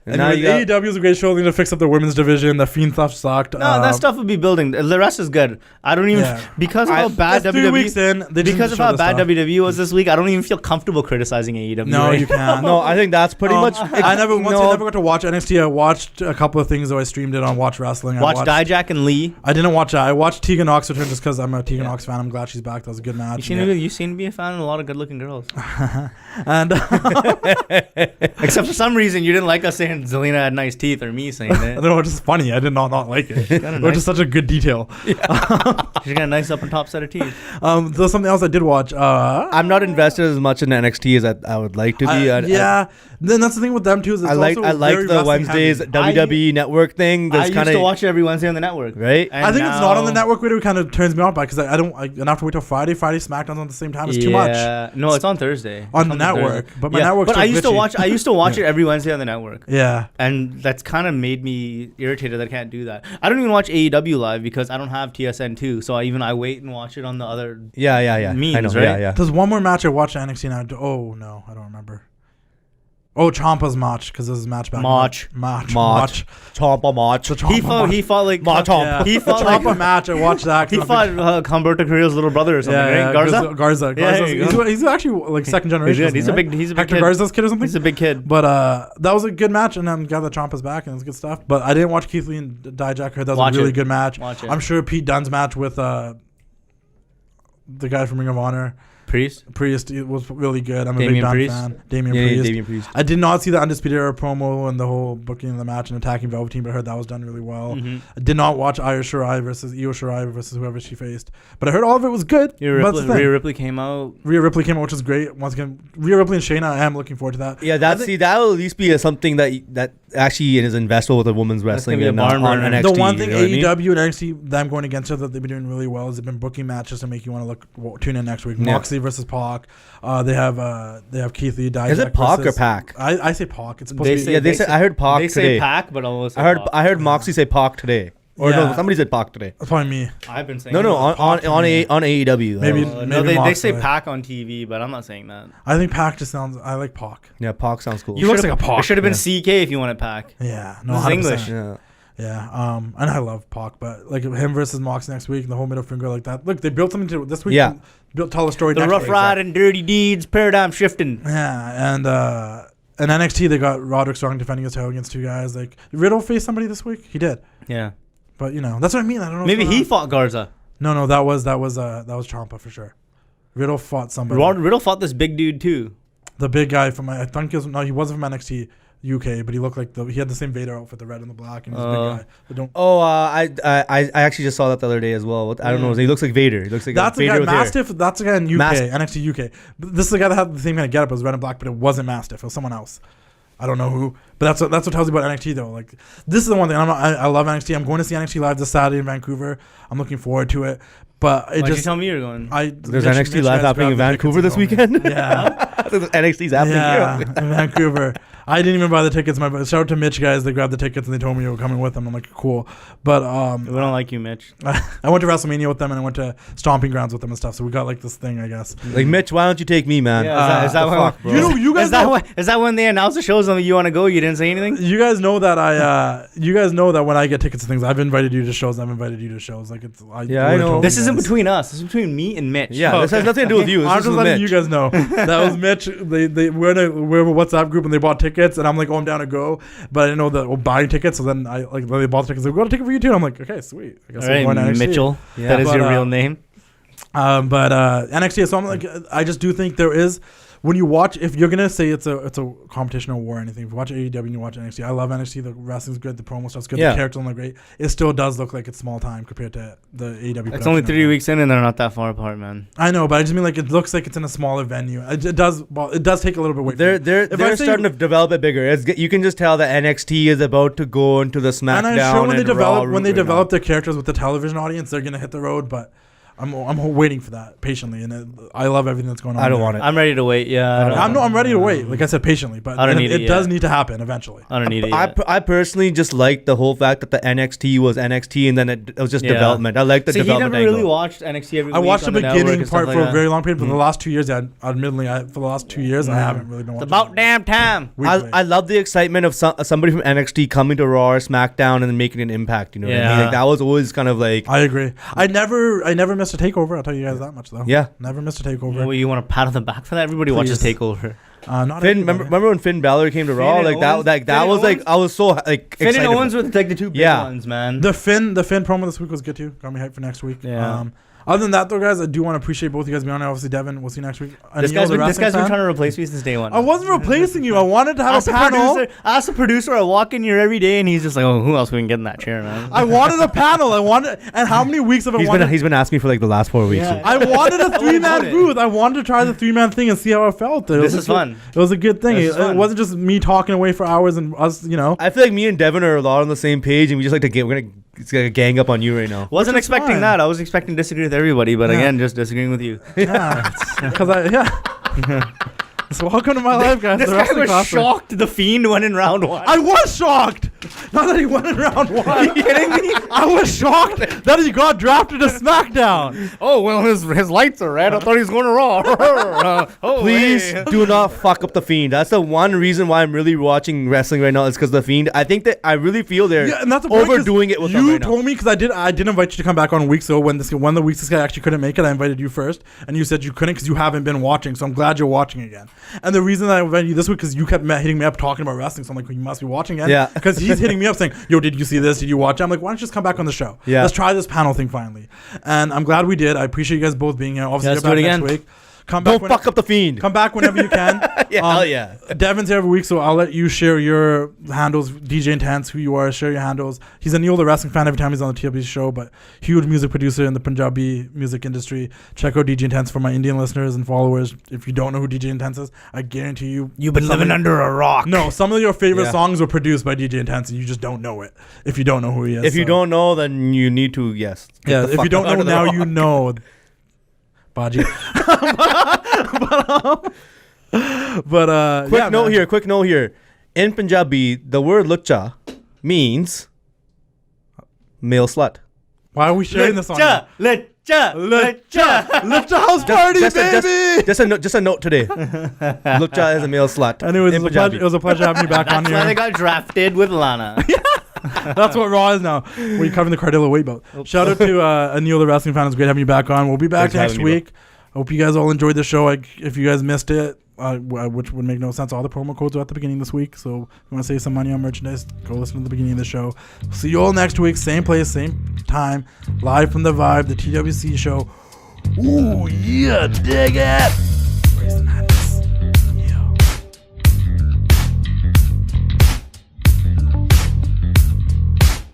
And now Anyway, you got, AEW is a great show. They're going to fix up the women's division. The Fiend stuff sucked. No, that stuff would be building. The rest is good. I don't even... Yeah. Because of how bad That's 3 WWE... weeks in. They just Because of show how this bad stuff. WWE was this week, I don't even feel comfortable criticizing AEW. No, right? you can't. no, I think that's pretty much. I never got to watch NXT. I watched a couple of things, though. I streamed it on Watch Wrestling. Watch Dijak and Lee. I didn't watch that. I watched Tegan Nox return just because I'm a Tegan Nox fan. I'm glad she's back. That was a good match. You seem to be a fan of a lot of good-looking girls. And Except for some reason, you didn't like us saying Zelina had nice teeth or me saying I it. don't know, it's just funny. I did not like it. Which is such a good detail. She's got a nice up and top set of teeth. There's something else I did watch. I'm not invested as much in NXT as I would like to be. Then that's the thing with them too. Is it's I like also the very Wednesdays wrestling WWE Network thing. I That's used kind to of watch it every Wednesday on the network. right. heavy. I think it's not on the network. It kind of turns me off by because I have to wait till Friday. Friday SmackDown's on at the same time. It's too much No, it's on Thursday. on It's the network. Thursday. But my network's But I used to glitchy. watch. I used to watch it every Wednesday on the network. Yeah. And that's kind of made me irritated that I can't do that. I don't even watch AEW live because I don't have TSN 2. So I wait and watch it on the other. Yeah. Memes, I know. right? Yeah. There's one more match I watched at NXT now. Oh no, I don't remember. Oh, Ciampa's match because this is match back. Match. Ciampa match. The Ciampa He fought like Match on. Yeah. He The fought like Ciampa match. I watched that. he fought Humberto Carrillo's little brother or something, right? Garza. Yeah, there you He's actually like second generation. He's a right? big Hector kid. Garza's kid or something. He's a big kid. But that was a good match, and I'm glad that Ciampa's back, and it's good stuff. But I didn't watch Keith Lee and Dijak. That was Watch a really it. good match. Watch it. I'm sure Pete Dunne's match with the guy from Ring of Honor, Priest, it was really good. I'm a Damian big Dunne Priest? fan. Damian Yeah, Priest. Damian Priest. I did not see the Undisputed Era promo and the whole booking of the match and attacking Velveteen, but I heard that was done really well. Mm-hmm. I did not watch Io Shirai versus whoever she faced, but I heard all of it was good. Rhea Ripley came out. Rhea Ripley came out, which is great. Once again, Rhea Ripley and Shayna, I am looking forward to that. Yeah, that will at least be something that actually is investable with the women's wrestling gonna and be a barn on burner. NXT. The one thing you know what I mean? AEW and NXT, them going against each other, they've been doing really well is they've been booking matches to make you want to tune in next week. Yeah. Moxley versus Pac. They have Keith Lee. Dijak Is it Pac or versus- Pac? I say Pac. It's supposed They to be. say- Yeah, they said. I heard Pac They today. say Pac, but almost. I heard Moxley say Pac today. Or Yeah. no, somebody said Pac today. That's probably me. I've been saying. No, that. on AEW. Maybe- No, they say Moxley. Pac on TV, but I'm not saying that. I think Pac just sounds. I like Pac. Yeah, Pac sounds cool. He looks like a Pac. It should have been CK if you wanted Pac. Yeah, no, This is 100%. English. Yeah. Yeah, and I love Pac, but like him versus Mox next week, the whole middle finger like that. Look, they built something to this week. Yeah. Tell a story. The next rough week. ride and dirty deeds, paradigm shifting. Yeah, and NXT they got Roderick Strong defending his title against two guys. Like Riddle faced somebody this week. He did, Yeah. but that's what I mean. I don't know. Maybe what's he going fought Garza. on. No, that was Ciampa for sure. Riddle fought somebody. Riddle fought this big dude too. The big guy from I think he wasn't from NXT UK, but he looked like he had the same Vader outfit, the red and the black, and he's a big guy. But don't. Oh, I actually just saw that the other day as well. I don't know. He looks like Vader. He looks like That's the Vader guy, with hair. Mastiff. That's the guy in UK, NXT UK. But this is the guy that had the same kind of getup as red and black, but it wasn't Mastiff. It was someone else. I don't know who, but that's what tells you about NXT though. Like this is the one thing I love NXT. I'm going to see NXT live this Saturday in Vancouver. I'm looking forward to it. But Why'd you tell me you're going? There's NXT live happening in Vancouver this weekend. Yeah. NXT's happening here. in Vancouver. I didn't even buy the tickets. Shout out to Mitch guys. They grabbed the tickets and they told me you were coming with them. I'm like, cool. But We don't like you, Mitch. I went to WrestleMania with them and I went to Stomping Grounds with them and stuff. So we got like this thing, I guess. Like Mitch, why don't you take me, man? Yeah, is that the when, fuck, bro? You guys know, is that when they announced the shows and you want to go? You didn't say anything. you guys know that you guys know that when I get tickets to things, I've invited you to shows. I've invited you to shows. Like it's. I know. This isn't between us. This is between me and Mitch. Yeah, this has nothing to do with you. This I'm is just with letting Mitch. you guys know that was Mitch. We're in a WhatsApp group and they bought tickets and I'm like, oh, I'm down to go, but I didn't know that we're buying tickets. So then when they bought the tickets, they got a ticket for you too. And I'm like, okay, sweet. I guess All right, we're going to NXT. Mitchell. Yeah. That is But, your real name. But NXT. So I'm like, I just do think there is. When you watch, if you're gonna say it's a competition or war or anything, if you watch AEW and you watch NXT, I love NXT. The wrestling's good, the promo stuff's good, Yeah. the characters look great. It still does look like it's small time compared to the AEW. It's only production 3 of it. weeks in and they're not that far apart, man. I know, but I just mean like it looks like it's in a smaller venue. It does. Well, it does take a little bit away. They're starting to develop it bigger. You can just tell that NXT is about to go into the SmackDown and I'm sure when they Raw develop route right their characters with the television audience, they're gonna hit the road. But I'm waiting for that patiently, and I love everything that's going on. I don't there. want it. I'm ready to wait. Yeah, I'm ready to wait. Like I said, patiently, but I don't need it does yet. need to happen eventually. I don't need it yet. I personally just like the whole fact that the NXT was NXT and then it was just development. I like the So he development never really angle. watched NXT every week. I watched the on network beginning and stuff part like for a that. very long period, but the last 2 years, admittedly, for the last 2 years, I haven't really been It's watching. about damn time. Weekly. I love the excitement of somebody from NXT coming to Raw or SmackDown and then making an impact. You know what I mean? Yeah. Like, that was always kind of like, I agree. I never missed a takeover. I'll tell you guys that much though. yeah. Never missed a takeover. Well, you want to pat on the back for that? Everybody watches Please. Takeover. Not Finn, everybody. remember when Finn Balor came to Raw? and Like that, Owens? like that Finn was and like Owens? I was so like Finn excited. and Owens were like the two big Yeah. ones, man. The Finn promo this week was good too. Got me hyped for next week. Yeah. Other than that, though, guys, I do want to appreciate both you guys being on. Obviously, Devon, we'll see you next week. This guy's been trying to replace me since day one. I wasn't replacing you. I wanted to have As a panel. As a producer, I walk in here every day, and he's just like, "Oh, who else we can get in that chair, man?" I wanted a panel. And how many weeks have I wanted? He's been asking me for like the last 4 weeks. Yeah. I wanted a about 3-man it. booth. I wanted to try the 3-man thing and see how I felt. This is fun. It was a good thing. This is It fun. wasn't just me talking away for hours and us, I feel like me and Devon are a lot on the same page, and we just like to get. We're gonna gang up on you right now. Wasn't Which is expecting fine. that. I was expecting to disagree with everybody, but Yeah. again, just disagreeing with you. Yeah, because So welcome to my life, guys. This The guy wrestling was classroom. shocked the Fiend went in round one. I was shocked. Not that he went in round one. Are you kidding me? I was shocked that he got drafted to SmackDown. Oh, well, his lights are red. I thought he was going to Raw. Please do not fuck up the Fiend. That's the one reason why I'm really watching wrestling right now. Is because the Fiend. I think that I really feel they're Yeah, and that's the point, 'cause overdoing it with them you right now. told me because I did invite you to come back on weeks ago when the weeks this guy actually couldn't make it. I invited you first, and you said you couldn't because you haven't been watching. So I'm glad you're watching again. And the reason that I invited you this week because you kept hitting me up talking about wrestling. So I'm like, well, you must be watching again. Yeah. Because he's hitting me up saying, "Yo, did you see this? Did you watch it?" I'm like, why don't you just come back on the show? Yeah. Let's try this panel thing finally. And I'm glad we did. I appreciate you guys both being here. Obviously, Let's get back do it next again. week. Come back. Don't fuck up the Fiend. Come back whenever you can. Yeah, hell yeah. Devon's here every week, so I'll let you share your handles. DJ Intense, who you are, share your handles. He's Aneil, the wrestling fan, every time he's on the TWC show, but huge music producer in the Punjabi music industry. Check out DJ Intense for my Indian listeners and followers. If you don't know who DJ Intense is, I guarantee you've been living under a rock. No, some of your favorite Yeah. songs were produced by DJ Intense, and you just don't know it. If you don't know who he is, If you don't know, then you need to get yeah. the If you fuck don't out know of the now, rock. you know. Baji. Quick note here. In Punjabi, the word lucha means male slut. Why are we sharing this on? Lecha, Lift a house party, baby. Just a note today. Lucha is a male slut. Anyways, in it Punjabi. was a pleasure having you back on That's why they here. got drafted with Lana. That's what Raw is now. We're covering the Cardillo weight belt. Shout out to Aneil, the wrestling fan. It's great having you back on. We'll be back Thanks for next having me, week. Hope you guys all enjoyed the show. If you guys missed it, which would make no sense, all the promo codes are at the beginning this week. So if you want to save some money on merchandise, go listen to the beginning of the show. See you all next week. Same place, same time. Live from the Vibe, the TWC show. Ooh, yeah, dig it.